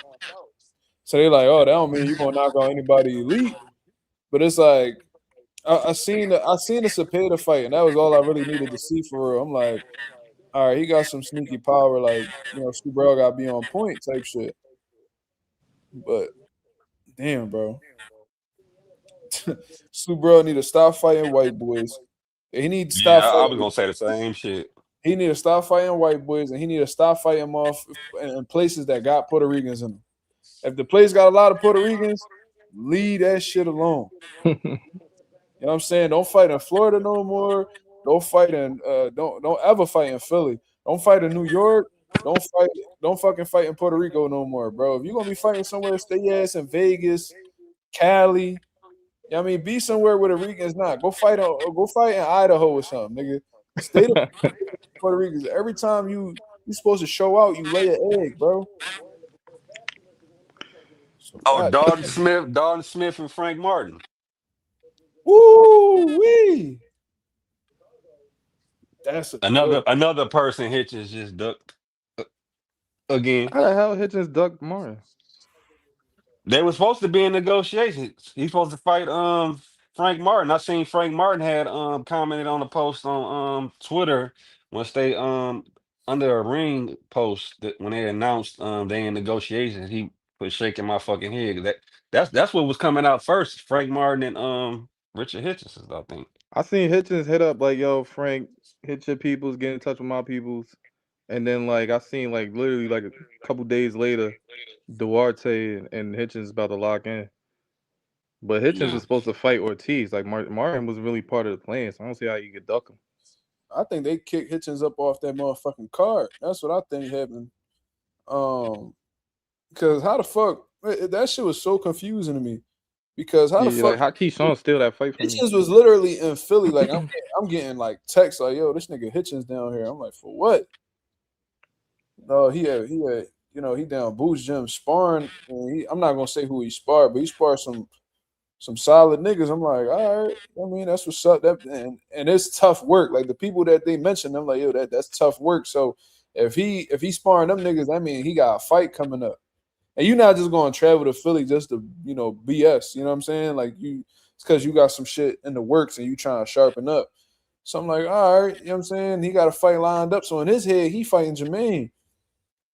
So they like, oh, that don't mean you're gonna knock out anybody elite. But it's like I seen the Cepeda fight, and that was all I really needed to see for real. I'm like, all right, he got some sneaky power, like you know, Subriel got to be on point type shit. But damn, bro, Subriel need to stop fighting white boys. He need to Yeah, stop I was fighting. gonna say the same shit. He need to stop fighting white boys, and he need to stop fighting them off in places that got Puerto Ricans in them. If the place got a lot of Puerto Ricans, leave that shit alone. You know what I'm saying? Don't fight in Florida no more. Don't fight in don't ever fight in Philly. Don't fight in New York. Don't fucking fight in Puerto Rico no more, bro. If you're gonna be fighting somewhere, stay your ass in Vegas, Cali. You know what I mean, be somewhere where the Ricans not. Go fight in Idaho or something, nigga. Stay the Puerto Ricans. Every time you supposed to show out, you lay an egg, bro. So Oh, god, Dalton Smith and Frank Martin. woo wee. That's a good. Another person Hitchens just ducked again. How the hell Hitchens ducked Martin? They were supposed to be in negotiations. He's supposed to fight Frank Martin. I seen Frank Martin had commented on a post on Twitter once they under a ring post that when they announced they in negotiations, he was shaking my fucking head. That's what was coming out first. Frank Martin and Richard Hitchens, I think. I seen Hitchens hit up like, yo, Frank, hit your peoples, get in touch with my peoples. And then like I seen like literally like a couple days later, Duarte and Hitchens about to lock in. But Hitchens Yeah. was supposed to fight Ortiz. Like Martin was really part of the plan, so I don't see how you could duck him. I think they kicked Hitchens up off that motherfucking card. That's what I think happened. Because how the fuck that shit was so confusing to me. Because how the Yeah, fuck like how Keyshawn steal that fight from you? Hitchens was literally in Philly. Like I'm getting like texts like, yo, this nigga Hitchens down here. I'm like, for what? No, you know, he down Boost Gym sparring. And I'm not gonna say who he sparred, but he sparred some solid niggas. I'm like, all right. I mean, that's what's up. That and it's tough work. Like the people that they mentioned, I'm like, yo, that's tough work. So if he sparring them niggas, I mean, he got a fight coming up. And you're not just going to travel to Philly just to, you know, BS. You know what I'm saying? Like it's because you got some shit in the works and you trying to sharpen up. So I'm like, all right, you know what I'm saying? He got a fight lined up. So in his head, he fighting Jermaine.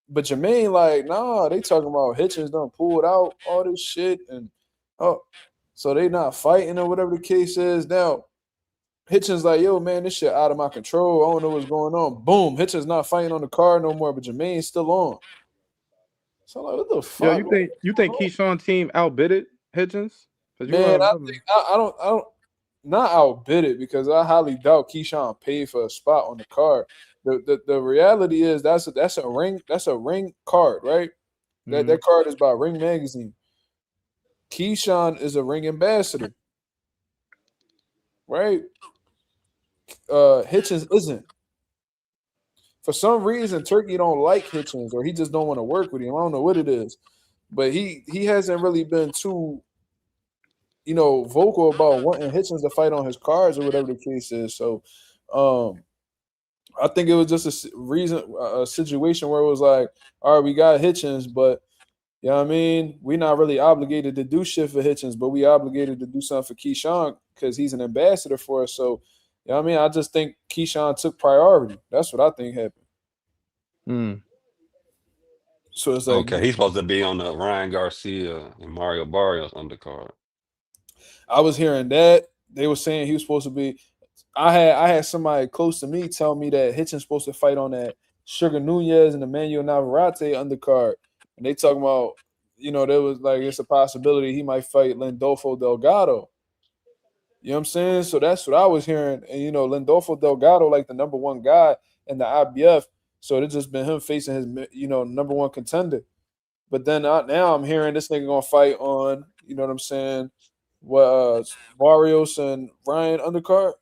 But Jermaine, like, nah, they talking about Hitchens done pulled out all this shit. And so they not fighting or whatever the case is. Now, Hitchens like, yo, man, this shit out of my control. I don't know what's going on. Boom, Hitchens not fighting on the card no more, but Jermaine's still on. So I'm like, what the Yo, fuck? you think Keyshawn team outbidded Hitchens? Because you Man, I remember. think I don't not outbid it because I highly doubt Keyshawn paid for a spot on the card. The reality is that's a ring card, right? That card is by Ring Magazine. Keyshawn is a ring ambassador, right? Hitchens isn't. For some reason, Turkey don't like Hitchens, or he just don't want to work with him. I don't know what it is, but he hasn't really been too, you know, vocal about wanting Hitchens to fight on his cards or whatever the case is. So, I think it was just a situation where it was like, all right, we got Hitchens, but you know what I mean? We're not really obligated to do shit for Hitchens, but we obligated to do something for Keyshawn because he's an ambassador for us. So, you know what I mean? I just think Keyshawn took priority. That's what I think happened. Mm. So it's like Okay, he's supposed to be on the Ryan Garcia and Mario Barrios undercard. I was hearing that they were saying he was supposed to be. I had somebody close to me tell me that Hitchens supposed to fight on that Sugar Nunez and Emmanuel Navarrete undercard, and they talking about there was like it's a possibility he might fight Lindolfo Delgado. You know what I'm saying? So that's what I was hearing, and Lindolfo Delgado like the number one guy in the IBF, so it's just been him facing his number one contender. But then now I'm hearing this nigga gonna fight on what I'm saying, Barrios and Ryan undercard.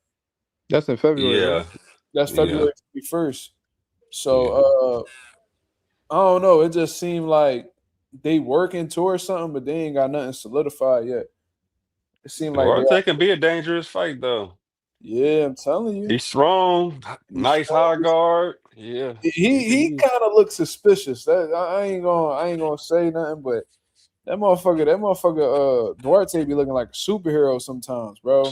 That's in February, Yeah, right? That's yeah, February 21st. yeah. So I don't know. It just seemed like they working towards something, but they ain't got nothing solidified yet. It seemed like Duarte can be a dangerous fight though. yeah, I'm telling you. He's strong, He's nice high strong. guard. Yeah, He kind of looks suspicious. I ain't gonna say nothing, but that motherfucker Duarte be looking like a superhero sometimes, bro.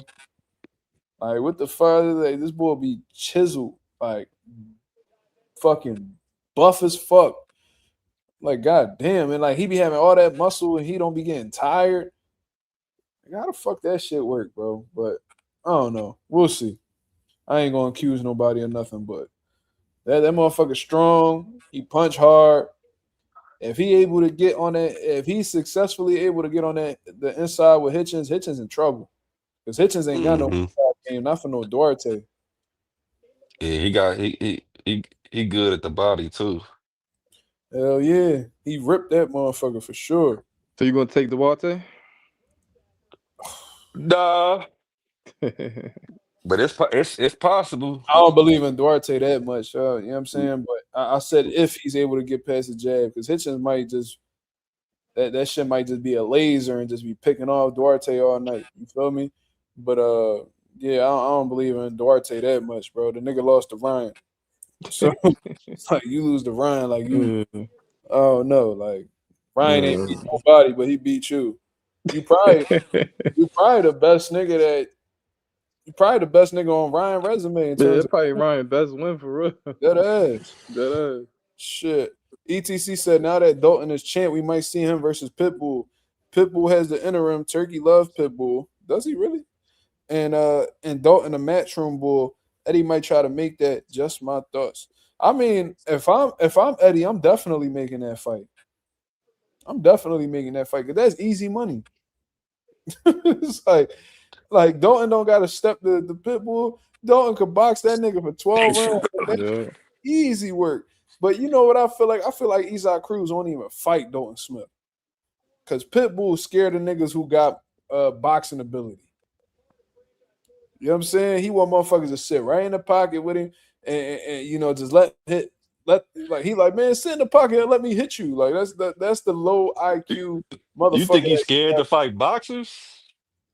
Like what the fuck? Like, this boy be chiseled, like fucking buff as fuck. Like god damn, and like he be having all that muscle and he don't be getting tired. Like, how the fuck that shit work, bro? But I don't know. We'll see. I ain't gonna accuse nobody of nothing, but that motherfucker strong. He punch hard. If he able to get on that, if he's successfully able to get on that the inside with Hitchens in trouble. Because Hitchens ain't got no hmm inside game, not for no Duarte. yeah. He good at the body too. Hell yeah. He ripped that motherfucker for sure. So you gonna take Duarte? Nah, but it's possible. I don't believe in Duarte that much, you know what I'm saying? But I said if he's able to get past the jab, because Hitchens might just that shit might just be a laser and just be picking off Duarte all night. You feel me? But yeah, I don't believe in Duarte that much, bro. The nigga lost to Ryan. So it's like you lose to Ryan, like you oh no, like Ryan ain't beat nobody, but he beat you. You probably the best nigga on Ryan resume in Yeah, terms that's of probably Ryan's best win for real. that ass. That ass. Shit. ETC said now that Dalton is champ, we might see him versus Pitbull. Pitbull has the interim. Turkey love Pitbull. Does he really? And Dalton the matchroom bull. Eddie might try to make that. Just my thoughts. I mean, if I'm Eddie, I'm definitely making that fight. I'm definitely making that fight because that's easy money. It's like Dalton don't got to step the Pitbull. Dalton could box that nigga for 12 rounds. Yeah. Easy work. But you know what I feel like? I feel like Isaac Cruz won't even fight Dalton Smith. Because Pitbull's scared of niggas who got boxing ability. You know what I'm saying? He want motherfuckers to sit right in the pocket with him and just let man, sit in the pocket and let me hit you. Like that's the low IQ motherfucker. You think he's scared to fight boxers?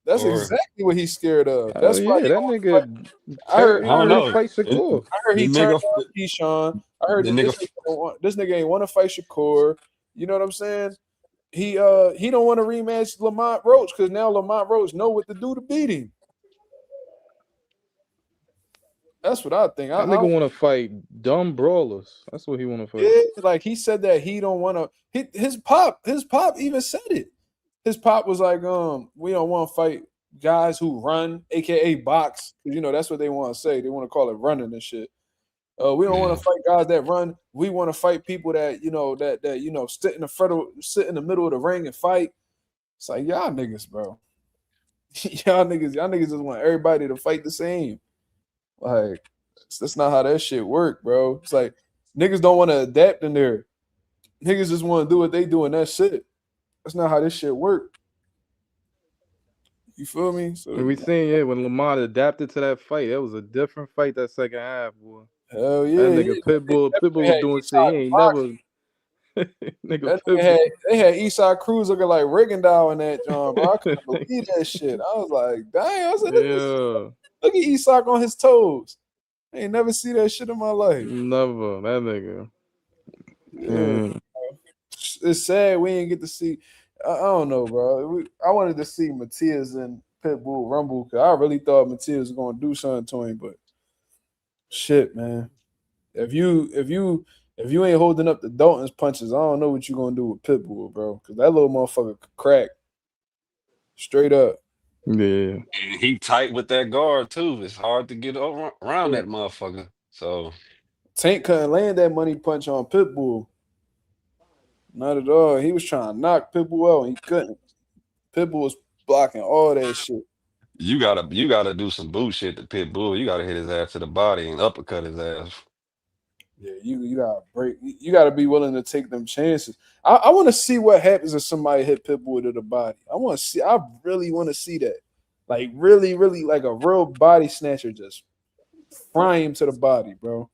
That's Or exactly what he's scared of. Oh That's why yeah, that nigga. I heard I don't he know. fight Shakur. I heard The he turned nigga, down Keyshawn. I heard the that nigga, this nigga ain't want to fight Shakur. You know what I'm saying? He don't want to rematch Lamont Roach because now Lamont Roach know what to do to beat him. That's what I think. That nigga want to fight dumb brawlers. That's what he want to fight. Yeah, like he said that he don't want to. His pop even said it. His pop was like, we don't want to fight guys who run, aka box. That's what they want to say. They want to call it running and shit. We don't want to fight guys that run. We want to fight people that sit in the middle of the ring and fight. It's like y'all niggas, bro. y'all niggas just want everybody to fight the same. Like that's not how that shit work, bro. It's like niggas don't want to adapt in there. Niggas just want to do what they do and that's it. That's not how this shit work. You feel me? So we seen when Lamont adapted to that fight, that was a different fight that second half, boy. Hell yeah. That nigga Pitbull was doing shit he ain't never. Nigga Pitbull. They had Eastside Cruz looking like Rigondeaux in that John, bro. I couldn't believe that shit. I was like, dang, I said, look at Eastside on his toes. I ain't never see that shit in my life. Never. That nigga. Yeah. It's sad we ain't get to see. I don't know, bro. I wanted to see Matias and Pitbull rumble because I really thought Matias was gonna do something to him, but shit, man. If you ain't holding up the Dalton's punches, I don't know what you gonna do with Pitbull, bro. Because that little motherfucker could crack straight up. Yeah. And he tight with that guard too. It's hard to get around Yeah. that motherfucker. So Tank couldn't land that money punch on Pitbull. Not at all. He was trying to knock Pitbull out and he couldn't. Pitbull was blocking all that shit. you gotta do some boot shit to Pitbull. You gotta hit his ass to the body and uppercut his ass. Yeah, you gotta break. You gotta be willing to take them chances. I want to see what happens if somebody hit Pitbull to the body. I want to see. I really want to see that. Like really, really, like a real body snatcher, just fry him to the body, bro.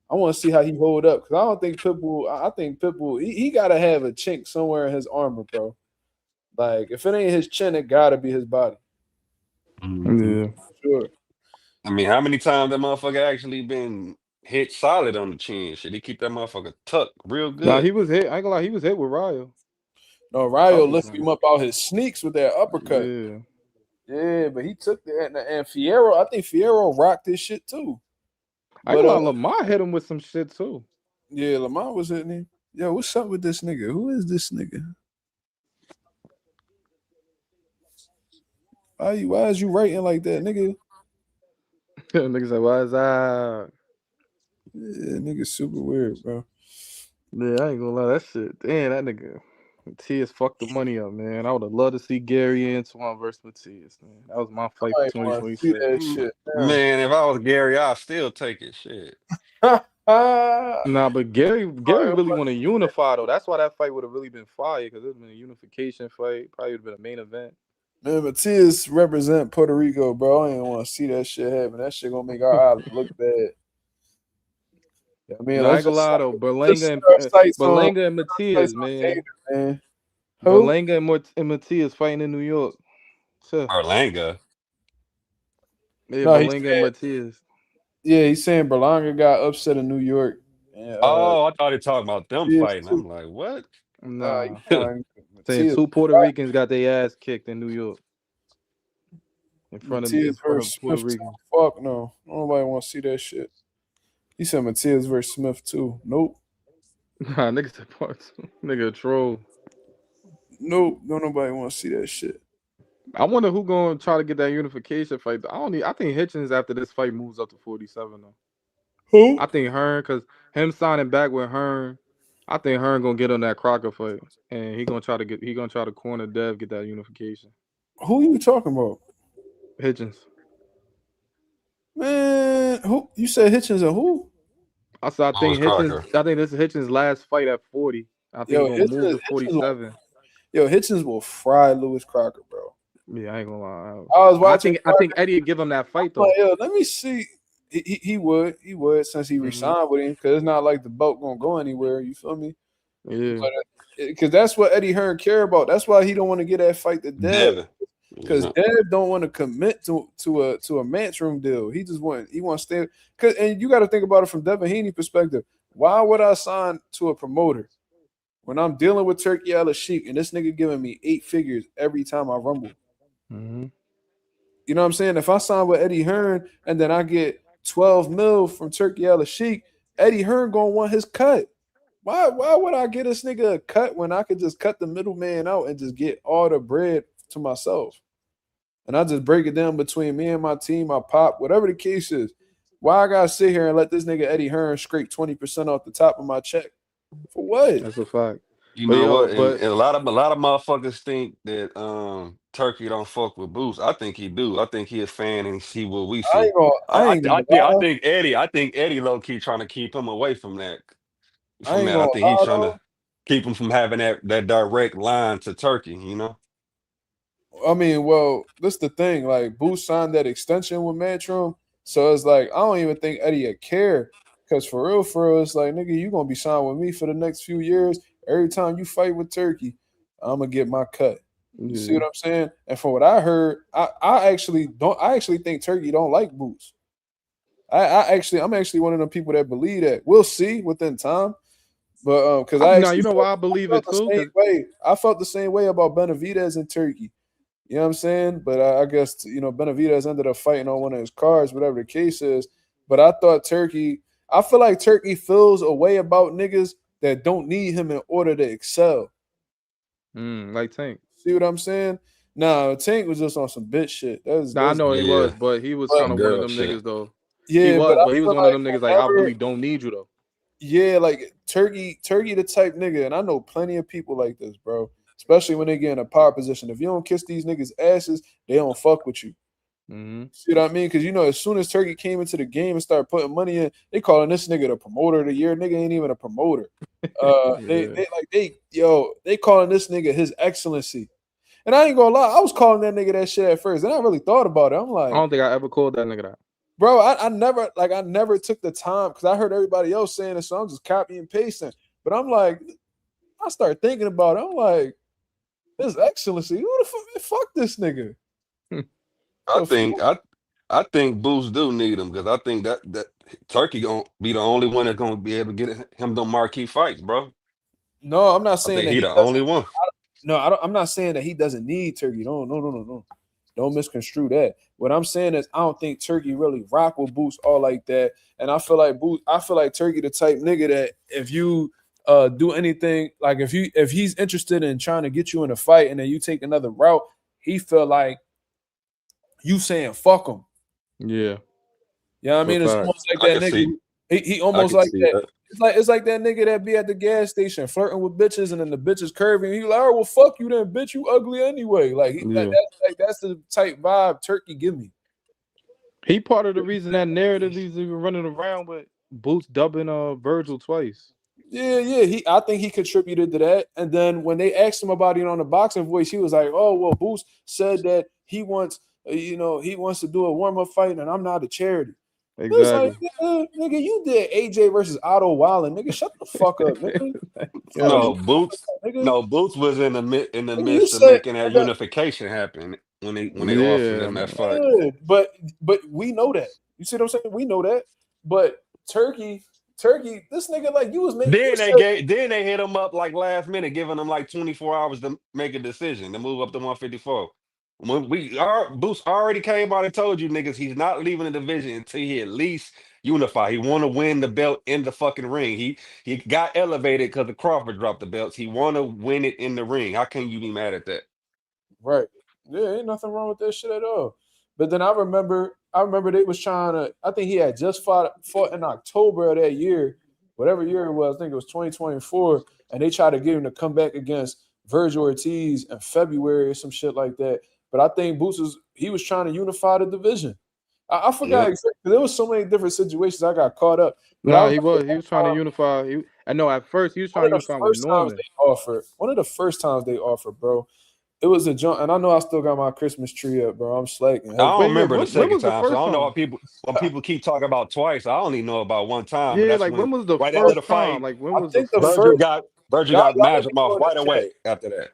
I want to see how he hold up because I don't think Pitbull. I think Pitbull. He gotta have a chink somewhere in his armor, bro. Like if it ain't his chin, it gotta be his body. Mhm. Yeah. Sure. I mean, how many times that motherfucker actually been hit solid on the chin? Should he keep that motherfucker tucked real Nah, good? he was hit. I ain't gonna lie, he was hit with Ryo. No, Ryo Couple lifted him times. up out his sneaks with that uppercut. Yeah. Yeah, but he took that. And Fierro, I think Fierro rocked this shit too. I ain't But gonna lie, Lamar hit him with some shit too. yeah, Lamar was hitting him. Yo, what's up with this nigga? Who is this nigga? Why is you writing like that, nigga? Nigga said, why is that? Yeah, nigga super weird, bro. Yeah, I ain't gonna lie, that shit. Damn, that nigga. Matias fucked the money up, man. I would have loved to see Gary Antoine versus Matias, man. That was my fight for I want to see 2026. that shit. Man, if I was Gary, I'd still take it. Shit. Nah, but Gary really want to unify though. That's why that fight would have really been fire because it's been a unification fight. Probably would have been a main event. Man, Matias represent Puerto Rico, bro. I ain't want to see that shit happen. That shit gonna make our island look bad. I mean, Nah, I let's ain't gonna just lie though. set our sights on Berlanga and Matias, man. man. Who? Berlanga and Matias fighting in New York. Sure. Berlanga. Yeah, No, he's Berlanga and saying Matias. he's saying Berlanga got upset in New York. And Oh, I thought he talking about them Matias fighting. I'm too. like, what? Nah. Saying Saying Matias, two Puerto Ricans got their ass kicked in New York. In front Matias of versus Puerto Smith too. Ricans. Fuck no. Nobody want to see that shit. He said Matias versus Smith too. Nope. Nah, nigga said part two. Nigga a troll. Nope. Don't nobody want to see that shit. I wonder who gonna try to get that unification fight. I think Hitchens after this fight moves up to 47 though. Who? I think Hearn, cause him signing back with Hearn, I think Hearn gonna get on that Crocker fight. And he gonna try to corner Dev, get that unification. Who you talking about? Hitchens. Man, who you said Hitchens and who? I said Lewis Crocker. I think this is Hitchens' last fight at 40. I think Yo, he's gonna move to 47. Hitchens will fry Lewis Crocker, bro. Yeah, I ain't gonna lie. I was watching. I think Eddie would give him that fight though. Like, yo, let me see. He would since he resigned with him because it's not like the belt gonna go anywhere. You feel me? Yeah. Because that's what Eddie Hearn care about. That's why he don't want to get that fight to Dev. Devin. Because Dev don't want to commit to a matchroom deal. He wants to stay. And you got to think about it from Devin Haney perspective. Why would I sign to a promoter when I'm dealing with Turkey Al Sheik and this nigga giving me 8 figures every time I rumble? Mm-hmm. You know what I'm saying? If I sign with Eddie Hearn and then I get 12 mil from Turkey Al Sheik, Eddie Hearn gonna want his cut. Why would I get this nigga a cut when I could just cut the middleman out and just get all the bread to myself? And I just break it down between me and my team, my pop, whatever the case is. Why I gotta sit here and let this nigga Eddie Hearn scrape 20% off the top of my check? For what? That's a fact. You But know yo, what? And a lot of motherfuckers think that Turkey don't fuck with Boots. I think he do. I think he a fan and see what we I see. ain't gonna lie. I think Eddie low key trying to keep him away from that. I ain't I gonna think he's lie trying though. to keep him from having that direct line to Turkey. You know. I mean, well, this the thing. Like, Boost signed that extension with Matchroom, so it's like I don't even think Eddie would care. Because for real, it's like, nigga, you gonna be signed with me for the next few years. Every time you fight with Turkey, I'm gonna get my cut. You see what I'm saying? And from what I heard, I actually think Turkey don't like Boots. I'm actually one of them people that believe that. We'll see within time. But because Now you know why I believe it the too. same 'Cause way. I felt the same way about Benavidez in Turkey. You know what I'm saying? But I guess Benavidez ended up fighting on one of his cards, whatever the case is. But I thought Turkey. I feel like Turkey feels a way about niggas that don't need him in order to excel. like Tank. See what I'm saying? Nah, Tank was just on some bitch shit. Nah, I know he Yeah, was, but he was But kind some of one of girl them shit. niggas though. He yeah, but was, I but he was feel one of like them niggas like I whenever really don't need you though. yeah, like Turkey the type nigga, and I know plenty of people like this, bro. Especially when they get in a power position. If you don't kiss these niggas' asses, they don't fuck with you. Mm-hmm. See what I mean? Because as soon as Turkey came into the game and started putting money in, they calling this nigga the promoter of the year. Nigga ain't even a promoter. Yeah. They calling this nigga his excellency. And I ain't gonna lie, I was calling that nigga that shit at first, and I really thought about it. I'm I like, don't think I ever called that nigga that. bro, I never took the time because I heard everybody else saying it, so I'm just copying and pasting. But I'm like, I started thinking about it. I'm like, his excellency, who the fuck this nigga? I The think fuck? I think Boost do need him because I think that Turkey gonna be the only one that's gonna be able to get him the marquee fights, bro. No, I'm not I saying think that he he the doesn't. only one. No, I don't. I'm not saying that he doesn't need Turkey. No. Don't misconstrue that. What I'm saying is, I don't think Turkey really rock with Boots all like that. And I feel like Turkey the type nigga that if you do anything, like if he's interested in trying to get you in a fight and then you take another route, he feel like you saying fuck him. Yeah, You know what I for a mean? It's fact. almost like I that can nigga. see He I almost can like see that. that. It's like that nigga that be at the gas station flirting with bitches, and then the bitch is curvy, and he like, oh well, fuck you then, bitch, you ugly anyway. Yeah. That's the type vibe Turkey give me. He part of the reason that narrative he's even running around with Boots dubbing Virgil twice. Yeah. I think he contributed to that. And then when they asked him about it on the boxing voice, he was like, oh well, Boost said that he wants, he wants to do a warm up fight, and I'm not a charity. It was like, Exactly. nigga, you did AJ versus Otto Wilder, nigga. Shut the fuck up, nigga. Fuck is Yo, No, you, Boots. nigga? No, Boots was in the Nigga, you midst of said, making that nigga, unification happen when they offered yeah, him that man. fight. yeah, but we know that. You see what I'm saying? We know that. But Turkey, this nigga like you was making. You said Then they hit him up like last minute, giving him like 24 hours to make a decision to move up to 154. When our Boots already came out and told you niggas he's not leaving the division until he at least unify. He want to win the belt in the fucking ring. He got elevated because the Crawford dropped the belts. He want to win it in the ring. How can you be mad at that? right. Yeah, ain't nothing wrong with that shit at all. But then I remember they was trying to. I think he had just fought in October of that year, whatever year it was. I think it was 2024, and they tried to get him to come back against Virgil Ortiz in February or some shit like that. But I think he was trying to unify the division. I forgot Yep. exactly. There was so many different situations I got caught up. But I Nah, remember he was trying to unify. I know at first he was one trying of to the unify with first times Norman. they offered. One of the first times they offered, bro. It was a jump, and I know I still got my Christmas tree up, bro. I'm slacking I heavy. don't Wait, yeah, remember the when second was the time, so I first don't know time? when people keep talking about twice. I only know about one time, but Yeah, that's like when when was the right after the first time? fight, Like when I was the think the first? Virgil first got Virgil y'all got let matched me him know off in the right chat. away after that.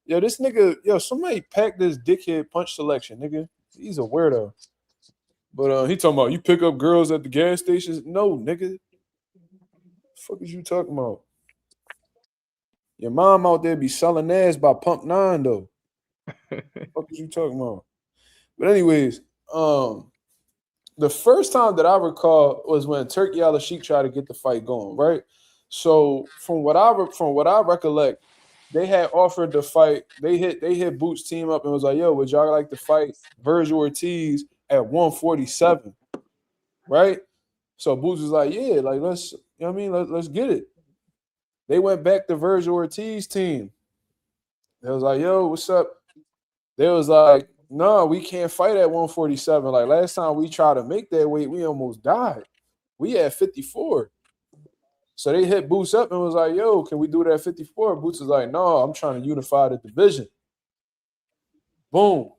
Yo, this nigga, somebody packed this dickhead punch selection, nigga. He's a weirdo. But he talking about you pick up girls at the gas stations. No, nigga. The fuck is you talking about? Your mom out there be selling ass by pump nine though. Fuck is you talking about? But anyways, the first time that I recall was when Turkey Al Sheik tried to get the fight going, right? So from what I recollect, they had offered the fight. They hit Boots team up and was like, "Yo, would y'all like to fight Virgil Ortiz at 147?" Right? So Boots was like, "Yeah, like let's, you know what I mean, let's get it." They went back to Virgil Ortiz team. They was like, "Yo, what's up?" They was like, "No, we can't fight at 147. Like last time we tried to make that weight, we almost died. We at 54." So they hit Boots up and was like, "Yo, can we do that at 54?" Boots was like, "No, I'm trying to unify the division." Boom.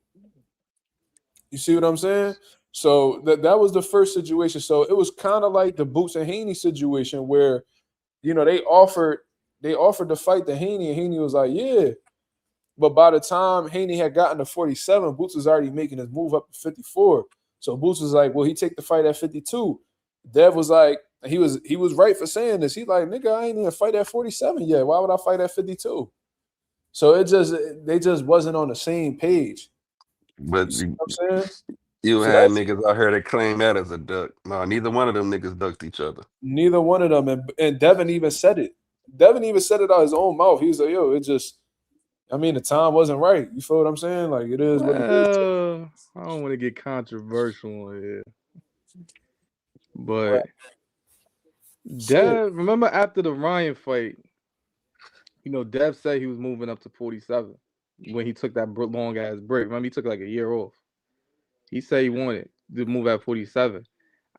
You see what I'm saying? So that was the first situation. So it was kind of like the Boots and Haney situation where, they offered to fight the Haney, and Haney was like, "Yeah." But by the time Haney had gotten to 47, Boots was already making his move up to 54. So Boots was like, well, he take the fight at 52. Dev was like, he was right for saying this. He like, nigga, I ain't even fight at 47 yet. Why would I fight at 52? So they just wasn't on the same page. But You see what I'm saying? you So had that's niggas out here that claim that as a duck. No, neither one of them niggas ducked each other. neither one of them. And Devin even said it. Devin even said it out of his own mouth. He was like, yo, it just, I mean, the time wasn't right. You feel what I'm saying? Like, it is what it is. I don't want to get controversial here, but Right. Dev, remember after the Ryan fight, Dev said he was moving up to 47 when he took that long ass break. Remember, he took like a year off. He said he wanted to move at 47.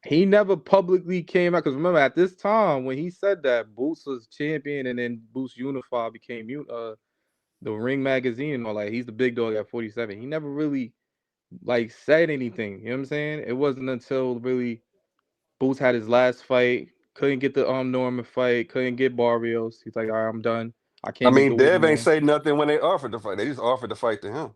He never publicly came out because remember at this time when he said that Boots was champion and then Boots Unified became the Ring magazine or like he's the big dog at 47. He never really like said anything. You know what I'm saying? It wasn't until really Boots had his last fight, couldn't get the Norman fight, couldn't get Barrios. He's like, all right, I'm done. I I can't be mean, doing this Dev ain't anymore. say nothing when they offered the fight. They just offered the fight to him.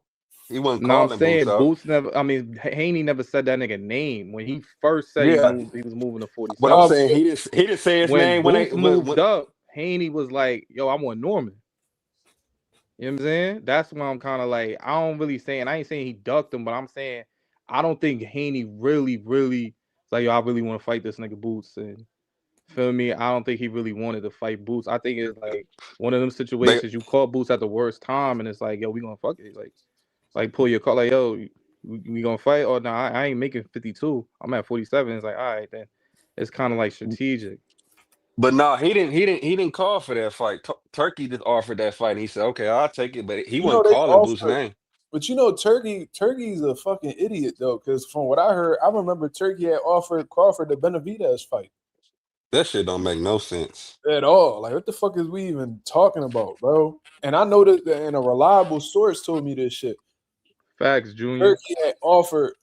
He wasn't No, I'm calling Boots saying out. Boots never. I mean, Haney never said that nigga name when he first said Yeah, he was moving to but 47. I'm saying he didn't say his When name when they Boots moved up, Haney was like, "Yo, I want Norman." You know what I'm saying? That's why I'm kind of like, I ain't saying he ducked him, but I'm saying I don't think Haney really like, yo, I really want to fight this nigga Boots. And feel me? I don't think he really wanted to fight Boots. I think it's like one of them they situations you call Boots at the worst time, and it's like, yo, we gonna fuck it, like pull your call, like, yo, we gonna fight or nah? I ain't making 52. I'm at 47. It's like, all right, then it's kind of like strategic. But no, he didn't call for that fight. Turkey just offered that fight, and he said, "Okay, I'll take it." But he wasn't They calling Boots' offered, name. but Turkey's a fucking idiot though, because from what I heard, I remember Turkey had offered Crawford the Benavidez fight That shit don't make no sense. at all. Like, what the fuck is we even talking about, bro? And I know that, and a reliable source told me this shit. Facts, Junior. Turkey had offered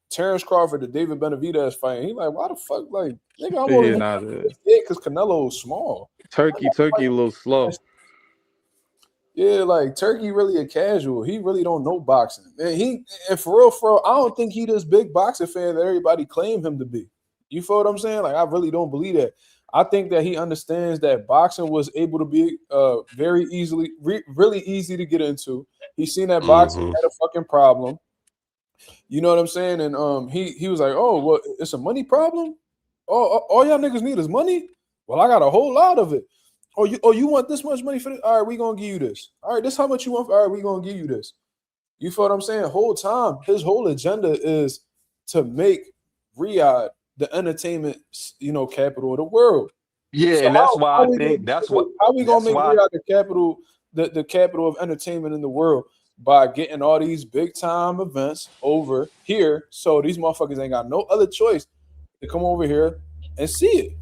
Terrence Crawford the David Benavidez fight. And he like, why the fuck, like, nigga, I'm only because Canelo is small. Turkey a little slow. Yeah, like Turkey really a casual. He really don't know boxing. And for real, I don't think he this big boxing fan that everybody claim him to be. You feel what I'm saying? Like, I really don't believe that. I think that he understands that boxing was able to be very easily, really easy to get into. He's seen that boxing had a fucking problem. You know what I'm saying? And he was like, oh, well, it's a money problem? All y'all niggas need is money? Well, I got a whole lot of it. You want this much money for this? All right, we gonna give you this. All right, this how much you want? All right, we gonna give you this. You feel what I'm saying? Whole time, his whole agenda is to make Riyadh the entertainment, capital of the world. Yeah, So and that's why I think how we gonna make Riyadh the capital, the capital of entertainment in the world? By getting all these big time events over here, so these motherfuckers ain't got no other choice to come over here and see it.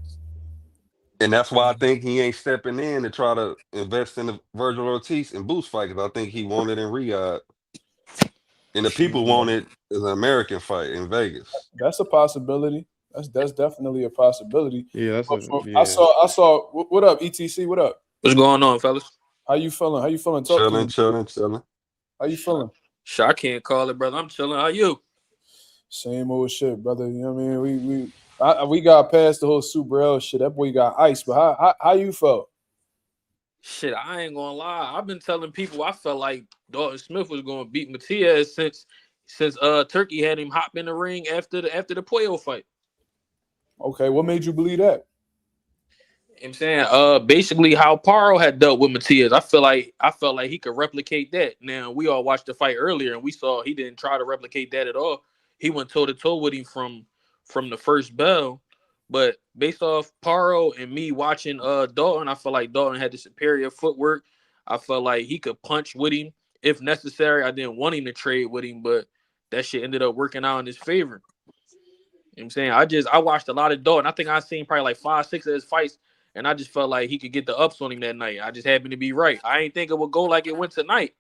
And that's why I think he ain't stepping in to try to invest in the Virgil Ortiz and Boots fight, because I think he wanted in Riyadh. And the people wanted an American fight in Vegas. That's a possibility. That's definitely a possibility. Yeah, I saw. What up, ETC? What up? What's going on, fellas? How you feeling? Talk Chilling. How you feeling? Sure, I can't call it, brother. I'm chilling. How you? Same old shit, brother. You know what I mean? We got past the whole Subriel shit. That boy got ice, but how you felt? Shit, I ain't gonna lie. I've been telling people I felt like Dalton Smith was gonna beat Matias since Turkey had him hop in the ring after the Puyo fight. Okay, what made you believe that? You know what I'm saying, basically how Paro had dealt with Matias. I felt like he could replicate that. Now we all watched the fight earlier and we saw he didn't try to replicate that at all. He went toe to toe with him from the first bell. But based off Paro and me watching Dalton, I felt like Dalton had the superior footwork. I felt like he could punch with him if necessary. I didn't want him to trade with him, but that shit ended up working out in his favor. You know what I'm saying? I watched a lot of Dalton. I think I seen probably like 5-6 of his fights, and I just felt like he could get the ups on him that night. I just happened to be right. I ain't think it would go like it went tonight.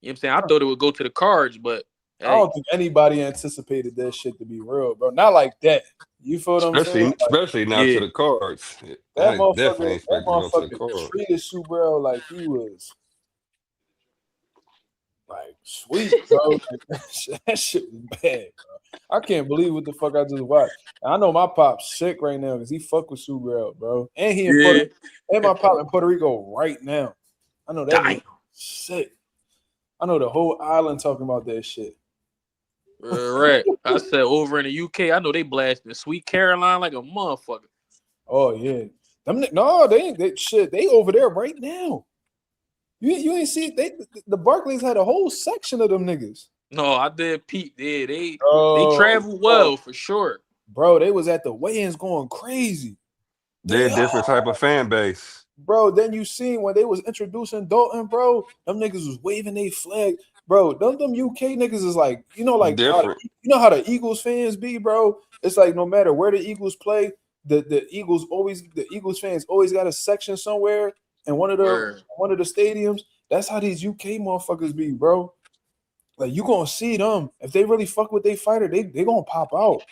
You know what I'm saying? I thought it would go to the cards, but I don't think anybody anticipated that shit to be real, bro. Not like that. You feel what I'm saying? Especially not to the cards. That I definitely expect to go to the motherfucker cards. treated Subriel like he was. Like sweet, bro. That shit was bad, bro. I can't believe what the fuck I just watched. I know my pop's sick right now because he fuck with Subriel, bro. And he in Puerto Yeah. and my pop in Puerto Rico right now. I know that nigga Damn. sick. I know the whole island talking about that shit. Right. I said over in the UK, I know they blasting Sweet Caroline like a motherfucker. Oh yeah. No, they ain't that shit. They over there right now. You ain't see the Barclays had a whole section of them niggas. No, I did peep. Yeah, they Oh, travel well for sure. bro, they was at the weigh-ins going crazy. They're a different type of fan base. Bro, then you seen when they was introducing Dalton, bro, them niggas was waving their flag. Bro, them UK niggas is like, like Different. how the Eagles fans be, bro. It's like no matter where the Eagles play, the Eagles fans always got a section somewhere in one of the stadiums. That's how these UK motherfuckers be, bro. Like you gonna see them if they really fuck with their fighter, they gonna pop out.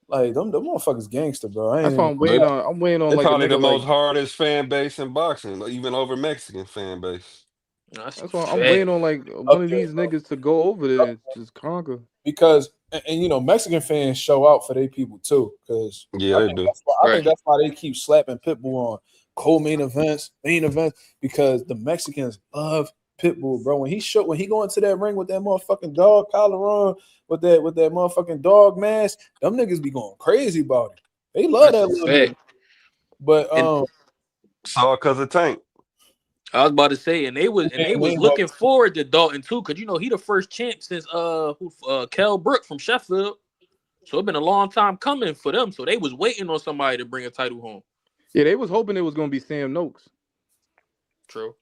Like them motherfuckers gangster, bro. That's what I'm waiting on. I'm waiting on They're like a probably the nigga like. most hardest fan base in boxing, even over Mexican fan base. That's That's why I'm waiting on like one of these niggas to go over there and just conquer. Because Mexican fans show out for their people too. Because Yeah, they do. I think that's why they keep slapping Pitbull on main events, because the Mexicans love Pitbull, bro. When he go into that ring with that motherfucking dog collar on, with that motherfucking dog mask, them niggas be going crazy about it. They love that little nigga. But it's all because of Tank. I was about to say, and they was looking forward to Dalton too, because he the first champ since Kell Brook from Sheffield. So it's been a long time coming for them. So they was waiting on somebody to bring a title home. Yeah, they was hoping it was gonna be Sam Noakes. True.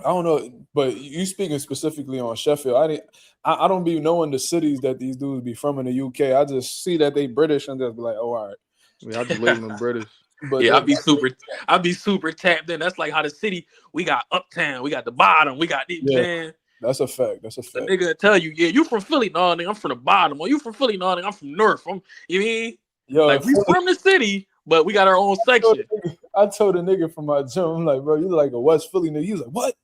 I don't know, but you speaking specifically on Sheffield. I don't be knowing the cities that these dudes be from in the UK. I just see that they British and just be like, oh, all right. Yeah, I just label them British. But yeah, I'd be super tapped in. That's like how the city, we got uptown, we got the bottom, we got these man. That's a fact. The nigga tell you, yeah, you from Philly? No, nigga, I'm from the bottom. Or you from Philly? No, nigga, I'm from North. You mean? Yo, like we from the city, but we got our own section. I told a nigga from my gym, I'm like, bro, you like a West Philly nigga. He was like, what?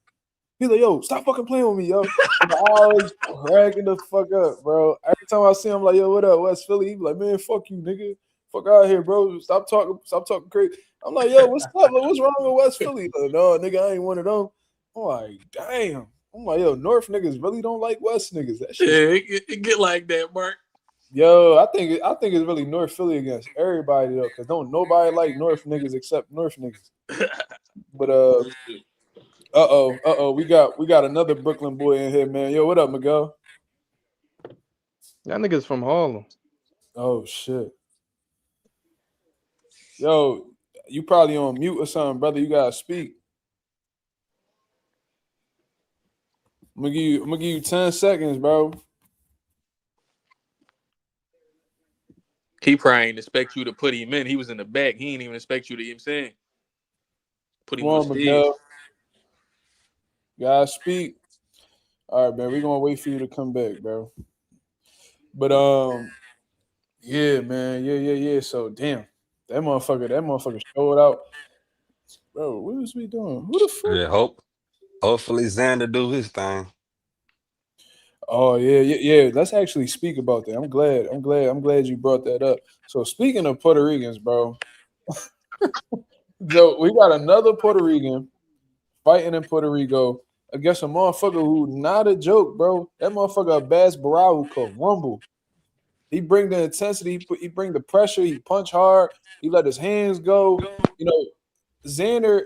He's like, yo, stop fucking playing with me, yo. I'm always cracking the fuck up, bro. Every time I see him, I'm like, yo, what up, West Philly? He be like, man, fuck you, nigga. Fuck out of here, bro. Stop talking crazy. I'm like, yo, what's up? Like, what's wrong with West Philly? Like, no, nigga, I ain't one of them. I'm like, damn. I'm like, yo, North niggas really don't like West niggas. That shit. Yeah, it get like that, Mark. Yo, I think it's really North Philly against everybody though, because don't nobody like North niggas except North niggas. But we got another Brooklyn boy in here, man. Yo, what up, Miguel? That nigga's from Harlem. Oh shit. Yo, you probably on mute or something, brother. You gotta speak. I'm gonna give you 10 seconds, bro. He probably didn't expect you to put him in. He was in the back. He didn't even expect you to, put him on stage. Miguel. You gotta speak. All right, man. We're gonna wait for you to come back, bro. But yeah, man. Yeah. So damn. That motherfucker showed out. Bro, what is we doing? Who the fuck? Yeah, hopefully Xander do his thing. Oh yeah. Let's actually speak about that. I'm glad you brought that up. So speaking of Puerto Ricans, bro, Joe, we got another Puerto Rican fighting in Puerto Rico against a motherfucker who not a joke, bro. That motherfucker Bass Barau could rumble. He bring the intensity, he bring the pressure, he punch hard, he let his hands go. Xander,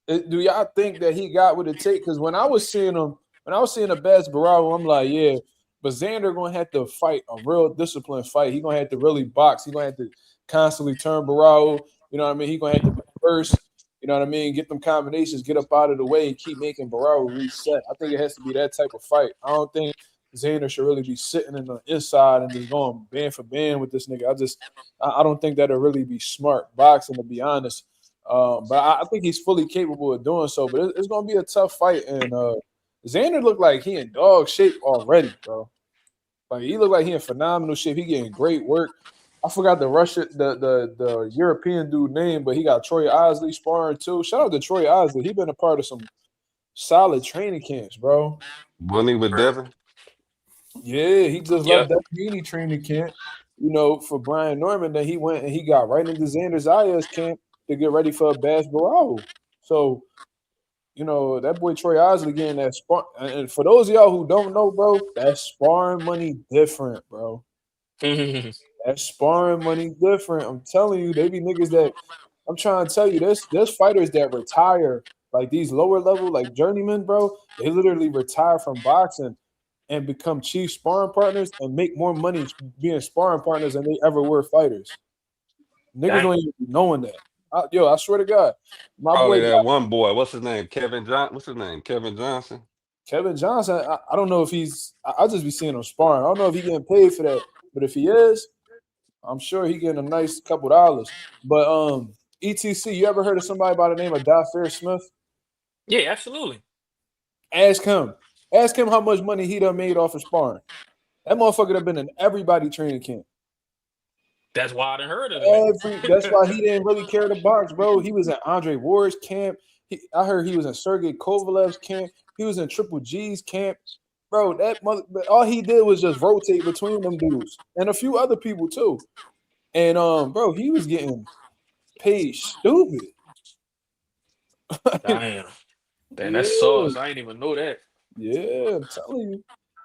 do y'all think that he got what it takes? Because when I was seeing a Bass Barau, I'm like, yeah, but Xander gonna have to fight a real disciplined fight. He gonna have to really box. He gonna have to constantly turn Barau. You know what I mean? He gonna have to be first. You know what I mean? Get them combinations, get up out of the way, and keep making Barau reset. I think it has to be that type of fight. I don't think Xander should really be sitting in the inside and just going band for band with this nigga. I don't think that'll really be smart boxing, to be honest. But I think he's fully capable of doing so. But it's gonna be a tough fight, and Xander looked like he in dog shape already, bro. Like he looked like he in phenomenal shape. He getting great work. I forgot the European dude name, but he got Troy Osley sparring too. Shout out to Troy Osley. He been a part of some solid training camps, bro. Wasn't he with Devin? Yeah, he just left Yep. that Heaney training camp, for Brian Norman. Then he went and he got right into Xander Zayas camp to get ready for a basketball. So, that boy Troy Osley getting that spar. And for those of y'all who don't know, bro, that sparring money different, bro. That sparring money different. I'm telling you, they be niggas that I'm trying to tell you, there's fighters that retire, like these lower level, like journeymen, bro. They literally retire from boxing and become chief sparring partners and make more money being sparring partners than they ever were fighters. Niggas don't even be knowing that. I swear to God, my Probably boy that one boy. What's his name? What's his name? Kevin Johnson. Kevin Johnson. I don't know if I'll just be seeing him sparring. I don't know if he getting paid for that, but if he is, I'm sure he getting a nice couple dollars. But ETC, you ever heard of somebody by the name of Dalton Smith? Yeah, absolutely. Ask him. Ask him how much money he done made off of sparring. That motherfucker have been in everybody training camp. That's why I done heard of it. That's why he didn't really care to box, bro. He was in Andre Ward's camp. I heard he was in Sergey Kovalev's camp. He was in Triple G's camp. Bro, all he did was just rotate between them dudes and a few other people too. And bro, he was getting paid stupid. Damn. That's sauce. I didn't even know that. Yeah, I'm telling you.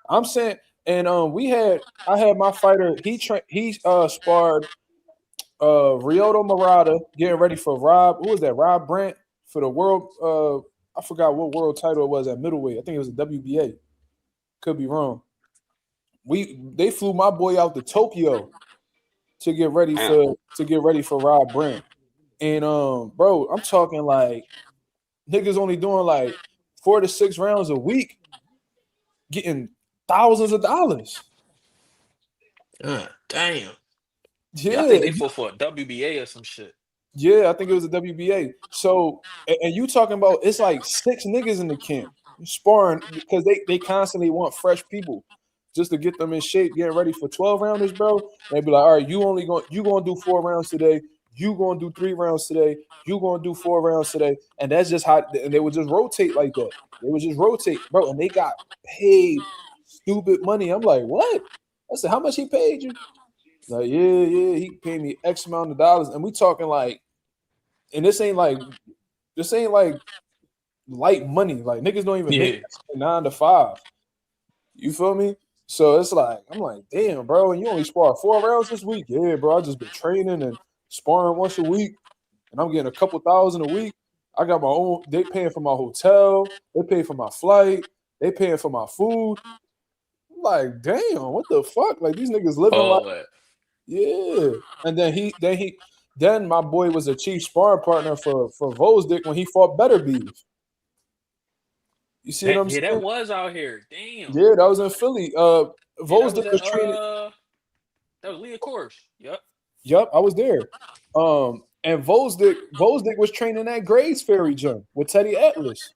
I'm saying, and I had my fighter. He sparred Ryoto Murata, getting ready for Rob. Who was that? Rob Brandt for the world. I forgot what world title it was at middleweight. I think it was a WBA. Could be wrong. They flew my boy out to Tokyo to get ready for Rob Brandt. And bro, I'm talking like niggas only doing like 4 to 6 rounds a week, getting thousands of dollars. Damn. Yeah, I think they fought for a WBA or some shit. Yeah, I think it was a WBA. So, and you talking about it's like 6 niggas in the camp sparring because they constantly want fresh people just to get them in shape, getting ready for 12 rounders, bro. They be like, all right, you gonna do 4 rounds today. You gonna do 3 rounds today. You gonna do 4 rounds today, and that's just how. And they would just rotate like that. They would just rotate, bro, and they got paid stupid money. I'm like, what? I said, how much he paid you? Like, yeah, he paid me X amount of dollars, and we talking like, and this ain't like light money. Like niggas don't even make 9 to 5. You feel me? So it's like, I'm like, damn, bro, and you only spar 4 rounds this week? Yeah, bro, I just been training and sparring once a week, and I'm getting a couple thousand a week. I got my own. They paying for my hotel. They pay for my flight. They paying for my food. I'm like, damn, what the fuck? Like these niggas living like, yeah. And then my boy was a chief sparring partner for Vosdick when he fought Better Beef. You see what I'm saying? Yeah, that was out here. Damn. Yeah, that was in Philly. Vosdick was training. That was Leah Course. Yep, I was there. And Vosdick was training at Grays Ferry Gym with Teddy Atlas.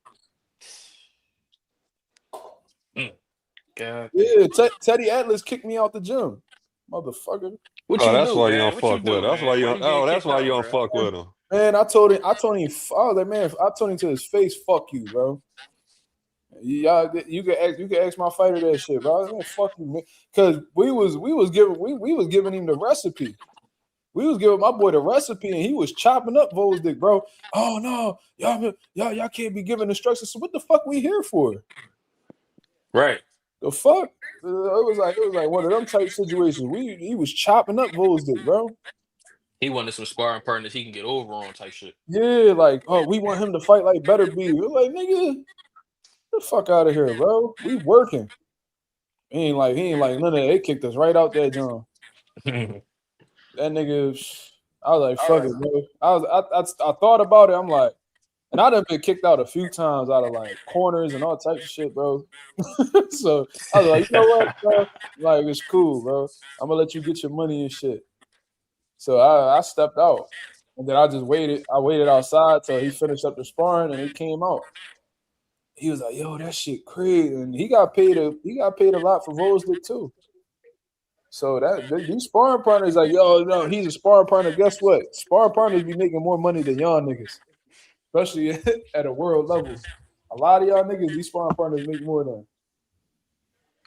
God. Yeah, Teddy Atlas kicked me out the gym, motherfucker. That's why you don't fuck with him. That's why you don't fuck with him. Man, I told him, I was like, man, I told him to his face, fuck you, bro. Y'all, you can ask my fighter that shit, bro. Man, fuck you, man. Because we was giving him the recipe. We was giving my boy the recipe, and he was chopping up Vosdick, bro. Oh no, y'all can't be giving instructions. So what the fuck we here for? Right. The fuck? It was like one of them type situations. He was chopping up Vosdick, bro. He wanted some sparring partners he can get over on type shit. Yeah, like, oh, we want him to fight like Better Be. We're like, nigga, get the fuck out of here, bro. We working. He ain't like none of that. They kicked us right out there, John. That nigga, I was like, fuck it, bro. I thought about it. I'm like, and I done been kicked out a few times out of like corners and all types of shit, bro. So I was like, you know what, bro? Like, it's cool, bro. I'm gonna let you get your money and shit. So I stepped out, and then I just waited. I waited outside till he finished up the sparring, and he came out. He was like, "Yo, that shit crazy," and he got paid a lot for Vosdick too. So these sparring partners like, yo, no, he's a sparring partner. Guess what? Sparring partners be making more money than y'all niggas, especially at a world level. A lot of y'all niggas, these sparring partners make more than.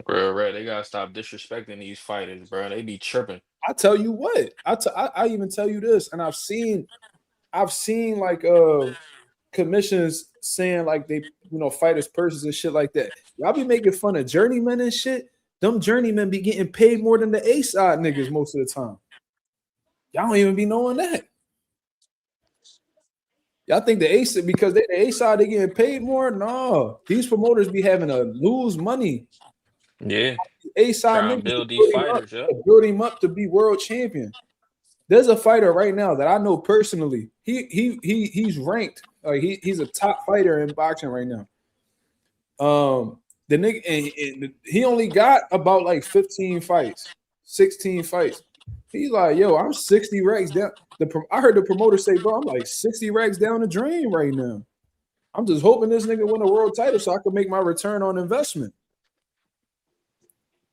Bro, they gotta stop disrespecting these fighters, bro. They be tripping. I tell you what, I even tell you this, and I've seen like commissions saying like they fighters purses and shit like that. Y'all be making fun of journeymen and shit. Them journeymen be getting paid more than the A side niggas most of the time. Y'all don't even be knowing that. Y'all think the A side because they the A side they getting paid more? No, these promoters be having to lose money. Yeah. A side Trying to niggas build these fighters, yeah. build him up to be world champion. There's a fighter right now that I know personally. He's ranked. Like he's a top fighter in boxing right now. The nigga and he only got about like 15 fights, 16 fights. He's like, yo, I'm 60 racks down. I heard the promoter say, bro, I'm like 60 racks down the drain right now. I'm just hoping this nigga win a world title so I can make my return on investment.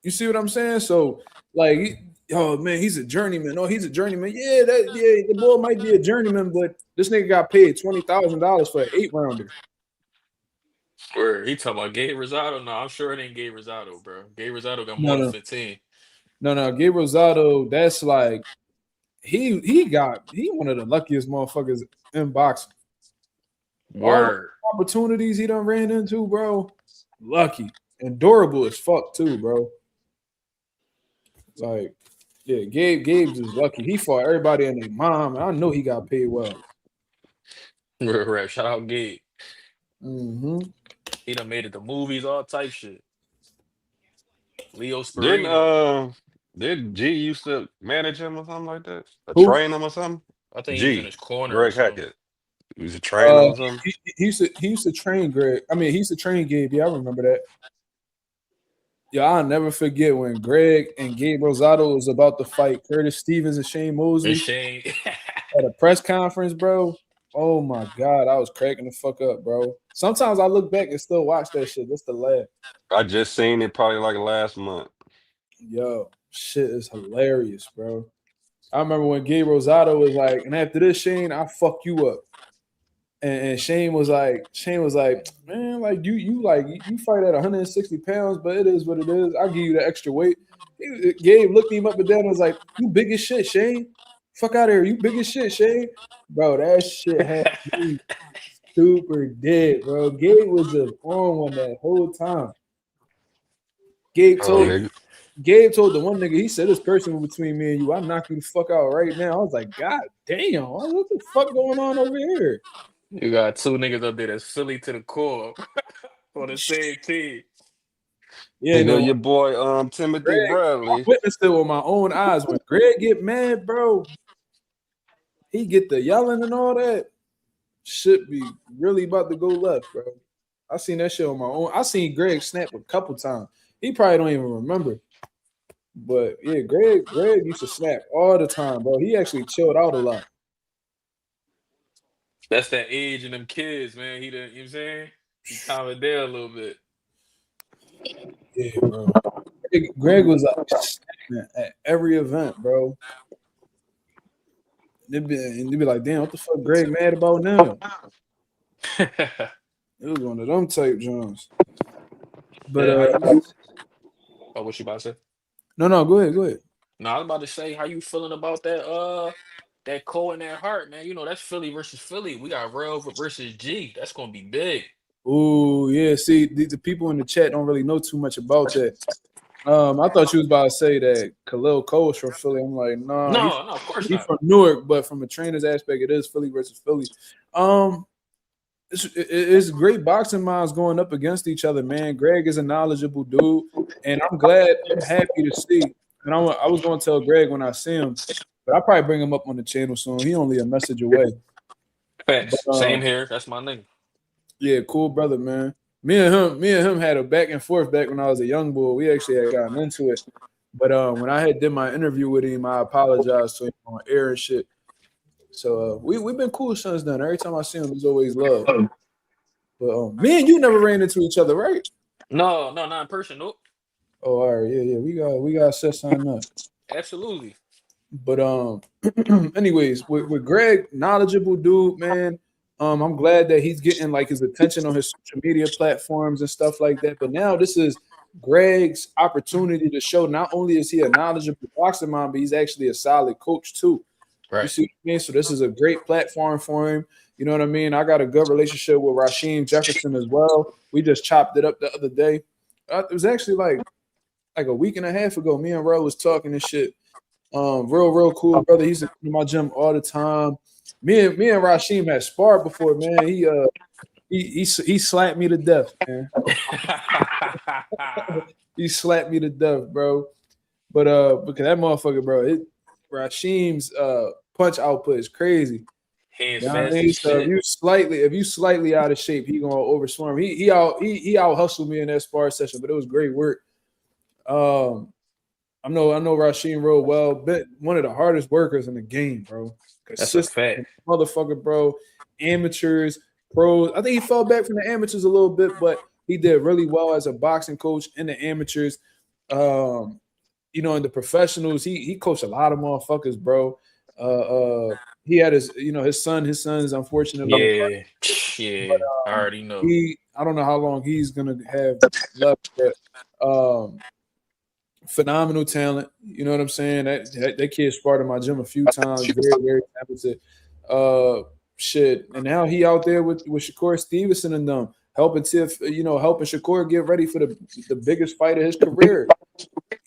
You see what I'm saying? So, like, oh man, he's a journeyman. Oh, he's a journeyman. Yeah, the boy might be a journeyman, but this nigga got paid $20,000 for an 8-rounder. Where he talking about Gabe Rosado? No, I'm sure it ain't Gabe Rosado, bro. Gabe Rosado got more than 15. No, Gabe Rosado, that's like he one of the luckiest motherfuckers in boxing. Word. All the opportunities he done ran into, bro. Lucky and durable as fuck too, bro. Like, yeah, Gabe's is lucky. He fought everybody and their mom, and I know he got paid well. Right. Shout out Gabe. Mm-hmm. He done made it to movies, all type shit. Leo Sperino. Did G used to manage him or something like that? Or Who? train him or something? I think he was in his corner. Greg or something. Hackett. He was a trainer or something? He used to train Greg. I mean, he used to train Gabe. Yeah, I remember that. Yeah, I'll never forget when Greg and Gabe Rosado was about to fight Curtis Stevens and Shane Mosley at a press conference, bro. Oh my God, I was cracking the fuck up, bro. Sometimes I look back and still watch that shit just to laugh. I just seen it probably like last month. Yo, shit is hilarious, bro. I remember when Gabe Rosado was like, and after this, Shane, I'll fuck you up. And Shane was like, man, like you fight at 160 pounds, but it is what it is. I'll give you the extra weight. Gabe looked him up and down and was like, you big as shit, Shane. Fuck out of here. You big as shit, Shane. Bro, that shit had me super dead, bro. Gabe was just on one that whole time. Gabe told the one nigga, he said, this person between me and you, I'll knock you the fuck out right now. I was like, God damn, what the fuck going on over here? You got two niggas up there that's Philly to the core on the same team. Yeah, your boy Timothy Greg, Bradley. I witnessed it with my own eyes. When Greg get mad, bro, he get the yelling and all that. Shit be really about to go left, bro. I seen that shit on my own. I seen Greg snap a couple times. He probably don't even remember. But yeah, Greg used to snap all the time, bro. He actually chilled out a lot. That's that age and them kids, man. You know what I'm saying? He calmed down a little bit. Yeah, bro. Greg was like at every event, bro. They'd be like, damn, what the fuck Greg mad about now? It was one of them type Jones. But what you about to say? No, go ahead. No, I was about to say, how you feeling about that Cole and that Hart, man? You know, that's Philly versus Philly. We got Real versus G. That's gonna be big. Oh yeah, see, the people in the chat don't really know too much about that. I thought you was about to say that Khalil Cole's from Philly. I'm like, nah, no, of course he's not. from Newark, but from a trainer's aspect, it is Philly versus Philly. It's great boxing minds going up against each other, man. Greg is a knowledgeable dude, and I'm happy to see. And I was going to tell Greg when I see him, but I'll probably bring him up on the channel soon. He only a message away. But, same here. That's my nigga. Yeah, cool brother, man. Me and him had a back and forth back when I was a young boy. We actually had gotten into it. But when I did my interview with him, I apologized to him on air and shit. So we've been cool since then. Every time I see him, there's always love. But me and you never ran into each other, right? No, not in person. Nope. Oh, all right, yeah. We got set something up. Absolutely. But anyways, with Greg, knowledgeable dude, man. I'm glad that he's getting like his attention on his social media platforms and stuff like that. But now this is Greg's opportunity to show not only is he a knowledgeable boxing mind, but he's actually a solid coach too. You Right. see what I mean? So this is a great platform for him. You know what I mean? I got a good relationship with Rasheem Jefferson as well. We just chopped it up the other day. It was actually like a week and a half ago. Me and Ro was talking and shit. Real cool brother. He's in my gym all the time. Me and Rasheem had sparred before, man. He slapped me to death, man. He slapped me to death, bro. But because that motherfucker, bro, Rasheem's punch output is crazy. Hands You know what I fast mean? as So shit. if you slightly out of shape, he gonna overswarm. He out hustled me in that spar session, but it was great work. I know Rasheem rode well, but one of the hardest workers in the game, bro. That's a Consistent fact. motherfucker, bro. Amateurs, pros. I think he fell back from the amateurs a little bit, but he did really well as a boxing coach in the amateurs. You know, in the professionals, he coached a lot of motherfuckers, bro. He had his son's unfortunately Yeah. Yeah. I already know. I don't know how long he's gonna have left, but phenomenal talent. You know what I'm saying? That kid sparred in my gym a few times. Very, very talented. Shit. And now he out there with Shakur Stevenson and them, helping helping Shakur get ready for the biggest fight of his career.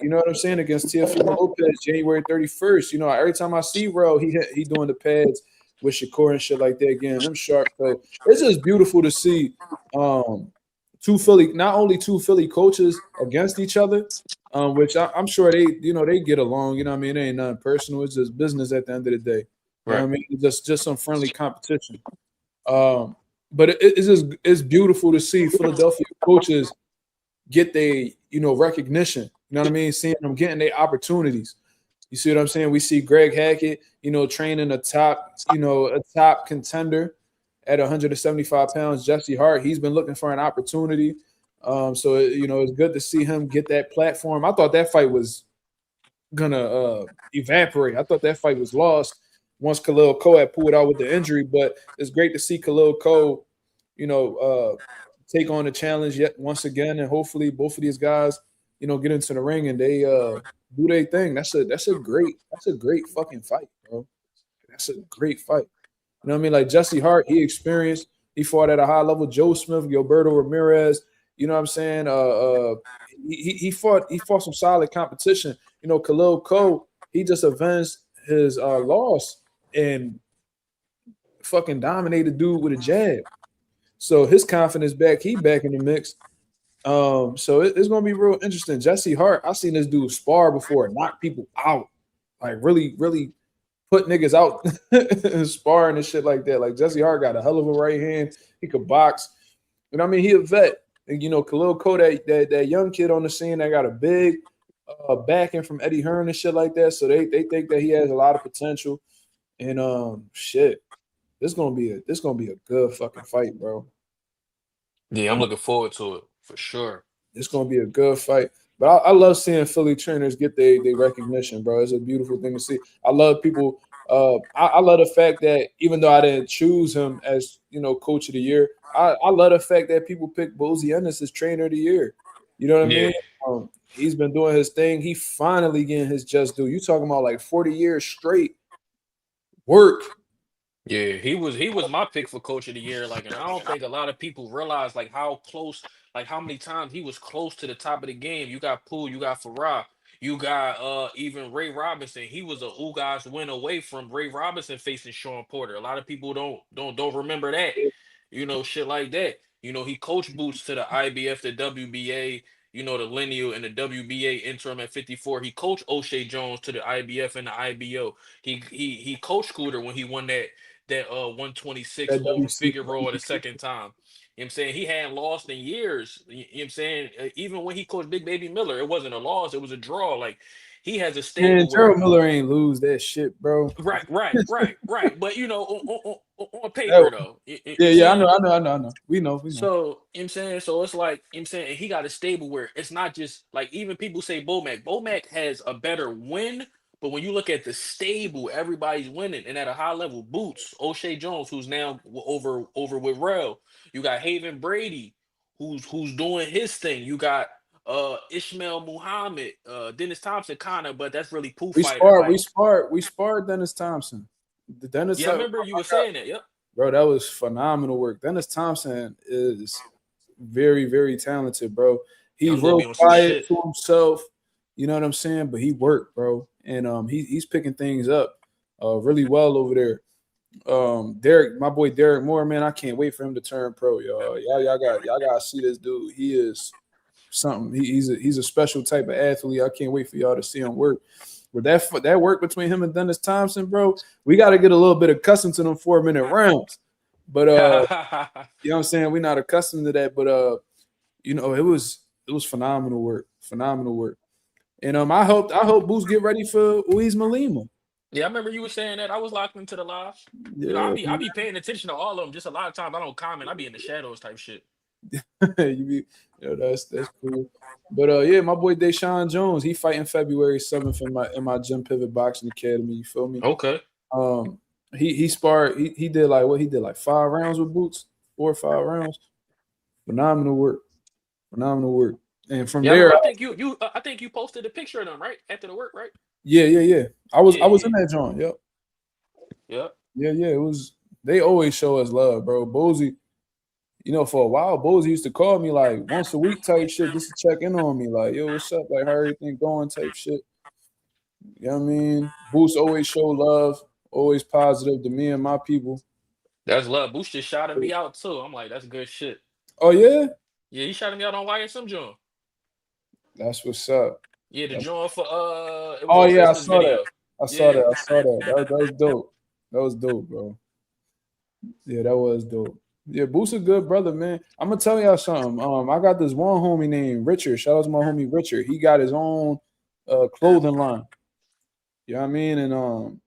You know what I'm saying? Against Teofimo Lopez, January 31st. You know, every time I see Ro, he doing the pads with Shakur and shit like that, getting him sharp. So it's just beautiful to see not only two Philly coaches against each other, which I'm sure they get along. You know what I mean? It ain't nothing personal. It's just business at the end of the day. You know what I mean? It's just some friendly competition. But it's beautiful to see Philadelphia coaches get their recognition. You know what I mean? Seeing them getting their opportunities. You see what I'm saying? We see Greg Hackett, training a top contender at 175 pounds. Jesse Hart, he's been looking for an opportunity. So it's good to see him get that platform. I thought that fight was gonna evaporate. I thought that fight was lost once Khalil Cole had pulled out with the injury. But it's great to see Khalil Cole, take on the challenge yet once again, and hopefully both of these guys, get into the ring and they do their thing. That's a great fucking fight, bro. That's a great fight. You know what I mean? Like Jesse Hart, he experienced. He fought at a high level. Joe Smith, Gilberto Ramirez. You know what I'm saying? He fought some solid competition. Khalil Cole, he just avenged his loss and fucking dominated dude with a jab. So his confidence back. He back in the mix. So it's gonna be real interesting. Jesse Hart, I've seen this dude spar before, knock people out, like really, really put niggas out sparring and shit like that. Like Jesse Hart got a hell of a right hand. He could box. You know what I mean? He a vet. And Khalil Cole, that young kid on the scene that got a big backing from Eddie Hearn and shit like that. So they think that he has a lot of potential. And shit, this gonna be a good fucking fight, bro. Yeah, I'm looking forward to it for sure. It's gonna be a good fight. But I love seeing Philly trainers get their recognition, bro. It's a beautiful thing to see. I love people. I love the fact that even though I didn't choose him as coach of the year, I love the fact that people pick Bozy Ennis as trainer of the year. You know what I Yeah. mean? He's been doing his thing. He finally getting his just due. You talking about like 40 years straight work. Yeah, he was my pick for coach of the year. Like, and I don't think a lot of people realize like how close, like how many times he was close to the top of the game. You got Poole, you got Farah, you got even Ray Robinson. He was a Ugas win away from Ray Robinson facing Sean Porter. A lot of people don't remember that. Shit like that. He coached Boots to the IBF, the WBA, the lineal and the WBA interim at 54. He coached O'Shea Jones to the IBF and the IBO. He coached Scooter when he won that 126 That over WC. Figueroa the second time. You know what I'm saying? He hadn't lost in years. You know what I'm saying? Even when he coached Big Baby Miller, it wasn't a loss, it was a draw. Like he has a Man, stable where Gerald Miller ain't lose that shit, bro. right. But on paper That- though. You know what I'm yeah. I saying? know. We know. So, you know what I'm saying? So it's like, you know what I'm saying, and he got a stable where it's not just like even people say Bomac. Bomac has a better win, But when you look at the stable, everybody's winning, and at a high level, Boots, O'Shea Jones, who's now over with Rel. You got Haven Brady, who's doing his thing. You got Ishmael Muhammad, Dennis Thompson, kind of, but that's really Pooh We fighter. sparred. Like, We sparred Dennis Thompson. Dennis, yeah, I remember you were saying that. Yep. bro, that was phenomenal work. Dennis Thompson is very, very talented, bro. He's Young boy real be on some quiet shit. to himself. You know what I'm saying? But he worked, bro, and he's picking things up really well over there. Derek, my boy Derek Moore, man, I can't wait for him to turn pro, y'all. Y'all gotta see this dude. He is something. He's a special type of athlete. I can't wait for y'all to see him work. With that work between him and Dennis Thompson, bro, we got to get a little bit accustomed to them 4-minute rounds. But you know what I'm saying? We're not accustomed to that. But you know, it was phenomenal work. Phenomenal work. And I hope Boost get ready for Uiz Malima. Yeah, I remember you were saying that. I was locked into the live. Yeah, You know, I be paying attention to all of them. Just a lot of times I don't comment. I be in the shadows type shit. that's cool. But yeah, my boy Deshaun Jones, he fighting February 7th in my Gym Pivot Boxing Academy. You feel me? Okay. He sparred. He did like what? He did like 5 rounds with Boots, 4 or 5 rounds. Phenomenal work. And from there, I think you posted a picture of them right after the work, right? yeah. I was in that joint. Yep. Yeah. It was. They always show us love, bro. Bozy, you know, for a while, Bozy used to call me like once a week type shit just to check in on me, like, yo, what's up? Like, how everything going type shit. You know what I mean? Boost always show love, always positive to me and my people. That's love. Boost just shouted me out too. I'm like, that's good shit. Oh yeah? Yeah, he shouted me out on YSM John. That's what's up. Yeah, the John for it was oh a yeah, Christmas video. I saw that. That was dope. That was dope, bro. Yeah, that was dope. Yeah, Boost's a good brother, man. I'm gonna tell y'all something. I got this one homie named Richard. Shout out to my homie Richard. He got his own clothing line. You know what I mean? And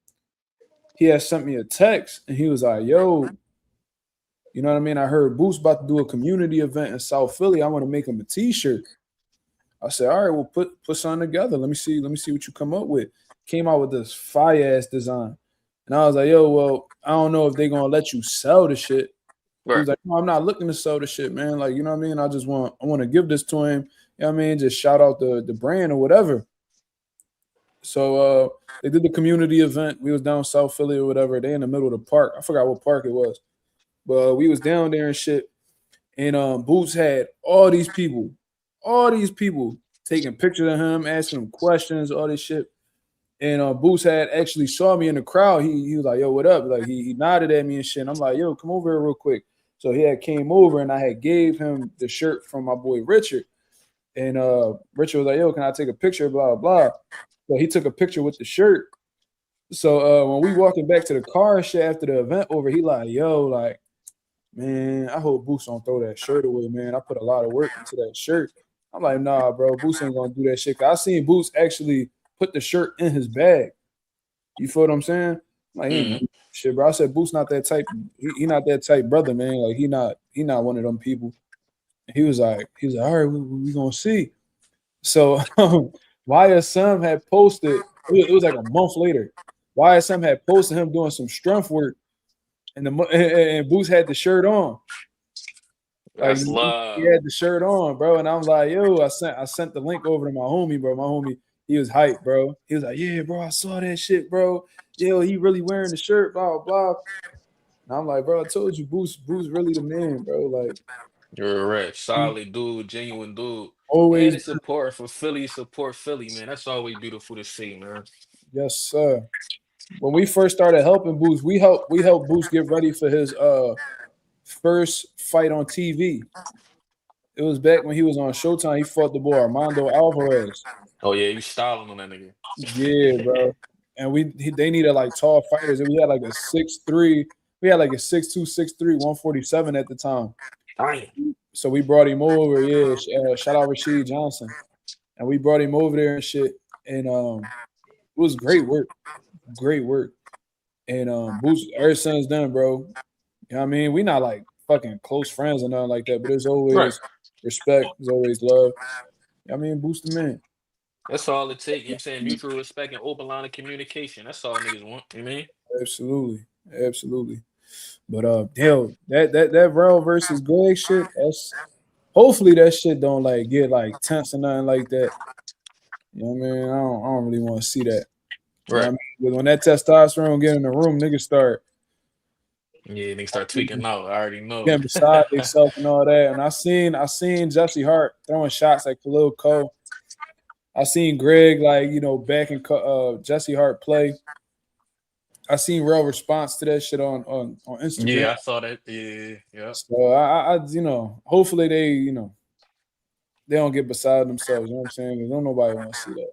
he had sent me a text and he was like, yo, you know what I mean? I heard Boost about to do a community event in South Philly. I want to make him a t-shirt. I said, all right, well, put something together. Let me see what you come up with. Came out with this fire-ass design. And I was like, yo, well, I don't know if they're gonna let you sell the shit. Right. He was like, no, I'm not looking to sell the shit, man. Like, you know what I mean? I want to give this to him. You know what I mean? Just shout out the brand or whatever. So they did the community event. We was down South Philly or whatever. They in the middle of the park. I forgot what park it was. But we was down there and shit. And Boots had all these people taking pictures of him, asking him questions, all this shit. And Boots had actually saw me in the crowd. He was like, yo, what up? Like he nodded at me and shit. And I'm like, yo, come over here real quick. So he had came over and I had gave him the shirt from my boy Richard. And Richard was like, yo, can I take a picture? Blah, blah. So he took a picture with the shirt. So when we walking back to the car and shit after the event over, he like, yo, like, man, I hope Boots don't throw that shirt away, man. I put a lot of work into that shirt. I'm like, nah, bro, Boots ain't gonna do that shit. I seen Boots actually put the shirt in his bag. You feel what I'm saying? Like, he ain't shit, bro. I said Boots not that type. He not that type brother, man. Like he not one of them people. He was like, all right, we gonna see. So YSM had posted. It was like a month later. YSM had posted him doing some strength work, and Boots had the shirt on. That's like, love. He had the shirt on, bro. And I'm like, yo, I sent the link over to my homie, bro. My homie, he was hyped, bro. He was like, yeah, bro, I saw that shit, bro. Yo, he really wearing the shirt, blah, blah. And I'm like, bro, I told you, Boost really the man, bro. Like, you're right. Solid dude, genuine dude. Always. And it's important for Philly, support Philly, man. That's always beautiful to see, man. Yes, sir. When we first started helping Boost, we helped Boost get ready for his first fight on TV. It was back when he was on Showtime. He fought the boy Armando Alvarez. Oh yeah, you styling on that nigga. Yeah, bro. And they needed like tall fighters, and we had like a 6'3". We had like a 6'2", 6'3", 147 at the time. Damn. So we brought him over. Yeah, shout out Rasheed Johnson, and we brought him over there and shit. And it was great work. And Boost, ever since then, bro. You know what I mean? We not like fucking close friends or nothing like that, but there's always respect, there's always love. I mean, Boost the man. That's all it takes. You know what I'm saying? Mutual respect and open line of communication. That's all niggas want. You know what I mean? Absolutely. But hell, that Rail versus Greg shit. That's hopefully that shit don't like get like tense or nothing like that. You know what I mean? I don't really want to see that. You know what I Right. mean? Because when that testosterone get in the room, niggas start Yeah, niggas start tweaking out. I already know. getting beside themselves and all that. And I seen Jesse Hart throwing shots like Khalil Cole. I seen Greg like backing Jesse Hart play. I seen real response to that shit on Instagram. Yeah, I saw that. Yeah. So I hopefully they don't get beside themselves. You know what I'm saying? 'Cause don't nobody want to see that.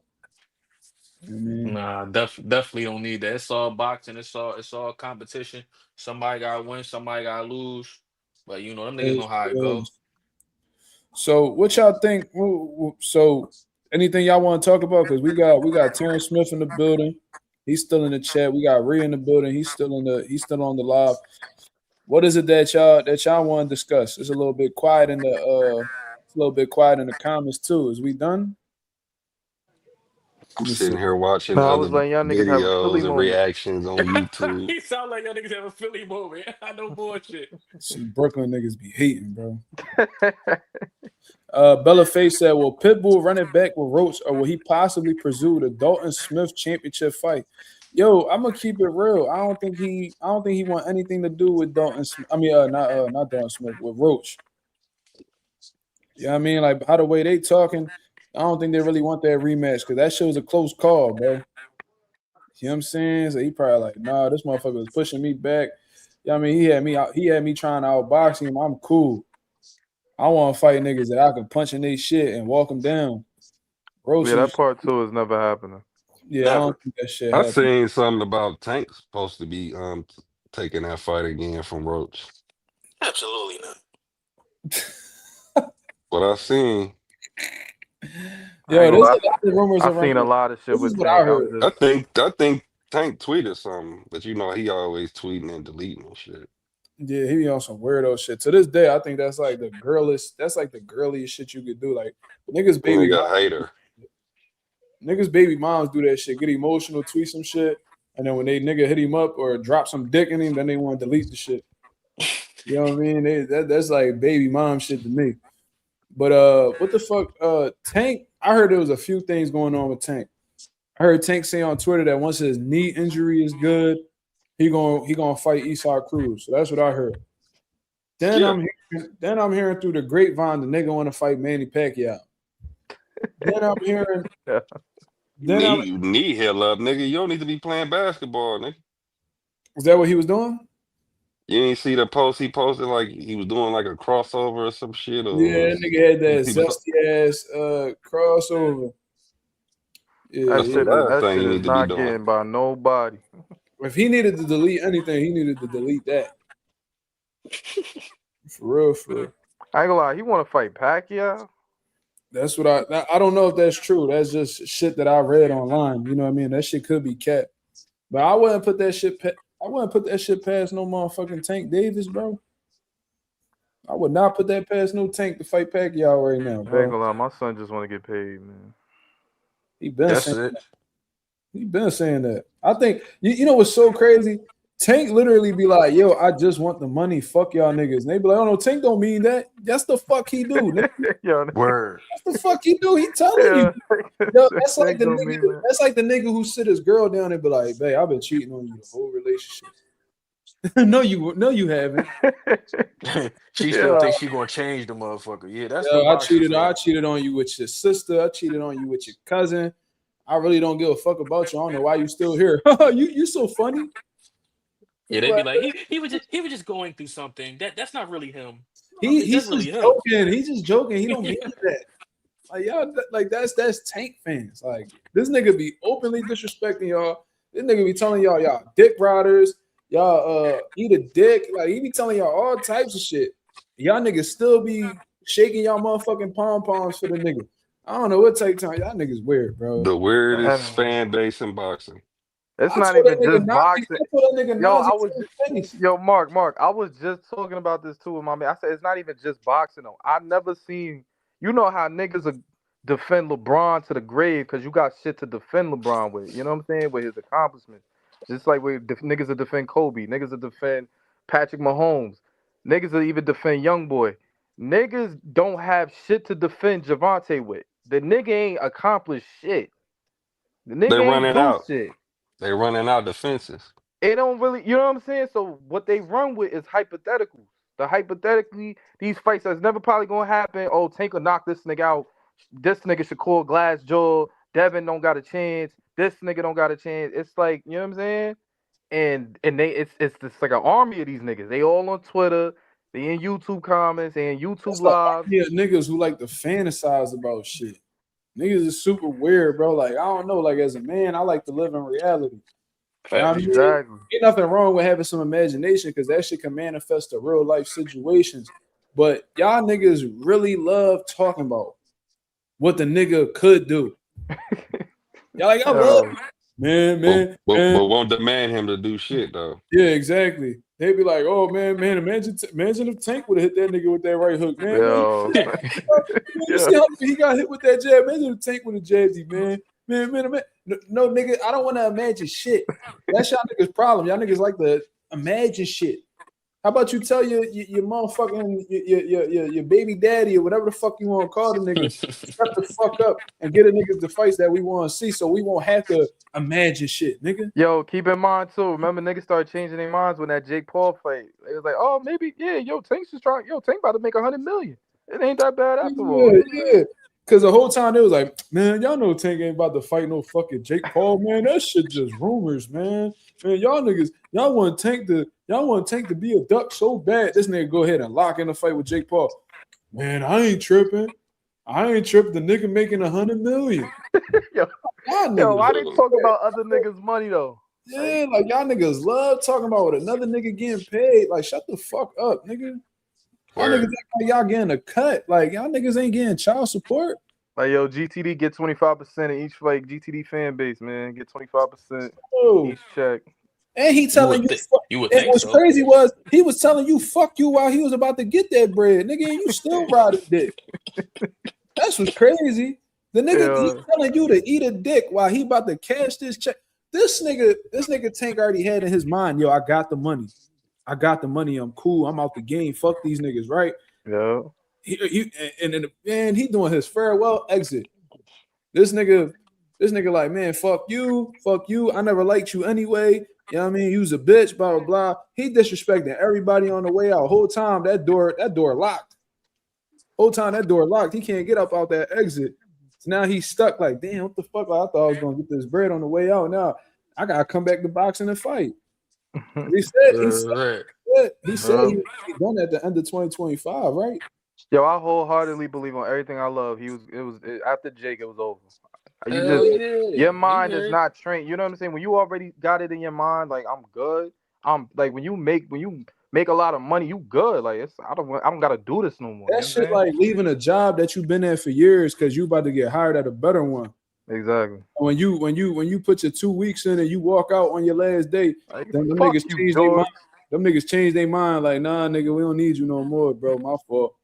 You know what I mean? Nah, definitely don't need that. It's all boxing. It's all competition. Somebody gotta win. Somebody gotta lose. But them niggas know how it go. So what y'all think? So anything y'all want to talk about? Because we got Terrence Smith in the building. He's still in the chat. We got Rhea in the building. He's still on the live. What is it that y'all want to discuss? It's a little bit quiet in the comments too. Is we done? I'm Let me sitting see. here watching No, I other was letting y'all niggas have a Philly videos and moment. reactions on YouTube. He sound like y'all niggas have a Philly moment. I know bullshit. Some Brooklyn niggas be hating, bro. Bella Face said, "Will Pitbull run it back with Roach, or will he possibly pursue the Dalton Smith championship fight?" Yo, I'm gonna keep it real. I don't think he want anything to do with Dalton. I mean, not Dalton Smith, with Roach. Yeah, I mean, like how the way they talking, I don't think they really want that rematch because that show's a close call, bro. You know what I'm saying? So he probably like, nah, this motherfucker was pushing me back. Yeah, I mean, he had me trying to outbox him. I'm cool. I want to fight niggas that I can punch in their shit and walk them down. Roach Yeah, that is, part 2 is never happening. yeah, I Never. don't think that shit I happened. seen something about Tank supposed to be taking that fight again from Roach. Absolutely not. What I seen, I Yo, ain't there's gonna a lie. lot of rumors I around. seen a lot of shit This is with what I Tank. heard. I think Tank tweeted something, but he always tweeting and deleting and shit. Yeah, he be on some weirdo shit. To this day, I think that's like the girliest shit you could do. Like Nigga a hater. niggas baby moms do that shit, get emotional, tweet some shit, and then when they nigga hit him up or drop some dick in him, then they want to delete the shit. You know what I mean? That's like baby mom shit to me. But what the fuck? Tank, I heard there was a few things going on with Tank. I heard Tank say on Twitter that once his knee injury is good, he gonna fight Esau Cruz. So that's what I heard. Then Yeah. I'm hearing through the grapevine the nigga want to fight Manny Pacquiao. Then I'm hearing Yeah. then I'm Knee heal up, nigga. You don't need to be playing basketball, nigga. is that what he was doing? You ain't see the post he posted like he was doing like a crossover or some shit Yeah, or that nigga had that he was zesty ass crossover. Yeah, That that's the shit yeah. is last thing you that shit is need to be not doing. getting by nobody. If he needed to delete anything, he needed to delete that. For real, for real. I ain't gonna lie. He want to fight Pacquiao. That's what I don't know if that's true. That's just shit that I read online. You know what I mean? That shit could be cat. But I wouldn't put that shit past no motherfucking Tank Davis, bro. I would not put that past no Tank to fight Pacquiao right now, I ain't bro. gonna lie. My son just want to get paid, man. He been That's saying it. He been saying that. I think you know what's so crazy? Tank literally be like, "Yo, I just want the money. Fuck y'all niggas." And they be like, "Oh no, Tank don't mean that. That's the fuck he do. Nigga. Yo, Word. That's the fuck he do. He telling you. yeah. Yo, that's like Tank the don't mean nigga. that. That's like the nigga who sit his girl down and be like, "Babe, I've been cheating on you the whole relationship." no, you haven't. She still Yeah. thinks she gonna change the motherfucker. Yeah, that's Yo, what boxing I for. cheated on you with your sister. I cheated on you with your cousin. I really don't give a fuck about you. I don't know why you still here. you so funny. Yeah, they'd be Like, like, he was just going through something. That's not really him. he's That's just really him. joking. He's just joking. He don't mean that. Like y'all, like that's Tank fans. Like this nigga be openly disrespecting y'all. This nigga be telling y'all dick riders. Y'all eat a dick. Like he be telling y'all all types of shit. Y'all niggas still be shaking y'all motherfucking pom poms for the nigga. I don't know what take time. Y'all niggas weird, bro. The weirdest And fan base in boxing. it's I not told that even nigga just Nazi. boxing. I told that nigga Yo, Nazi I was. to his face. Yo, Mark. I was just talking about this too with my man. I said it's not even just boxing though. I never seen. You know how niggas are. defend LeBron to the grave because you got shit to defend LeBron with. You know what I'm saying? With his accomplishments. Just like with niggas that defend Kobe, niggas that defend Patrick Mahomes, niggas that even defend YoungBoy. Niggas don't have shit to defend Javante with. The nigga ain't accomplished shit. The They nigga ain't running do out. shit. They running out defenses. It don't really, you know what I'm saying? So what they run with is hypotheticals. The hypothetically, these fights that's never probably gonna happen. Oh, Tank will knock this nigga out. This nigga should call Glassjaw. Devin don't got a chance. This nigga don't got a chance. It's like, you know what I'm saying? And they it's just like an army of these niggas. They all on Twitter. They in YouTube comments. They in YouTube That's the live. army of niggas who like to fantasize about shit. Niggas is super weird, bro. Like, I don't know. Like, as a man, I like to live in reality. You know what I mean? Exactly. Ain't nothing wrong with having some imagination because that shit can manifest to real life situations. But y'all niggas really love talking about what the nigga could do. Y'all like, I love man. But won't demand him to do shit though. Yeah, exactly. They be like, oh man, imagine if Tank would have hit that nigga with that right hook, man. Yo. You see how he got hit with that jab? Imagine if Tank would have jabbed him, man. Man. No, nigga, I don't want to imagine shit. That's y'all niggas' problem. Y'all niggas like to imagine shit. How about you tell your motherfucking your baby daddy or whatever the fuck you want to call the nigga, shut the fuck up and get a niggas the fights that we want to see so we won't have to imagine shit, nigga. Yo, keep in mind too. Remember, niggas started changing their minds when that Jake Paul fight. It was like, oh, maybe, yeah, Tank's just trying. Tank about to make $100 million. It ain't that bad after all. Yeah. Because the whole time it was like, man, y'all know Tank ain't about to fight no fucking Jake Paul, man. That shit just rumors, man. Man, y'all niggas, y'all want Tank to be a duck so bad. This nigga go ahead and lock in a fight with Jake Paul. Man, I ain't tripping. The nigga making $100 million. Yo, why they talk about other niggas' money though? Yeah, like y'all niggas love talking about what another nigga getting paid. Like, shut the fuck up, nigga. Y'all niggas act like y'all getting a cut. Like, y'all niggas ain't getting child support. Like, yo, GTD get 25% of each like GTD fan base, man. Get 25% each check. And he telling you what's crazy was he was telling you fuck you while he was about to get that bread, nigga, and you still ride his dick. That's what's crazy. The nigga he telling you to eat a dick while he about to cash this check. This nigga Tank already had in his mind, yo, I got the money. I'm cool. I'm out the game. Fuck these niggas, right? Yeah. He doing his farewell exit. This nigga like, man, fuck you. I never liked you anyway. You know what I mean? You was a bitch, blah, blah, blah. He disrespecting everybody on the way out. Whole time that door locked. Whole time that door locked. He can't get up out that exit. So now he's stuck like, damn, what the fuck? I thought I was gonna get this bread on the way out. Now I gotta come back to boxing and fight. He said he done at the end of 2025, right? Yo, I wholeheartedly believe on everything I love. After Jake, it was over. Your mind is not trained. You know what I'm saying? When you already got it in your mind, like I'm good. I'm like when you make a lot of money, you good. Like I don't gotta do this no more. That shit like leaving a job that you've been in for years because you about to get hired at a better one. Exactly. When you put your 2 weeks in and you walk out on your last day, them niggas change their mind. Them niggas change their mind. Like, nah, nigga, we don't need you no more, bro. My fault.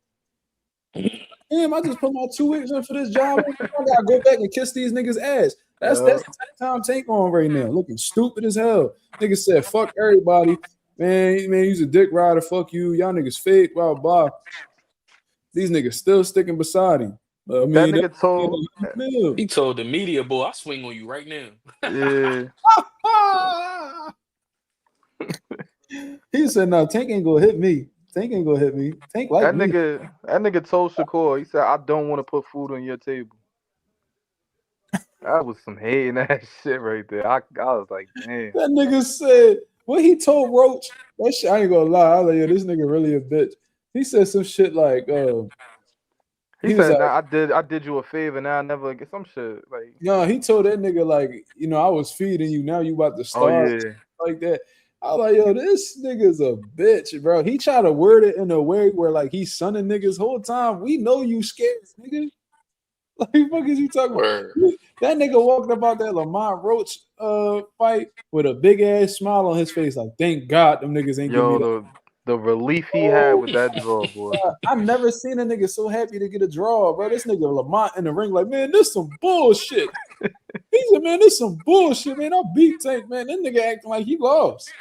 Damn, I just put my 2 weeks in for this job. I gotta go back and kiss these niggas' ass. That's the time Tank on right now, looking stupid as hell. Nigga said, fuck everybody. Man, he's a dick rider. Fuck you. Y'all niggas fake, blah, blah. These niggas still sticking beside him. I mean, that nigga told the media, boy, I swing on you right now. Yeah. He said, no, Tank ain't gonna hit me. Tank like that me. That nigga told Shakur, he said, I don't want to put food on your table. That was some hating ass shit right there. I was like, damn. That nigga said, what he told Roach, that shit, I ain't gonna lie. I was like, yo, this nigga really a bitch. He said some shit like, he said, like, nah, I did you a favor, now I never get some shit. Like, no, he told that nigga, like, you know, I was feeding you, now you about to starve. Like that. I was like, yo, this nigga's a bitch, bro. He tried to word it in a way where, like, he's sunning niggas whole time. We know you scared, nigga. Like, fuck is you talking about? That nigga walked up out that Lamont Roach fight with a big ass smile on his face, like, thank God them niggas ain't giving me that. The relief he had with that draw, boy. I never seen a nigga so happy to get a draw, bro. This nigga Lamont in the ring, like, man, this some bullshit. He said, man, this some bullshit, man. I beat Tank, man. This nigga acting like he lost.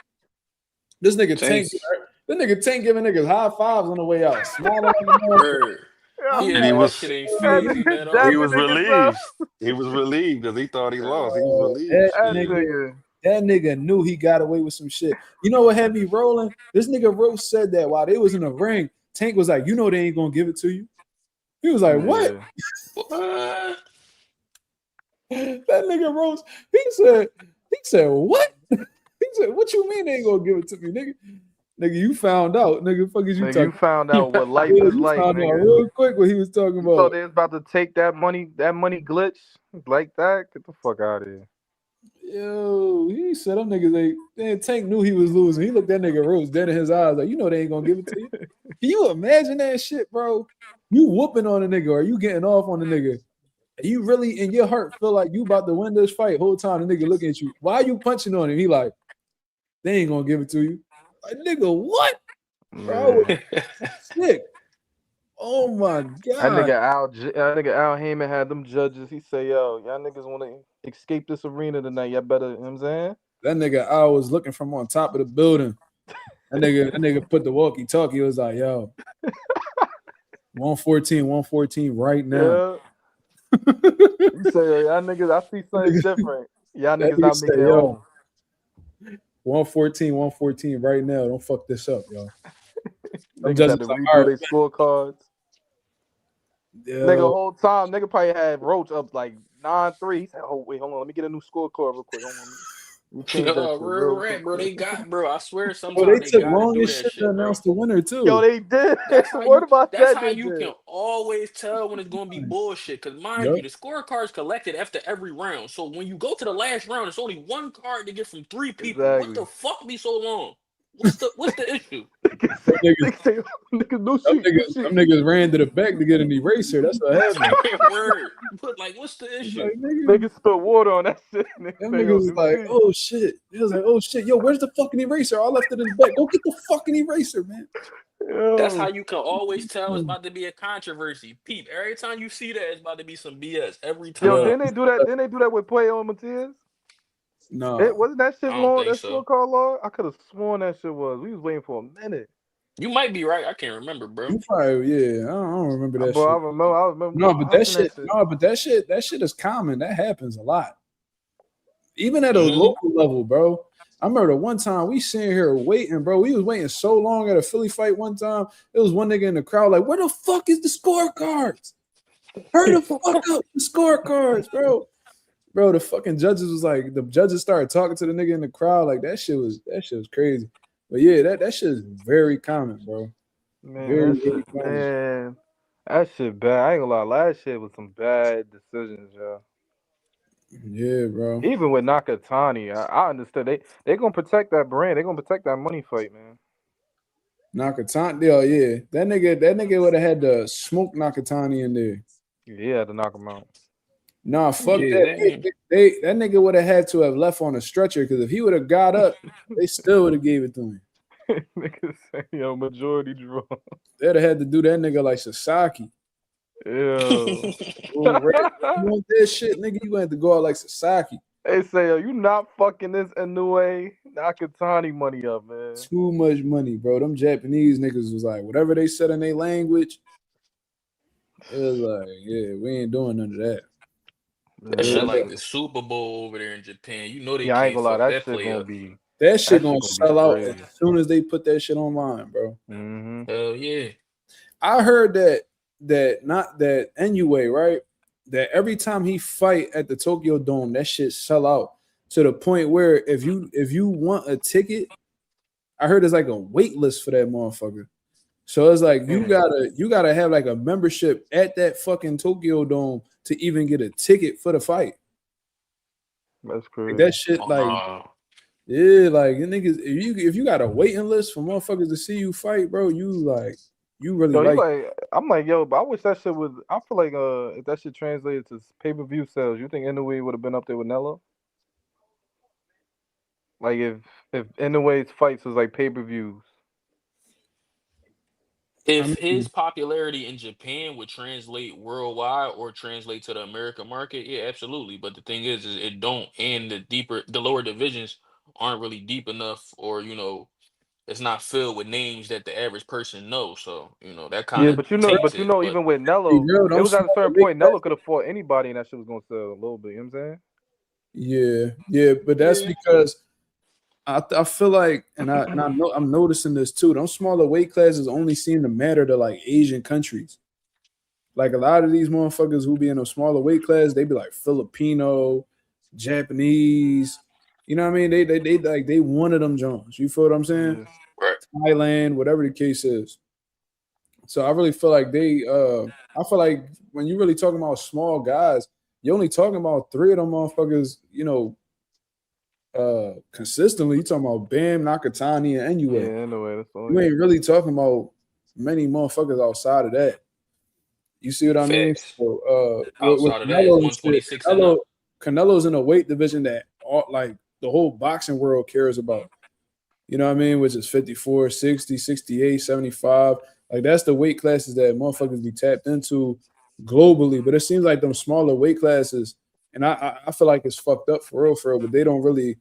This nigga Tank giving niggas high fives on the way out. Smiling Bird. And Yeah, he that was shit ain't phased him at he all. was relieved. He was relieved because he thought he lost. He was relieved. that nigga knew he got away with some shit. You know what had me rolling? This nigga Rose said that while they was in the ring, Tank was like, you know they ain't gonna give it to you. He was like, what? That nigga Rose, he said, what? He said, what you mean they ain't gonna give it to me, nigga? Nigga, you found out. Nigga, fuck is you talking? You found out what life is you like, found nigga. out real quick what he was talking about. So they was about to take that money glitch like that? Get the fuck out of here. Yo, he said them niggas then Tank knew he was losing. He looked that nigga Rose dead in his eyes, like, you know they ain't gonna give it to you. Can you imagine that shit, bro? You whooping on a nigga or you getting off on a nigga. You really in your heart feel like you about to win this fight whole time. The nigga looking at you. Why are you punching on him? He like, they ain't gonna give it to you. Like, nigga, what? Bro, sick. Oh my god. That nigga Al Heyman had them judges. He say, yo, y'all niggas want to escape this arena tonight. Y'all better, you know what I'm saying? That nigga Al was looking from on top of the building. That nigga put the walkie-talkie. He was like, yo, 114 right now. Yeah. You say, y'all niggas, I see something different. Y'all niggas not making it home. 114 right now. Don't fuck this up, y'all. Niggas had to redo their scorecards. Yeah. Nigga, whole time, nigga probably had Roach up like 9-3. He said, oh, wait, hold on. Let me get a new scorecard real quick. Hold on. Real rap, bro. They got, bro. I swear, sometimes they took long as shit to announce the winner too. Yo, they did. That's how you can always tell when it's gonna be bullshit. Because mind you, the scorecard's collected after every round. So when you go to the last round, it's only one card to get from 3 people. Exactly. What the fuck be so long? What's the issue? Them niggas ran to the back to get an eraser. That's what happened. Word. But like, what's the issue? Like, niggas spilled water on that shit. Them niggas was like, oh shit. He was like, oh shit. Yo, where's the fucking eraser? I left it in the back. Go get the fucking eraser, man. Yo. That's how you can always tell it's about to be a controversy. Peep, every time you see that, it's about to be some BS. Every time. Yo, didn't they do that? Didn't they do that with Subriel Matias? No. Wasn't that shit long? That so. scorecard long? I could have sworn that shit was. We was waiting for a minute. You might be right. I can't remember, bro. You probably, yeah. I don't remember that bro, shit. I remember. No, but that shit is common. That happens a lot. Even at a local level, bro. I remember the one time we sitting here waiting, bro. We was waiting so long at a Philly fight one time. It was one nigga in the crowd like, where the fuck is the scorecards? Hurry the fuck up, the scorecards, bro. Bro, the fucking judges was like, the judges started talking to the nigga in the crowd. Like, that shit was crazy. But yeah, that shit is very common, bro. Man, that shit bad. I ain't gonna lie. Last shit was some bad decisions, yo. Yeah, bro. Even with Nakatani, I understood. They gonna protect that brand. They gonna protect that money fight, man. Nakatani, yeah. That nigga would have had to smoke Nakatani in there. Yeah, had to knock him out. Nah, fuck that. That nigga would have had to have left on a stretcher because if he would have got up, they still would have gave it to him. Nigga say, yo, majority draw. They'd have had to do that nigga like Sasaki. Ew. You want that shit, nigga? You gonna have to go out like Sasaki. They say, yo, you not fucking this Inoue Nakatani money up, man. Too much money, bro. Them Japanese niggas was like, whatever they said in their language, it was like, yeah, we ain't doing none of that. That shit like the Super Bowl over there in Japan. You know they I ain't can't gonna lie, fuck that play shit gonna up. be. That shit gonna sell out as soon as they put that shit online, bro. Mm-hmm. Hell yeah. I heard that Inoue, right? That every time he fight at the Tokyo Dome, that shit sell out to the point where if you want a ticket, I heard there's like a wait list for that motherfucker. So it's like you gotta have like a membership at that fucking Tokyo Dome to even get a ticket for the fight. That's crazy. Like that shit, like yeah, like niggas. If you got a waiting list for motherfuckers to see you fight, bro, you really I'm like, yo, but I wish that shit was. I feel like if that shit translated to pay-per-view sales, you think Inoue would have been up there with Nello? Like if Inoue's fights was like pay-per-views. If his popularity in Japan would translate worldwide or translate to the American market, yeah, absolutely. But the thing is it don't, and the lower divisions aren't really deep enough, or it's not filled with names that the average person knows. So that kind Yeah, of but you know, takes it. But even with Hey, Nello, bro, it them was at a smaller certain weight point Nello classes. could have fought anybody, and that shit was gonna sell a little bit. You know what I'm saying? Yeah, but that's yeah, because I feel like, and I know I'm noticing this too. Them smaller weight classes only seem to matter to like Asian countries. Like a lot of these motherfuckers who be in a smaller weight class, they be like Filipino, Japanese. You know what I mean? They like they one of them Jones. You feel what I'm saying? Yeah. right. Thailand, whatever the case is. So I really feel like I feel like when you really talking about small guys, you're only talking about three of them motherfuckers, consistently. You talking about Bam, Nakatani, and Inoue. Yeah, anyway, that's all. You ain't really talking about many motherfuckers outside of that. You see what I mean? Facts. So with Outside of that, it's Canelo and shit, 126 and up. Canelo's in a weight division that like the whole boxing world cares about. You know what I mean? Which is 54, 60, 68, 75. Like that's the weight classes that motherfuckers be tapped into globally. But it seems like them smaller weight classes, and I feel like it's fucked up for real, but they don't really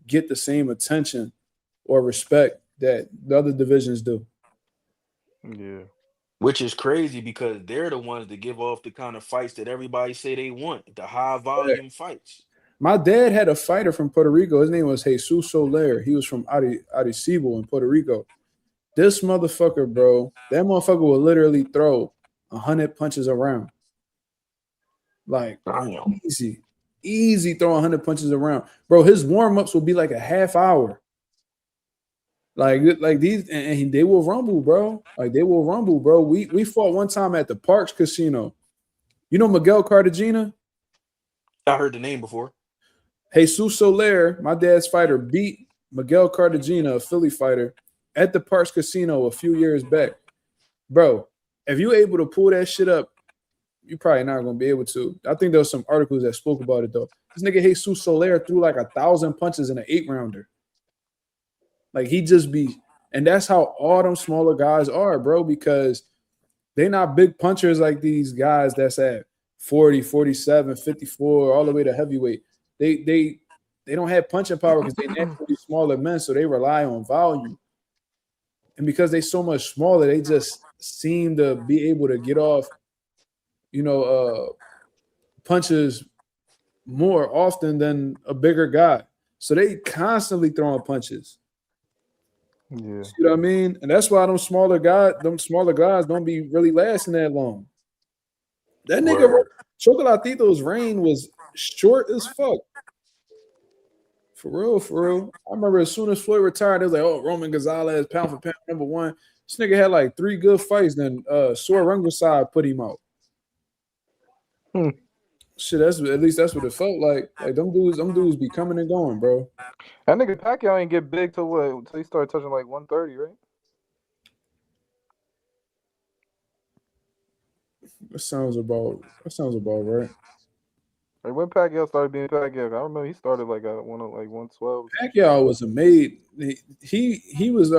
get the same attention or respect that the other divisions do. Yeah. Which is crazy because they're the ones that give off the kind of fights that everybody say they want, the high volume fights. My dad had a fighter from Puerto Rico. His name was Jesus Soler. He was from Arecibo in Puerto Rico. This motherfucker, bro, that motherfucker will literally throw 100 punches around. Like Damn. easy throwing 100 punches around. Bro, his warm-ups will be like a half hour. Like these, and they will rumble, bro. Like they will rumble, bro. We fought one time at the Parks Casino. You know Miguel Cartagena? I heard the name before. Jesus Soler, my dad's fighter, beat Miguel Cartagena, a Philly fighter, at the Parks Casino a few years back. Bro, if you're able to pull that shit up, you're probably not going to be able to. I think there was some articles that spoke about it, though. This nigga Jesus Soler threw like 1,000 punches in an 8-rounder. Like, he just be – and that's how all them smaller guys are, bro, because they not big punchers like these guys that's at 40, 47, 54, all the way to heavyweight. They don't have punching power because they naturally smaller men, so they rely on volume. And because they so much smaller, they just seem to be able to get off, punches more often than a bigger guy. So they constantly throwing punches. Yeah. See what I mean? And that's why them smaller guys don't be really lasting that long. That nigga Chocolatito's reign was short as fuck. For real. I remember as soon as Floyd retired, it was like, oh, Roman Gonzalez, pound for pound, number one. This nigga had like 3 good fights, then Sor Rungvisai put him out. Shit, at least that's what it felt like. Like them dudes be coming and going, bro. That nigga Pacquiao ain't get big till what? Till he started touching like 130, right? That sounds about right. Like when Pacquiao started being Pacquiao, I remember he started like at 112. Pacquiao was a made. He was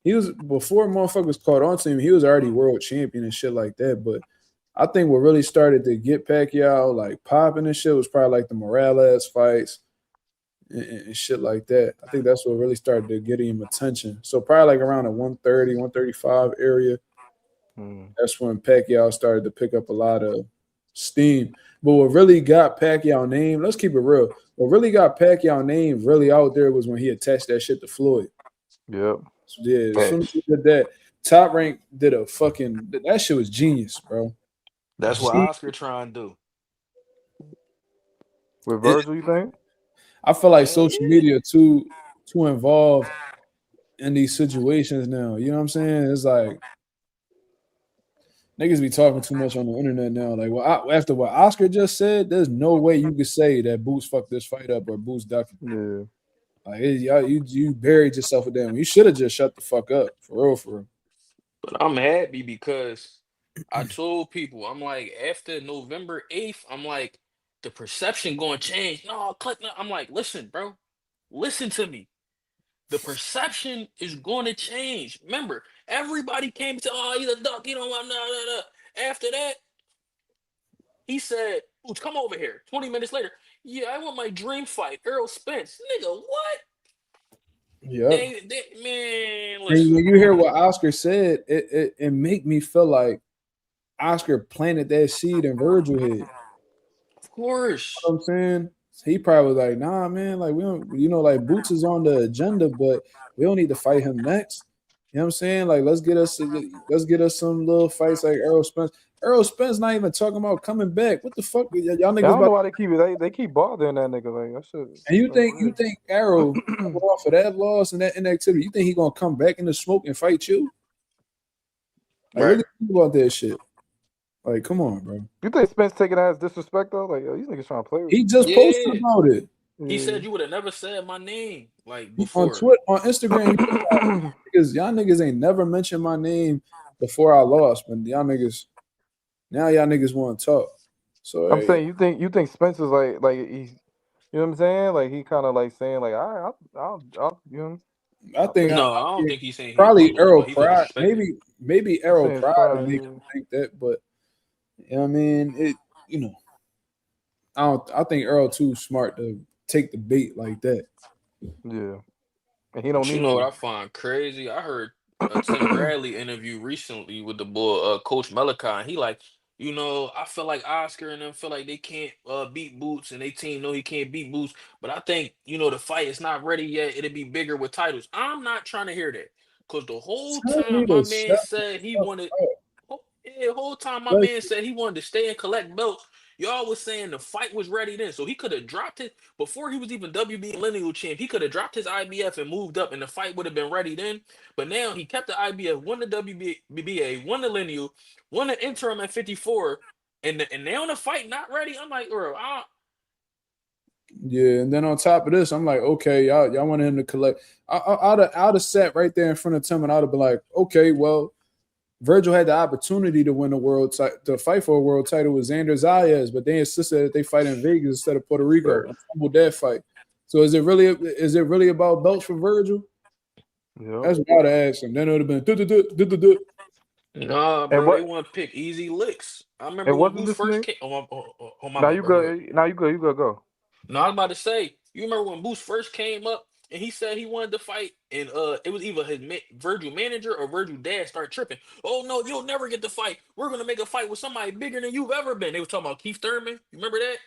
he was before motherfuckers caught on to him. He was already world champion and shit like that. But I think what really started to get Pacquiao like popping and shit was probably like the Morales fights and shit like that. I think that's what really started to get him attention. So probably like around the 130, 135 area. That's when Pacquiao started to pick up a lot of steam. But what really got Pacquiao name, let's keep it real. What really got Pacquiao name really out there was when he attached that shit to Floyd. Yep. So yeah, as soon as he did that, Top Rank did a fucking that shit was genius, bro. That's what Oscar trying to do. With Virgil, you think? I feel like social media too involved in these situations now. You know what I'm saying? It's like niggas be talking too much on the internet now. Like, after what Oscar just said, there's no way you could say that Boots fucked this fight up or Boots ducked. Yeah. Like, you buried yourself with that one. You should have just shut the fuck up, for real. But I'm happy because I told people, I'm like, after November 8th, I'm like, the perception going to change. No, click. No. I'm like, listen, bro, listen to me. the perception is going to change. Remember, everybody came to, oh, he's a duck. You don't want no. After that, he said, "Ooh, come over here." 20 minutes later, yeah, I want my dream fight, Earl Spence. Nigga, what? Yep. Man, And listen. when you hear what Oscar said, it make me feel like Oscar planted that seed in Virgil head. Of course. You know what I'm saying? He probably was like, nah, man, like we don't, like Boots is on the agenda, but we don't need to fight him next. You know what I'm saying? Like, let's get us some little fights like Earl Spence. Earl Spence not even talking about coming back. What the fuck? Y'all I niggas don't about know why they keep bothering that nigga. Like that shit. and you That's think Arrow coming off of that loss and that inactivity, you think he gonna come back in the smoke and fight you? Like, Right. really think about that shit. Like, come on, bro. You think Spence taking that as disrespect though? Like, yo, these niggas trying to play with He you. just posted Yeah. about it. He Yeah. said you would have never said my name like On before. Twitter, on Instagram, because y'all niggas ain't never mentioned my name before I lost, but y'all niggas want to talk. So I'm hey, saying you think Spence is like he's, you know what I'm saying? Like he kind of like saying like I'll you know I I'll take think it. No, I don't think he's saying he probably gonna lose, Errol but he feels Pride, respected. maybe I'm Errol saying it's Pride will pride. make him think that, but you know what I mean, it you know I think Earl too smart to take the bait like that. Yeah, and he don't But you need know what to. I find crazy? I heard a Tim Bradley interview recently with the boy Coach Malachi, and he like, I feel like Oscar and them feel like they can't beat Boots, and they team know he can't beat Boots. But I think the fight is not ready yet. It'll be bigger with titles. I'm not trying to hear that because the whole Tell me time my to man shut said he the fuck wanted. up. Yeah, the whole time my Listen, man said he wanted to stay and collect belts. Y'all was saying the fight was ready then, so he could have dropped it before he was even WB lineal champ. He could have dropped his IBF and moved up, and the fight would have been ready then. But now he kept the IBF, won the WBA, won the lineal, won the interim at 54, and now the fight not ready. I'm like, bro, yeah, and then on top of this, I'm like, okay, y'all wanted him to collect. I'd have sat right there in front of Tim, and I'd have been like, okay, well, Virgil had the opportunity to win to fight for a world title with Xander Zayas, but they insisted that they fight in Vegas instead of Puerto Rico. bro. And fumbled that fight. So is it really about belts for Virgil? Yeah. That's what I'd have asked him. Then it would have been do. Nah, And bro, they what? want to pick easy licks. I remember And when wasn't Boots this first nigga? came. My Now bad, you bro. Go ahead. good. Now you good. You good. Go. No, I was about to say, you remember when Boost first came up and he said he wanted to fight, and it was either his Virgil manager or Virgil dad start tripping. Oh no, you'll never get the fight. We're gonna make a fight with somebody bigger than you've ever been. They was talking about Keith Thurman. You remember that?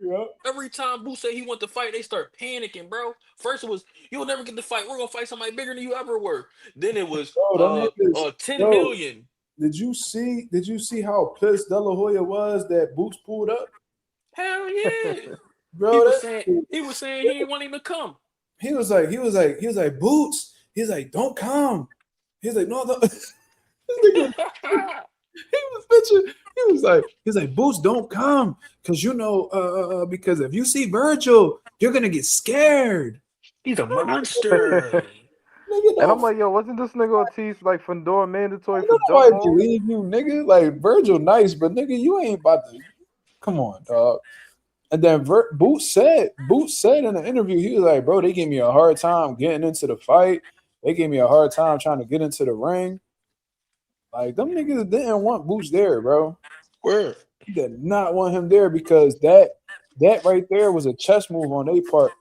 Yeah. Every time Boost said he wanted to fight, they start panicking, bro. First it was you'll never get the fight. We're gonna fight somebody bigger than you ever were. Then it was Bro, them niggas, 10 yo, million. did you see how pissed De La Hoya was that Boots pulled up? Hell yeah. He Bro, was that saying he didn't want him to come. he was like, Boots. He's like, don't come. He's like, no, this nigga he was bitching. He was like, Boots, don't come. Because if you see Virgil, you're gonna get scared. He's a monster. Nigga, And I'm don't like, yo, wasn't this nigga Ortiz like Fedora mandatory for jump nobody balls? believe you, nigga. Like Virgil nice, but nigga, you ain't about to come on, dog. And then Boots said in the interview, he was like, bro, they gave me a hard time getting into the fight. They gave me a hard time trying to get into the ring. Like them niggas didn't want Boots there, bro. Where? He did not want him there because that right there was a chess move on their part.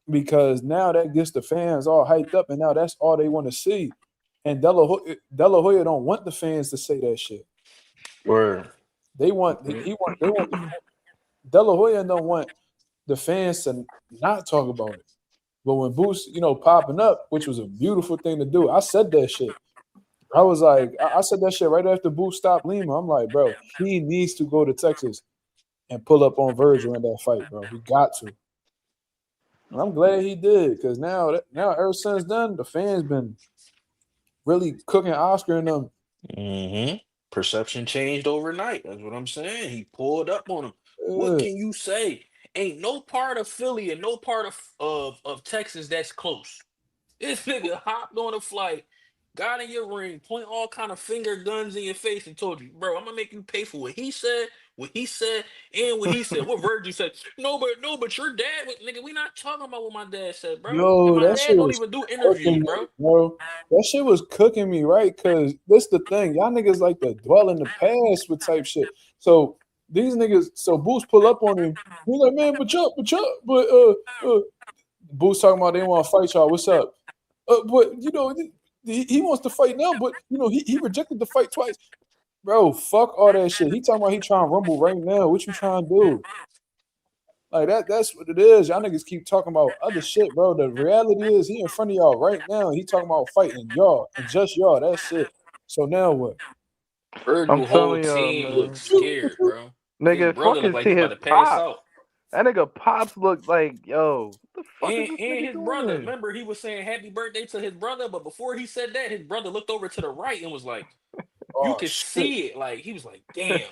Because now that gets the fans all hyped up, and now that's all they want to see. And De La Hoya don't want the fans to say that shit. Where? They want they want De La Hoya don't want the fans to not talk about it. But when Boost, popping up, which was a beautiful thing to do, I said that shit. I was like, I said that shit right after Boost stopped Lima. I'm like, bro, he needs to go to Texas and pull up on Virgil in that fight, bro. He got to. And I'm glad he did because now ever since then, the fans been really cooking Oscar and them. Mm-hmm. Perception changed overnight. That's what I'm saying. He pulled up on him. What Uh, can you say? Ain't no part of Philly and no part of Texas that's close. This nigga hopped on a flight, got in your ring, point all kind of finger guns in your face, and told you, bro, I'm gonna make you pay for what he said, what he said and what he said. What Virgil said? No, but your dad, nigga. We not talking about what my dad said, bro. And Yo, my that dad shit don't was even do cooking interviews, me, bro. bro. That shit was cooking me, right? Because this the thing. Y'all niggas like to dwell in the past with type shit. So these niggas, so Boost pull up on him. He's like, man, but Boost talking about they want to fight y'all. What's up? But you know, he wants to fight now, but you know, he rejected the fight twice. Bro, fuck all that shit. He talking about he trying to rumble right now. What you trying to do? Like that's what it is. Y'all niggas keep talking about other shit, bro. The reality is he in front of y'all right now. He talking about fighting y'all and just y'all. That's it. So now what? I'm Virgil whole telling y'all, team looks man. scared, bro. His Nigga, brother looked fucking like see he about his to pass pops. out. That nigga pops look like, yo, what the fuck is this And nigga his brother, doing? remember he was saying happy birthday to his brother, but before he said that, his brother looked over to the right and was like, you Oh could shit. see it. Like, he was like, damn.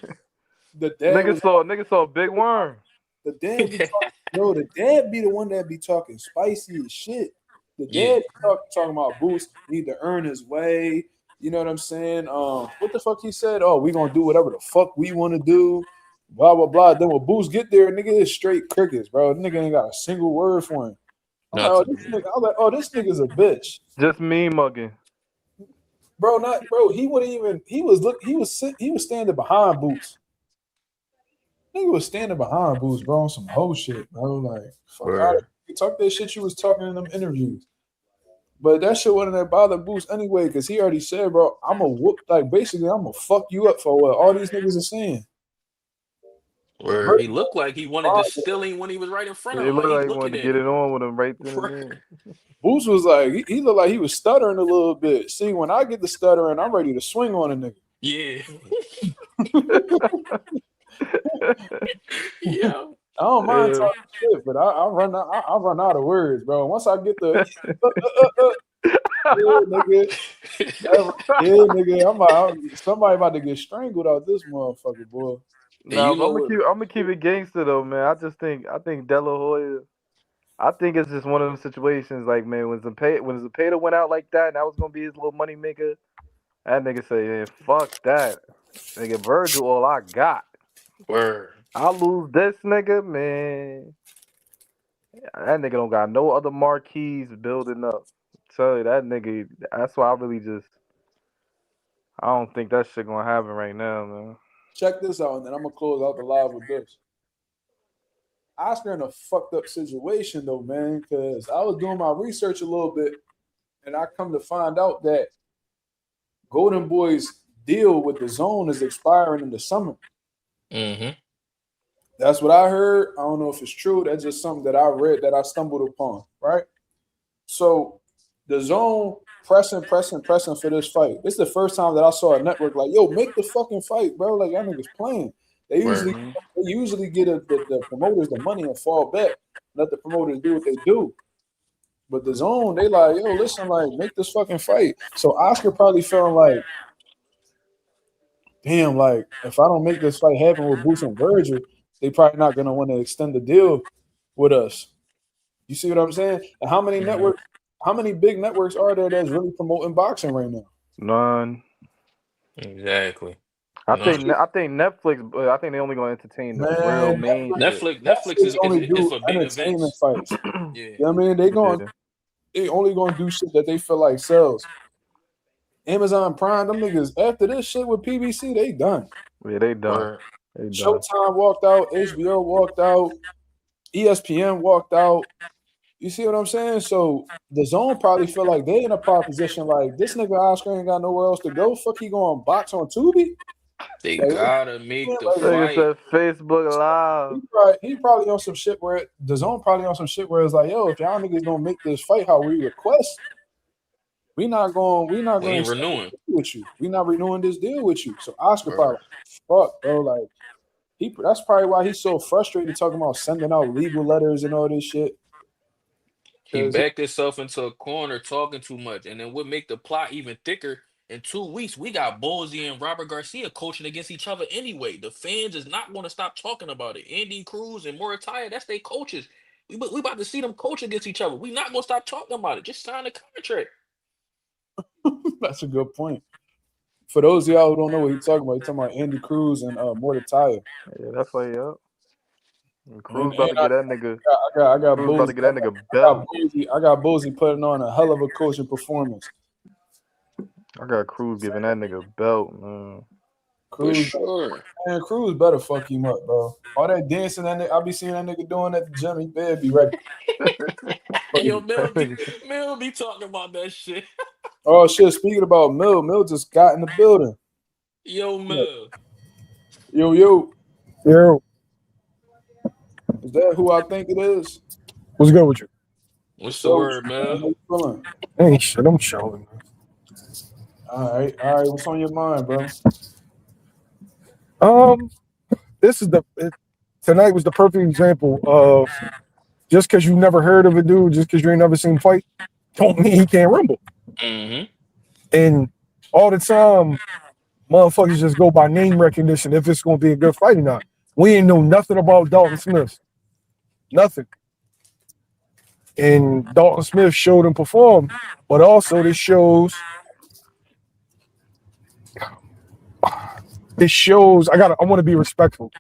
The dad was Nigga saw a big worm. the dad be talking, bro. The dad be the one that be talking spicy as shit. The Yeah. dad be talking about Boost need to earn his way. You know what I'm saying? What the fuck he said? Oh, we gonna do whatever the fuck we want to do. Blah blah blah. Then when Boost get there, nigga is straight crickets, bro. Nigga ain't got a single word for him. I'm like, Nothing. this nigga's a bitch, Just me mugging. bro. Not bro. He wouldn't even. He was standing behind Boots. Nigga was standing behind Boots, bro, on some whole shit, bro. Like, fuck out of Word. here. Talk that shit you was talking in them interviews. But that shit wasn't that bother Boost anyway, because he already said, bro, I'm a whoop, like basically I'm gonna fuck you up for what all these niggas are saying. Where he looked like he wanted to steal him when he was right in front of It him. Like, looked he like he wanted looking to at get him. it on with him right then and Right. there. Boost was like, he looked like he was stuttering a little bit. See, when I get the stuttering, I'm ready to swing on a nigga. Yeah. Yeah. I don't mind Yeah. talking shit, but I run out of words, bro. Once I get the yeah, nigga, yeah, nigga, somebody about to get strangled out this motherfucker, boy. And Nah, you but know what? I'm gonna keep it gangster though, man. I think De La Hoya. I think it's just one of those situations like, man, when Zapata went out like that, and that was gonna be his little money maker. That nigga say, man, fuck that. Nigga, Virgil, all I got. Word. I lose this nigga, man. That nigga don't got no other marquees building up. Tell you that nigga. That's why I don't think that shit gonna happen right now, man. Check this out, and then I'm gonna close out the live with this. Oscar in a fucked up situation though, man, because I was doing my research a little bit, and I come to find out that Golden Boy's deal with the Zone is expiring in the summer. Mm-hmm. That's what I heard. I don't know if it's true. That's just something that I read that I stumbled upon, right? So the Zone pressing for this fight. This is the first time that I saw a network like, yo, make the fucking fight, bro. Like that nigga's playing. They Word. usually get the promoters the money and fall back. Let the promoters do what they do. But the Zone, they like, yo, listen, like, make this fucking fight. So Oscar probably feeling like, damn, like, if I don't make this fight happen with Boots and Virgil, they probably not gonna want to extend the deal with us. You see what I'm saying? And Mm-hmm. how many big networks are there that's really promoting boxing right now? None. Exactly. I None. think Netflix, but I think they only gonna entertain the real Man, main shit. Netflix Only is do for big entertainment events. fights. Yeah. You know what I mean? Yeah. They only gonna do shit that they feel like sells. Amazon Prime, them niggas after this shit with PBC, they done. Yeah, they done. Word. They done. Showtime walked out, HBO walked out, ESPN walked out. You see what I'm saying? So the Zone probably feel like they in a proposition like this nigga Oscar ain't got nowhere else to go. Fuck, he going box on Tubi? They Like, gotta make the like Nigga fight. said Facebook Live. he probably on some shit where the Zone probably on some shit where it's like, yo, if y'all niggas don't make this fight how we request, we not We going ain't to renewing. with you. We not renewing this deal with you. So Oscar probably, Word. fuck, bro, like that's probably why he's so frustrated talking about sending out legal letters and all this shit. He backed himself into a corner talking too much. And then what make the plot even thicker, in 2 weeks, we got Ballsy and Robert Garcia coaching against each other anyway. The fans is not going to stop talking about it. Andy Cruz and Moritaya, that's their coaches. We about to see them coach against each other. We not going to stop talking about it. Just sign the contract. That's a good point. For those of y'all who don't know what he's talking about Andy Cruz and Mordecai. Yeah, that's why, yeah. Cruz And about to get that nigga. I got Cruz about Boozy. to get that nigga belt. I got Boozy putting on a hell of a coaching performance. I got Cruz giving that nigga belt, man. For Cruz, sure. man, Cruz better fuck him up, bro. All that dancing that nigga, I be seeing that nigga doing at the gym. He better be ready. Hey, yo, Mel be talking about that shit. Oh shit! Speaking about Mill just got in the building. Yo, Mel. Yo, Yo, is that who I think it is? what's good with you? What's the word, Mel? How you feeling? Ain't shit, I'm chilling. All right. What's on your mind, bro? This is tonight was the perfect example of just because you never heard of a dude, just because you ain't never seen him fight, don't mean he can't rumble. Mm-hmm. And all the time, motherfuckers just go by name recognition if it's gonna be a good fight or not. We ain't know nothing about Dalton Smith. Nothing. And Dalton Smith showed and performed, but also this shows I want to be respectful.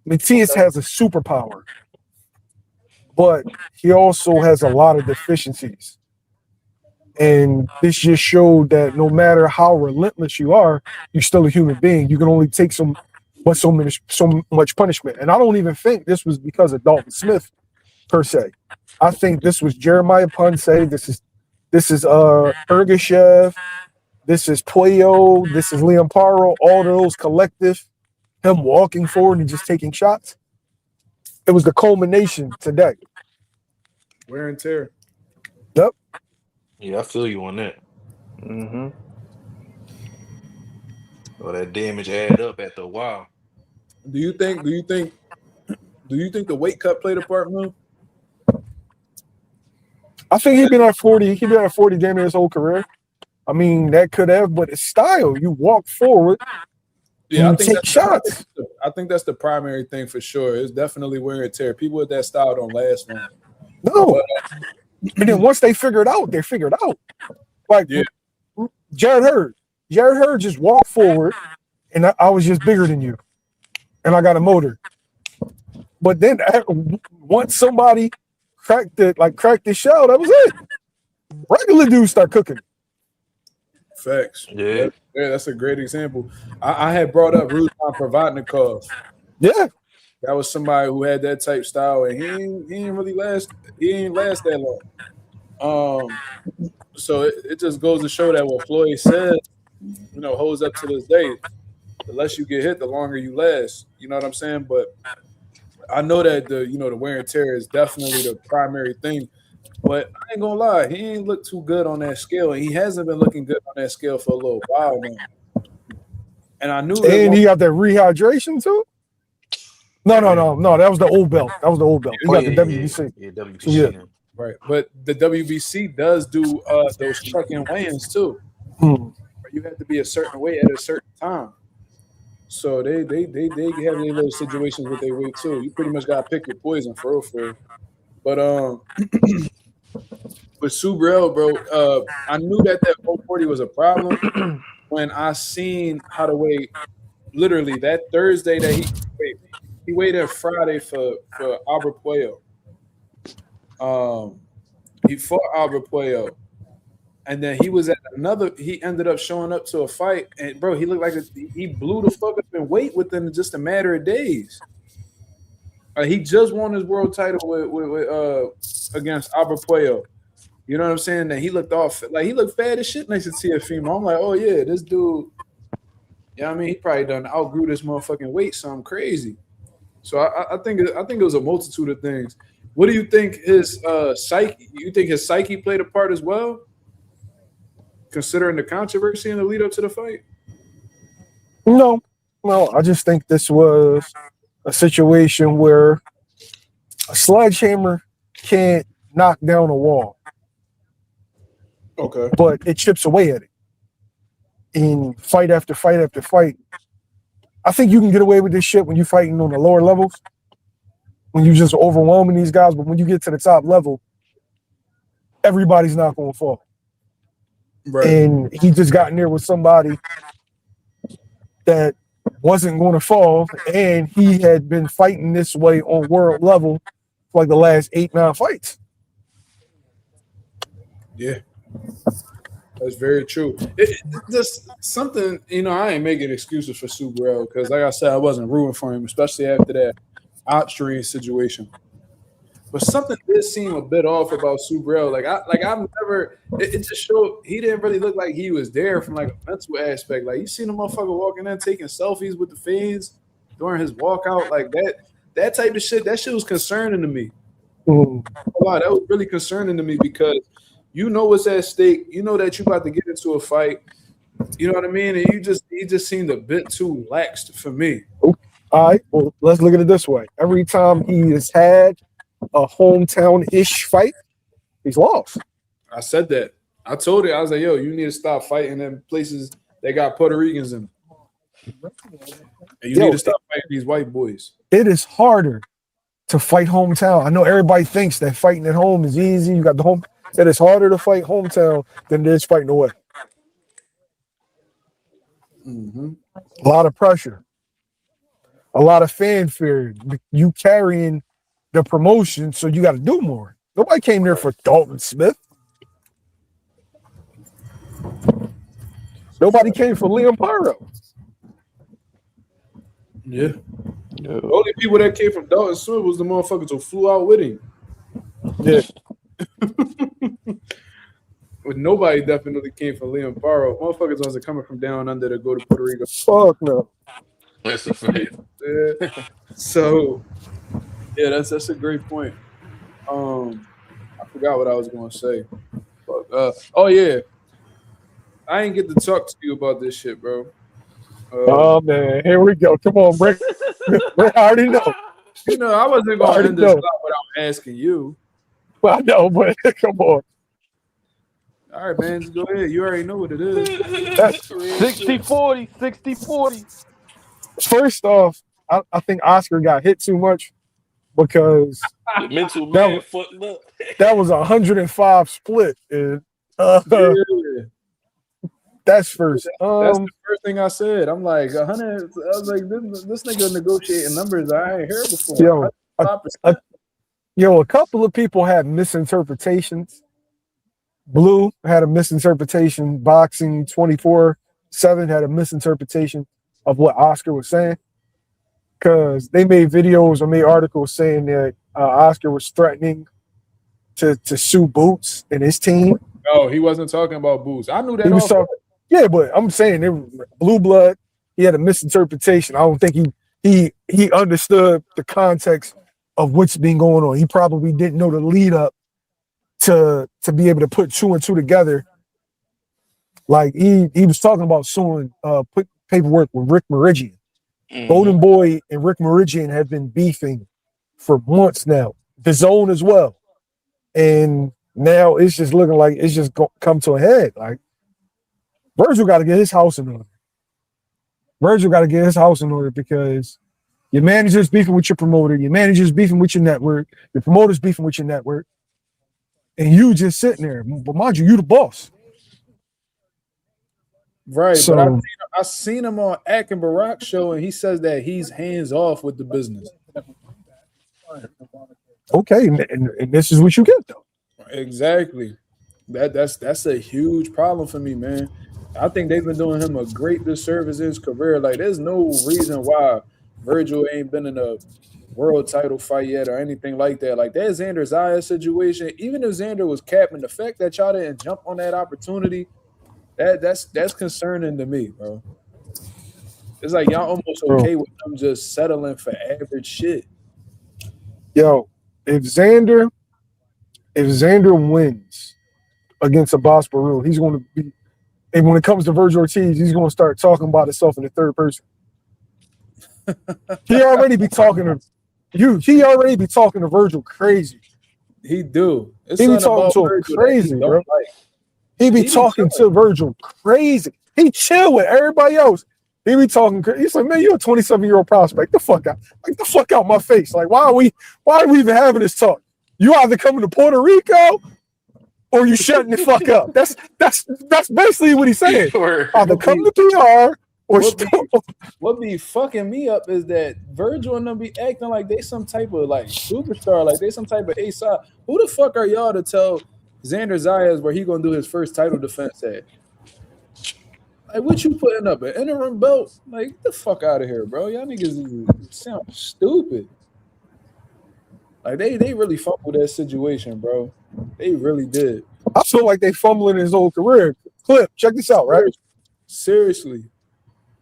Matias has a superpower, but he also has a lot of deficiencies. And this just showed that no matter how relentless you are, you're still a human being. You can only take so much punishment. And I don't even think this was because of Dalton Smith per se. I think this was Jeremiah Ponce. This is Ergashev. This is Puello. This is Liam Paro. All those collective, him walking forward and just taking shots. It was the culmination today. Wear and tear. Yep. Yeah, I feel you on that. Mm-hmm. Well, that damage add up after a while. Do you think the weight cut played a part, man? I think he'd been at 40. He'd been at 40 damn near his whole career. I mean, that could have, but it's style. You walk forward. Yeah, you take shots. I think that's the primary thing for sure. It's definitely wear and tear. People with that style don't last long. No. And then once they figure it out, they figure it out. Like Jared Hurd just walked forward, and I was just bigger than you, and I got a motor. But then once somebody cracked the shell, that was it. Regular dudes start cooking. Facts. Yeah, that's a great example. I had brought up Ruslan Provodnikov. Yeah. That was somebody who had that type style, and he ain't really last. He ain't last that long. So it just goes to show that what Floyd said, holds up to this day. The less you get hit, the longer you last. You know what I'm saying? But I know that the wear and tear is definitely the primary thing. But I ain't gonna lie, he ain't looked too good on that scale, and he hasn't been looking good on that scale for a little while now. And I knew. And he got that rehydration too. No. That was the old belt. He got the WBC. Yeah, WBC. Yeah. Right, but the WBC does do those check-in weigh-ins too. You have to be a certain weight at a certain time. So they have their little situations with their weight too. You pretty much gotta pick your poison for real. But with Subriel, bro, I knew that 140 was a problem when I seen how to weigh. Literally that Thursday that he weighed in Friday for Albert Puello. He fought Albert Puello, and then he was at another. He ended up showing up to a fight, and bro, he looked like he blew the fuck up in weight within just a matter of days. He just won his world title with against Albert Puello. You know what I'm saying? That he looked he looked fat as shit next to Teofimo. I'm like, oh yeah, this dude. Yeah, I mean, he probably done outgrew this motherfucking weight, something crazy. So I think it was a multitude of things. What do you think his psyche? You think his psyche played a part as well, considering the controversy and the lead up to the fight? No, I just think this was a situation where a sledgehammer can't knock down a wall. Okay. But it chips away at it. In fight after fight after fight. I think you can get away with this shit when you're fighting on the lower levels, when you're just overwhelming these guys, but when you get to the top level, everybody's not going to fall. Right. And he just got in there with somebody that wasn't going to fall, and he had been fighting this way on world level for like the last 8-9 fights. Yeah, that's very true. It just something, I ain't making excuses for Subriel because, like I said, I wasn't rooting for him, especially after that Austrian situation. But something did seem a bit off about Subriel. I've never. It just showed he didn't really look like he was there from like a mental aspect. Like you seen the motherfucker walking in taking selfies with the fans during his walkout, like that type of shit. That shit was concerning to me. Mm. Wow, that was really concerning to me because you know what's at stake. You know that you about to get into a fight. You know what I mean? And he just seemed a bit too laxed for me. All right, well, let's look at it this way. Every time he has had a hometown-ish fight, he's lost. I said that. I told it. I was like, yo, you need to stop fighting in places that got Puerto Ricans in them. And you need to stop fighting these white boys. It is harder to fight hometown. I know everybody thinks that fighting at home is easy. You got the home. It is harder to fight hometown than it is fighting away. Mm-hmm. A lot of pressure. A lot of fanfare. You carrying the promotion, so you got to do more. Nobody came there for Dalton Smith. Nobody came for Liam Pyro. Yeah. The only people that came from Dalton Smith was the motherfuckers who flew out with him. Yeah. But nobody definitely came from Liam Pyro. Motherfuckers wasn't coming from down under to go to Puerto Rico. Fuck no. That's a fact. Yeah. So, yeah, that's a great point. I forgot what I was going to say. Oh yeah, I ain't get to talk to you about this shit, bro. Oh man, here we go. Come on, Rick. I already know. I wasn't going to end this without asking you. Well, I know, but come on. All right, man, just go ahead. You already know what it is. 60-40, 60-40. First off, I think Oscar got hit too much because mental man fucked up. That was 105 split. And, yeah. That's first. That's the first thing I said. I'm like 100. I was like, this nigga negotiating numbers I ain't heard before. A couple of people had misinterpretations. Blue had a misinterpretation. Boxing 24/7 had a misinterpretation of what Oscar was saying because they made videos or made articles saying that Oscar was threatening to sue Boots and his team. No, he wasn't talking about Boots. I knew that. Yeah, but I'm saying Blue Blood, he had a misinterpretation. I don't think he understood the context of what's been going on. He probably didn't know the lead up to be able to put two and two together. Like he was talking about suing paperwork with Rick Meridian. Mm-hmm. Golden Boy and Rick Meridian have been beefing for months now. The Zone as well. And now it's just looking like it's just come to a head. Like Virgil got to get his house in order. Virgil got to get his house in order because your manager's beefing with your promoter, your manager's beefing with your network, your promoter's beefing with your network, and you just sitting there. But mind you, the boss. Right, so, but I seen him on Akin Barak show, and he says that he's hands off with the business. Okay, and this is what you get, though. Exactly. That's a huge problem for me, man. I think they've been doing him a great disservice in his career. Like, there's no reason why Virgil ain't been in a world title fight yet or anything like that. Like, that Xander Zaya situation, even if Xander was capping, the fact that y'all didn't jump on that opportunity, that's concerning to me, bro. It's like y'all almost okay with them just settling for average shit. Yo, if Xander wins against Abbas Baru, he's going to be. And when it comes to Virgil Ortiz, he's going to start talking about himself in the third person. He already be talking to Virgil crazy. He do. He be talking to him crazy, bro. He be talking to Virgil crazy. He chill with everybody else. He be talking crazy. He's like, man, you're a 27-year-old prospect. The fuck out. Like, the fuck out my face. Like, why are we even having this talk? You either coming to Puerto Rico or you shutting the fuck up. That's basically what he's saying. Either come to PR Or what be fucking me up is that Virgil and them be acting like they some type of like superstar, like they some type of A-side. Who the fuck are y'all to tell Xander Zayas where he gonna do his first title defense at? Like, what you putting up, an interim belt? Like, get the fuck out of here, bro. Y'all niggas sound stupid. Like, they really fumbled that situation, bro. They really did. I feel like they fumbling his whole career. Clip, check this out, right? Seriously.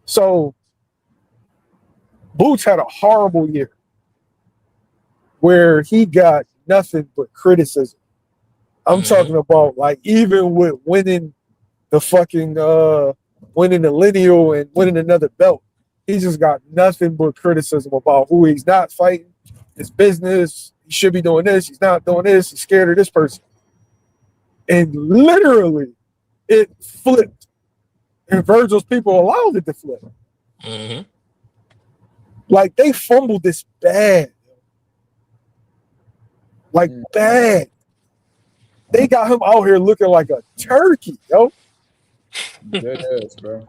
So, Boots had a horrible year where he got nothing but criticism. I'm talking about, like, even with winning the fucking winning the lineal and winning another belt, he just got nothing but criticism about who he's not fighting, his business. He should be doing this. He's not doing this. He's scared of this person. And literally, it flipped. And Virgil's people allowed it to flip. Mm-hmm. Like, they fumbled this bad. Like, bad. They got him out here looking like a turkey, yo. Dead ass, bro.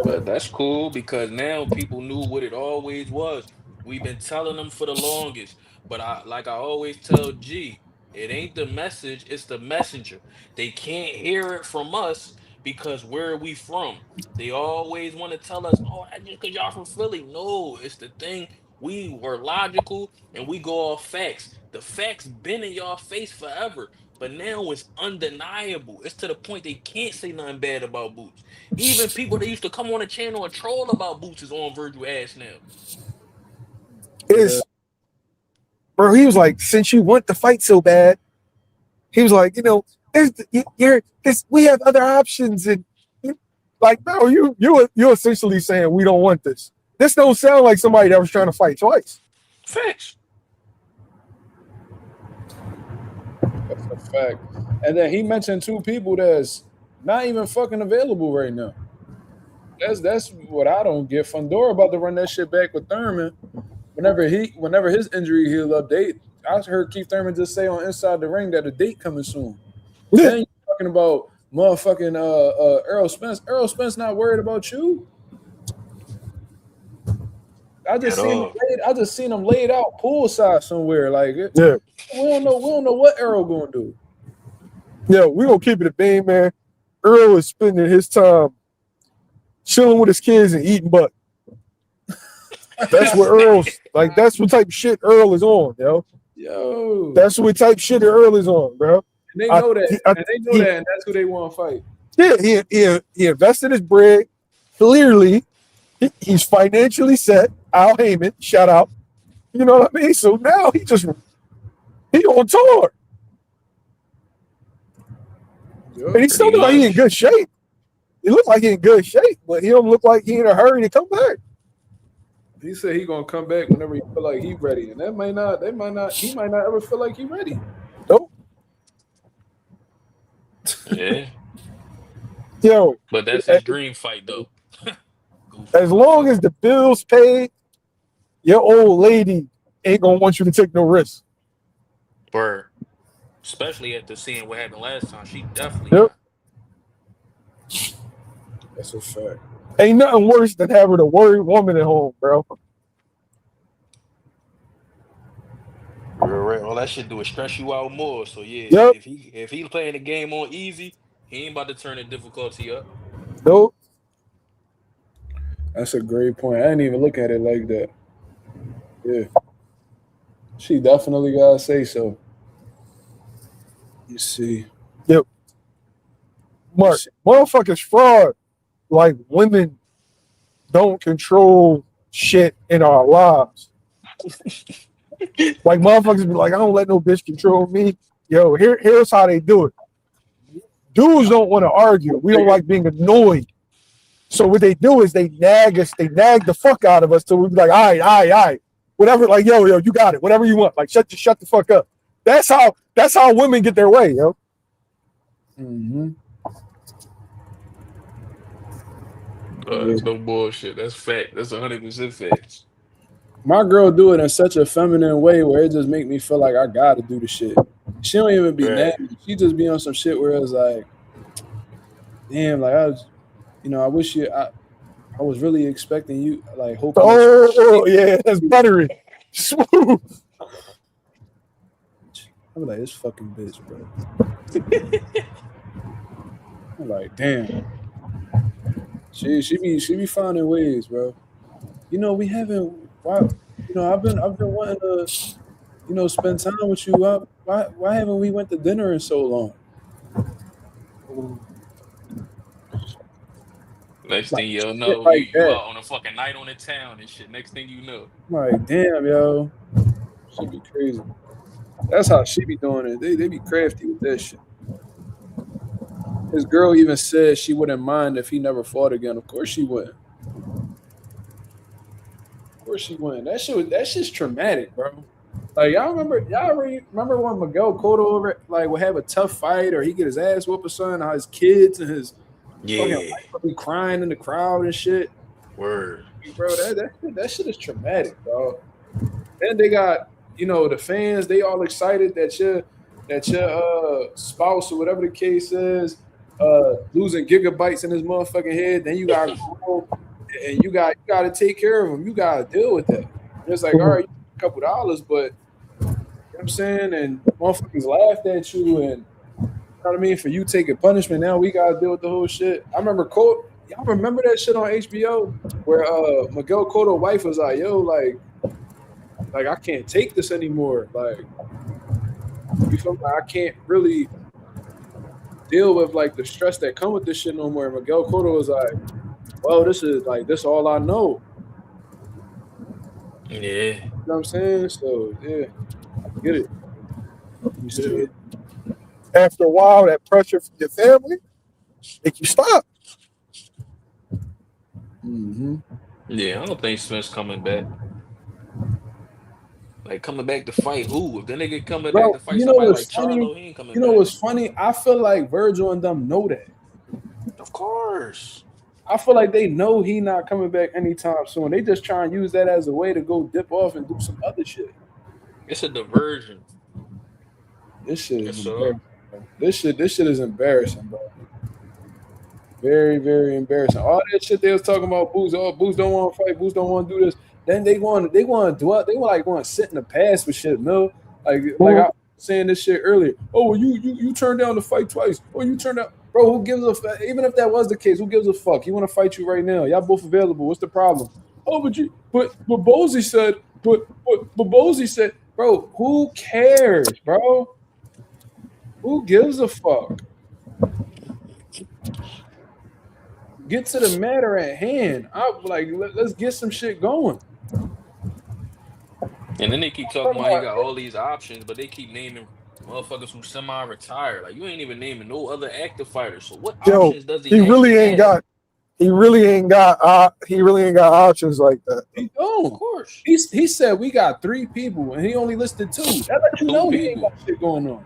But that's cool because now people knew what it always was. We've been telling them for the longest. But I always tell G, it ain't the message, it's the messenger. They can't hear it from us because where are we from? They always want to tell us, oh, that's just because y'all from Philly. No, it's the thing. We were logical and we go off facts. The facts been in y'all face forever. But now it's undeniable. It's to the point they can't say nothing bad about Boots. Even people that used to come on the channel and troll about Boots is on Virgil ass now. Bro, he was like, since you want the fight so bad, he was like, we have other options. And like, no, you're essentially saying we don't want this. This don't sound like somebody that was trying to fight twice. Facts. That's a fact. And then he mentioned two people that's not even fucking available right now. That's what I don't get. Fundora about to run that shit back with Thurman. Whenever his injury healed up, I heard Keith Thurman just say on Inside the Ring that a date coming soon. Then you're talking about motherfucking Errol Spence. Errol Spence not worried about you. I just seen him laid out poolside somewhere. Like, we don't know what Errol gonna do. Yeah, we gonna keep it a beam, man. Earl is spending his time chilling with his kids and eating butt. That's what Earl's like. That's what type of shit Earl is on, yo. That's what type of shit Earl is on, bro. And they know that, and that's who they want to fight. Yeah, he invested his bread. Clearly, he's financially set. Al Heyman, shout out. You know what I mean? So now he on tour. And he still look like he in good shape. He look like he in good shape, but he don't look like he in a hurry to come back. He said he gonna come back whenever he feel like he ready, and he might not ever feel like he ready. Nope. Yeah. Yo. But that's his dream fight, though. As long as the bills paid, your old lady ain't gonna want you to take no risks. Word. Especially after seeing what happened last time. She definitely Yep. That's a fact. Ain't nothing worse than having a worried woman at home, bro. Right. All that shit do is stress you out more. So yeah, Yep. if he playing the game on easy, he ain't about to turn the difficulty up. Nope. That's a great point. I didn't even look at it like that. Yeah. She definitely gotta say so. You see. Yep. Mark, motherfuckers fraud. Like, women don't control shit in our lives. Like, motherfuckers be like, I don't let no bitch control me. Yo, here's how they do it. Dudes don't want to argue. We don't like being annoyed. So what they do is they nag us. They nag the fuck out of us till we be like, all right. Whatever, like, yo, you got it. Whatever you want. Like, shut the fuck up. That's how women get their way, yo. Mm-hmm. That's no bullshit. That's fact. That's 100% facts. My girl do it in such a feminine way where it just make me feel like I gotta do the shit. She don't even be nasty. She just be on some shit where it's like, damn, like I wish you. I was really expecting you, like hoping. Oh yeah, that's buttery. Smooth. I'm like, this fucking bitch, bro. I'm like, damn. She be finding ways, bro. We haven't. Why? I've been wanting to, spend time with you. Why haven't we went to dinner in so long? Next Like thing you'll shit know, like you that. out on a fucking night on the town and shit. Next thing you know. I'm like, damn, yo, should be crazy. That's how she be doing it. They be crafty with that shit. His girl even said she wouldn't mind if he never fought again. Of course she wouldn't. Of course she wouldn't. That shit's traumatic, bro. Like y'all remember when Miguel Cotto would have a tough fight or he get his ass whooped or something, how his kids and his fucking Yeah. wife would be crying in the crowd and shit. Word. Bro, that shit is traumatic, bro. Then they got, the fans, they all excited that your spouse or whatever the case is, losing gigabytes in his motherfucking head. Then you got to go home and you got to take care of him. You got to deal with that. It's like, all right, a couple dollars, but you know what I'm saying, and motherfuckers laughed at you, and you know what I mean, for you taking punishment. Now we gotta deal with the whole shit. I remember y'all remember that shit on HBO where Miguel Cotto's wife was like, yo, like I can't take this anymore. Like, you feel like I can't really deal with like the stress that come with this shit no more. And Miguel Cotto was like, well, this all I know. Yeah. You know what I'm saying? So yeah, I get it. You see it. After a while, that pressure from your family make you stop. Mm-hmm. Yeah, I don't think Smith's coming back. Like coming back to fight who? If the nigga coming back Bro, to fight somebody like funny? Charlo, he ain't coming You know back. what's funny? I feel like Virgil and them know that. Of course. I feel like they know he not coming back anytime soon. They just try and use that as a way to go dip off and do some other shit. It's a diversion. This shit is Yes, sir. embarrassing. Bro. This shit is embarrassing, bro. Very, very embarrassing. All that shit they was talking about, Boots. Oh, Boots don't want to fight. Boots don't want to do this. Then they want to dwell. They want to sit in the past with shit, Mill. Like I was saying this shit earlier. Oh, well, you turned down the fight twice. Oh, you turned down. Bro, who gives a fuck? Even if that was the case, who gives a fuck? He want to fight you right now. Y'all both available. What's the problem? Oh, but Bozy said, but Bozy said, bro, who cares, bro? Who gives a fuck? Get to the matter at hand. Let's get some shit going. And then they keep talking about he got all these options, but they keep naming motherfuckers who semi-retired. Like you ain't even naming no other active fighters. So what Yo, options does he he really actually ain't have? got he really ain't got options like that. He don't. Of course. He said we got 3 people and he only listed 2. That let you know he ain't got shit going on.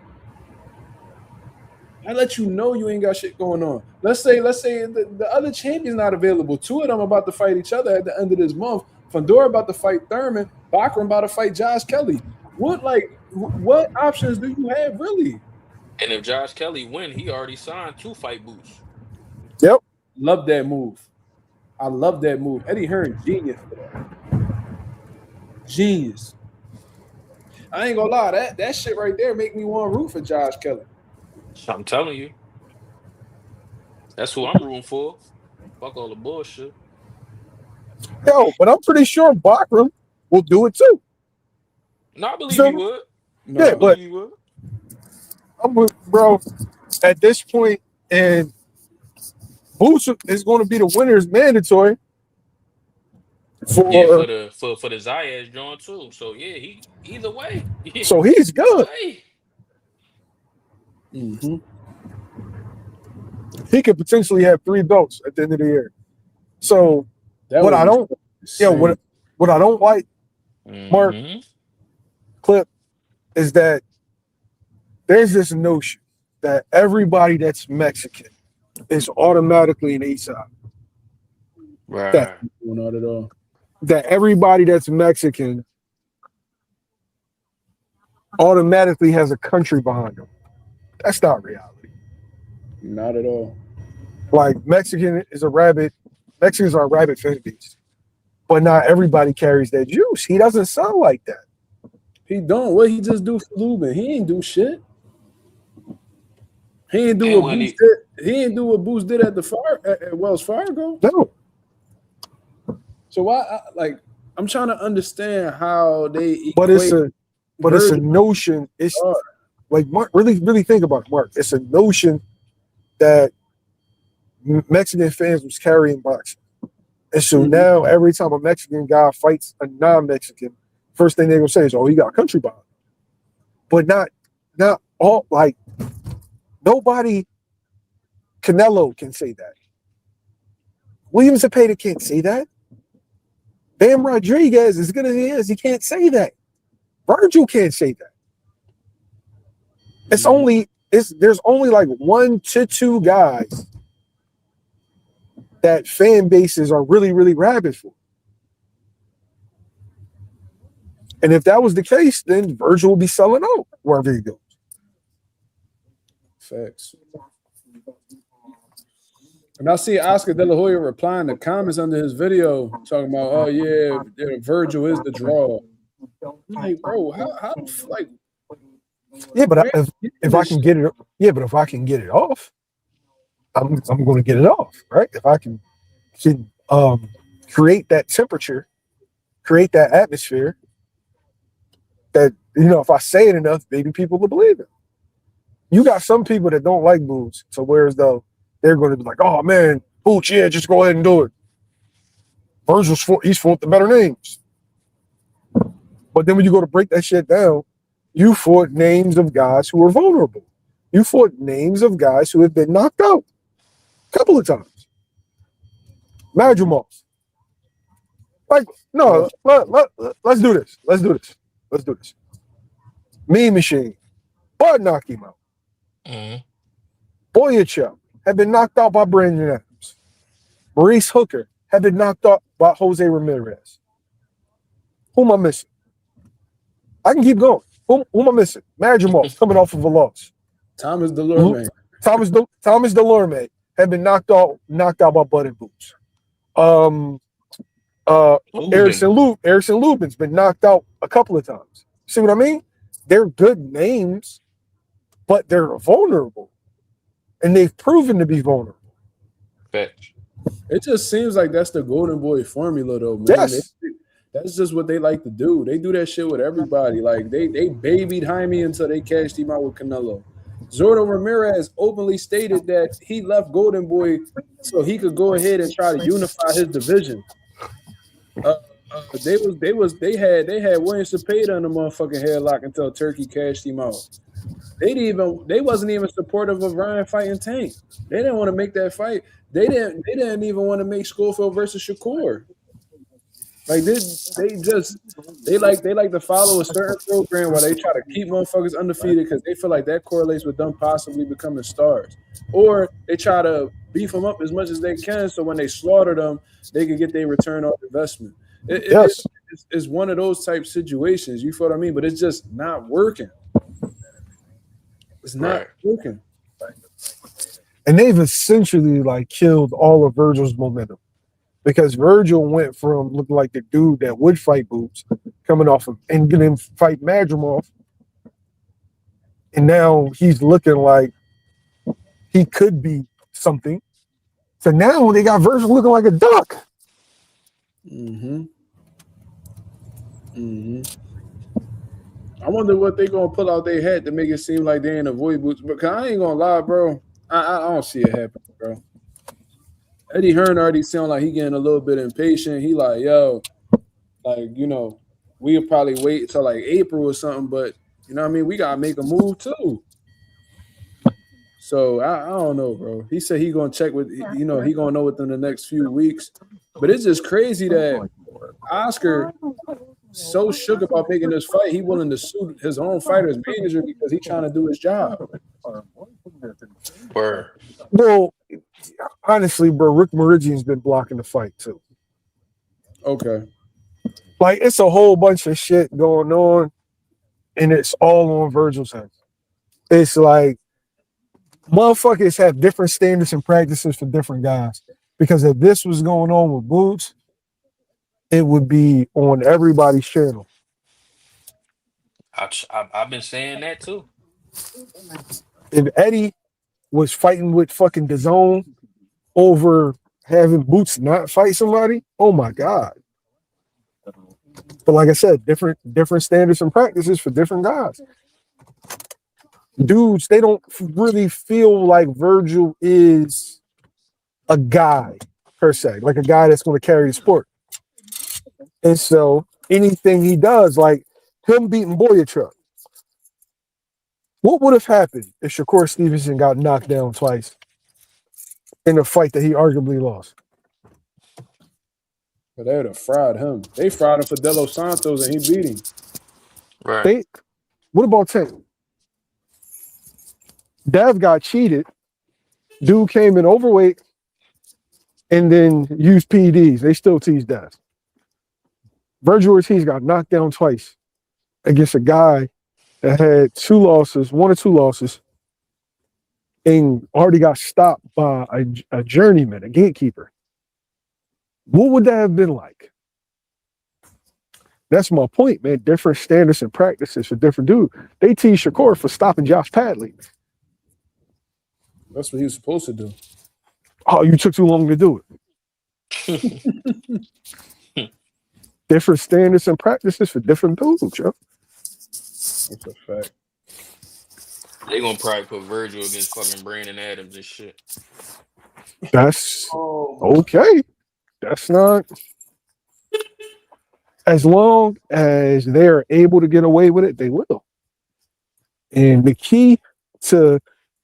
I let you know you ain't got shit going on. Let's say the other champion's not available. 2 of them about to fight each other at the end of this month. Fedor about to fight Thurman. Bachram about to fight Josh Kelly. What options do you have really? And if Josh Kelly win, he already signed 2 fight boots. Yep. Love that move. I love that move. Eddie Hearn, genius for that. Genius. I ain't gonna lie, that shit right there make me want to root for Josh Kelly. I'm telling you. That's who I'm rooting for. Fuck all the bullshit. Yo, but I'm pretty sure Bachram will do it too. No, I believe he would. No, Yeah, I believe he would. Bro, at this point, and Boots is going to be the winner is mandatory. For the Zayas joint too. So yeah, he either way. So he's good. Mm-hmm. He could potentially have 3 belts at the end of the year. So what I don't like, Mark Clip, is that there's this notion that everybody that's Mexican is automatically an ASAP. Right. Not at all. That everybody that's Mexican automatically has a country behind them. That's not reality. Not at all. Like Mexicans are a rabid fan base, but not everybody carries that juice. He doesn't sound like that. He don't. What he just do for Lubin? He ain't do shit. He ain't do And what when Boost did. He ain't do what Boost did at at Wells Fargo. No, So why? I'm trying to understand how they but equate. it's a notion. It's like Mark. Really think about it, Mark. It's a notion that Mexican fans was carrying boxing, and so now every time a Mexican guy fights a non-Mexican, first thing they're gonna say is, "Oh, he got country behind." But not all. Like nobody. Canelo can say that. William Zepeda can't say that. Bam Rodriguez, as good as he is, he can't say that. Virgil can't say that. There's only like 1 to 2 guys that fan bases are really, really rabid for. And if that was the case, then Virgil will be selling out wherever he goes. Facts. And I see Oscar De La Hoya replying to comments under his video talking about, oh yeah, Virgil is the draw. I'm like, bro, how like yeah, but if I can get it off, I'm going to get it off, right? If I can create that temperature, create that atmosphere, that if I say it enough, maybe people will believe it. You got some people that don't like Boots, so whereas though they're going to be like, oh man, Boots, yeah, just go ahead and do it. Virgil's he's fought the better names. But then when you go to break that shit down, you fought names of guys who are vulnerable. You fought names of guys who have been knocked out a couple of times. Madrimov. Like, no, let's do this. Let's do this. Mean Machine. Bud knocked him out. Boyachuk had been knocked out by Brandon Adams. Maurice Hooker had been knocked out by Jose Ramirez. Who am I missing? I can keep going. Who am I missing? Madrimov coming off of a loss. Thomas Delorme. Thomas Delorme had been knocked out by Bud and Boots. Erickson Lubin's been knocked out a couple of times. See what I mean? They're good names, but they're vulnerable. And they've proven to be vulnerable. Fetch. It just seems like that's the golden boy formula, though, man. Yes. That's just what they like to do. They do that shit with everybody. Like, they babied Jaime until they cashed him out with Canelo. Zordo Ramirez openly stated that he left Golden Boy so he could go ahead and try to unify his division. They had William Cepeda in the motherfucking headlock until Turkey cashed him out. They wasn't even supportive of Ryan fighting Tank. They didn't want to make that fight. They didn't even want to make Schofield versus Shakur. Like they like to follow a certain program where they try to keep motherfuckers undefeated because they feel like that correlates with them possibly becoming stars, or they try to beef them up as much as they can so when they slaughter them, they can get their return on investment. It's one of those type situations. You feel what I mean? But it's just not working. It's not working. And they've essentially like killed all of Virgil's momentum. Because Virgil went from looking like the dude that would fight Boots, coming off of and getting fight Madrimov, and now he's looking like he could be something. So now they got Virgil looking like a duck. I wonder what they gonna pull out their hat to make it seem like they ain't avoid Boots. But I ain't gonna lie, bro. I don't see it happening, bro. Eddie Hearn already sound like he getting a little bit impatient. He like, yo, like, we'll probably wait till like April or something, but you know what I mean? We gotta make a move too. So I don't know, bro. He said he gonna check with, he gonna know within the next few weeks. But it's just crazy that Oscar so shook about making this fight, he willing to sue his own fighter's manager because he trying to do his job. Well, honestly, bro, Rick Meridian's been blocking the fight too. Okay. Like, it's a whole bunch of shit going on, and it's all on Virgil's hands. It's like motherfuckers have different standards and practices for different guys. Because if this was going on with Boots, it would be on everybody's channel. I've been saying that too. If Eddie was fighting with fucking DAZN over having Boots not fight somebody, oh my God. But like I said, different standards and practices for different guys. Dudes, they don't really feel like Virgil is a guy per se, like a guy that's going to carry the sport. And so anything he does, like him beating Boyachuk, what would have happened if Shakur Stevenson got knocked down twice in a fight that he arguably lost? But they would have fried him. They fried him for De Los Santos and he beat him. Right. What about Tank? Dev got cheated. Dude came in overweight and then used PEDs. They still tease Dev. Virgil Ortiz got knocked down twice against a guy that had one or two losses, and already got stopped by a journeyman, a gatekeeper. What would that have been like? That's my point, man. Different standards and practices for different dudes. They tease Shakur for stopping Josh Padley. That's what he was supposed to do. Oh, you took too long to do it. Different standards and practices for different dudes, yo. That's a fact. They gonna probably put Virgil against fucking Brandon Adams and shit. That's okay. That's not. As long as they're able to get away with it, they will. And the key to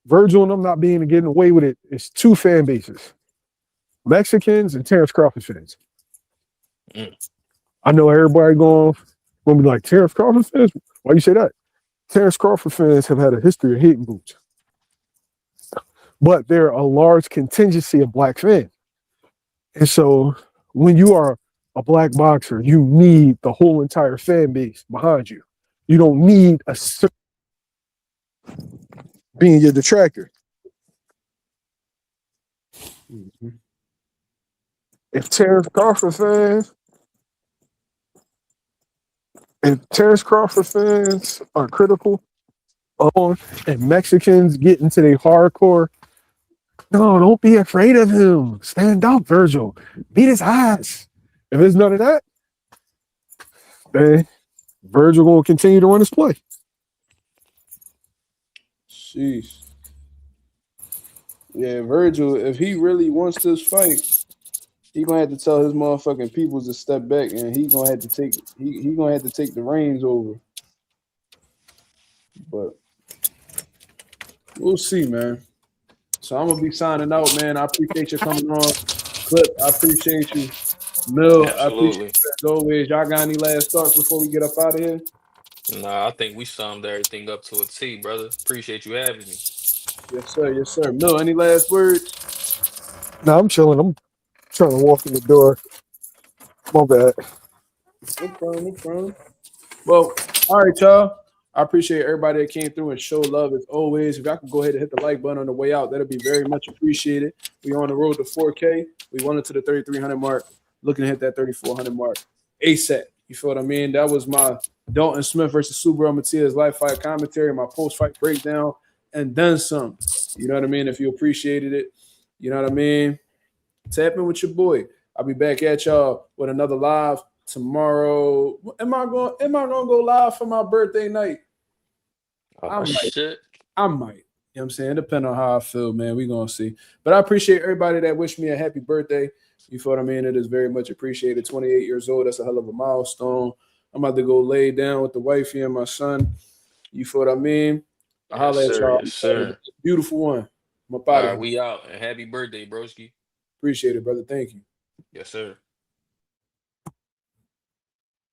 Virgil and them not being to getting away with it is two fan bases: Mexicans and Terrence Crawford fans. I know everybody gonna be like, Terrence Crawford fans? Why you say that? Terrence Crawford fans have had a history of hating Boots. But they're a large contingency of black fans. And so when you are a black boxer, you need the whole entire fan base behind you. You don't need a being your detractor. Mm-hmm. If Terrence Crawford fans are critical on and Mexicans get into their hardcore, no, don't be afraid of him. Stand up, Virgil. Beat his ass. If there's none of that, then Virgil will continue to run his play. Jeez. Yeah, Virgil, if he really wants this fight, he gonna have to tell his motherfucking people to step back, and he gonna have to take the reins over. But we'll see, man. So I'm gonna be signing out, man. I appreciate you coming on. Clip, I appreciate you. Mill, I appreciate you as always. Y'all got any last thoughts before we get up out of here? Nah, I think we summed everything up to a T, brother. Appreciate you having me. Yes, sir. Yes, sir. Mill, any last words? No, I'm chilling. I'm trying to walk in the door. My bad. No problem, no problem. Well, all right, y'all. I appreciate everybody that came through and showed love as always. If y'all can go ahead and hit the like button on the way out, that'll be very much appreciated. We on the road to 4K. We went into the 3,300 mark. Looking to hit that 3,400 mark ASAP. You feel what I mean? That was my Dalton Smith versus Subriel Matias live fight commentary, my post-fight breakdown, and then some. You know what I mean? If you appreciated it, you know what I mean? Tap in with your boy. I'll be back at y'all with another live tomorrow. Am I gonna go live for my birthday night? I might. Shit. I might. You know what I'm saying? Depending on how I feel, man. We're gonna see. But I appreciate everybody that wished me a happy birthday. You feel what I mean? It is very much appreciated. 28 years old. That's a hell of a milestone. I'm about to go lay down with the wifey and my son. You feel what I mean? I'll holler at y'all. Yes, sir. Beautiful one. I'm All right, we out. And happy birthday, broski. Appreciate it, brother. Thank you. Yes, sir.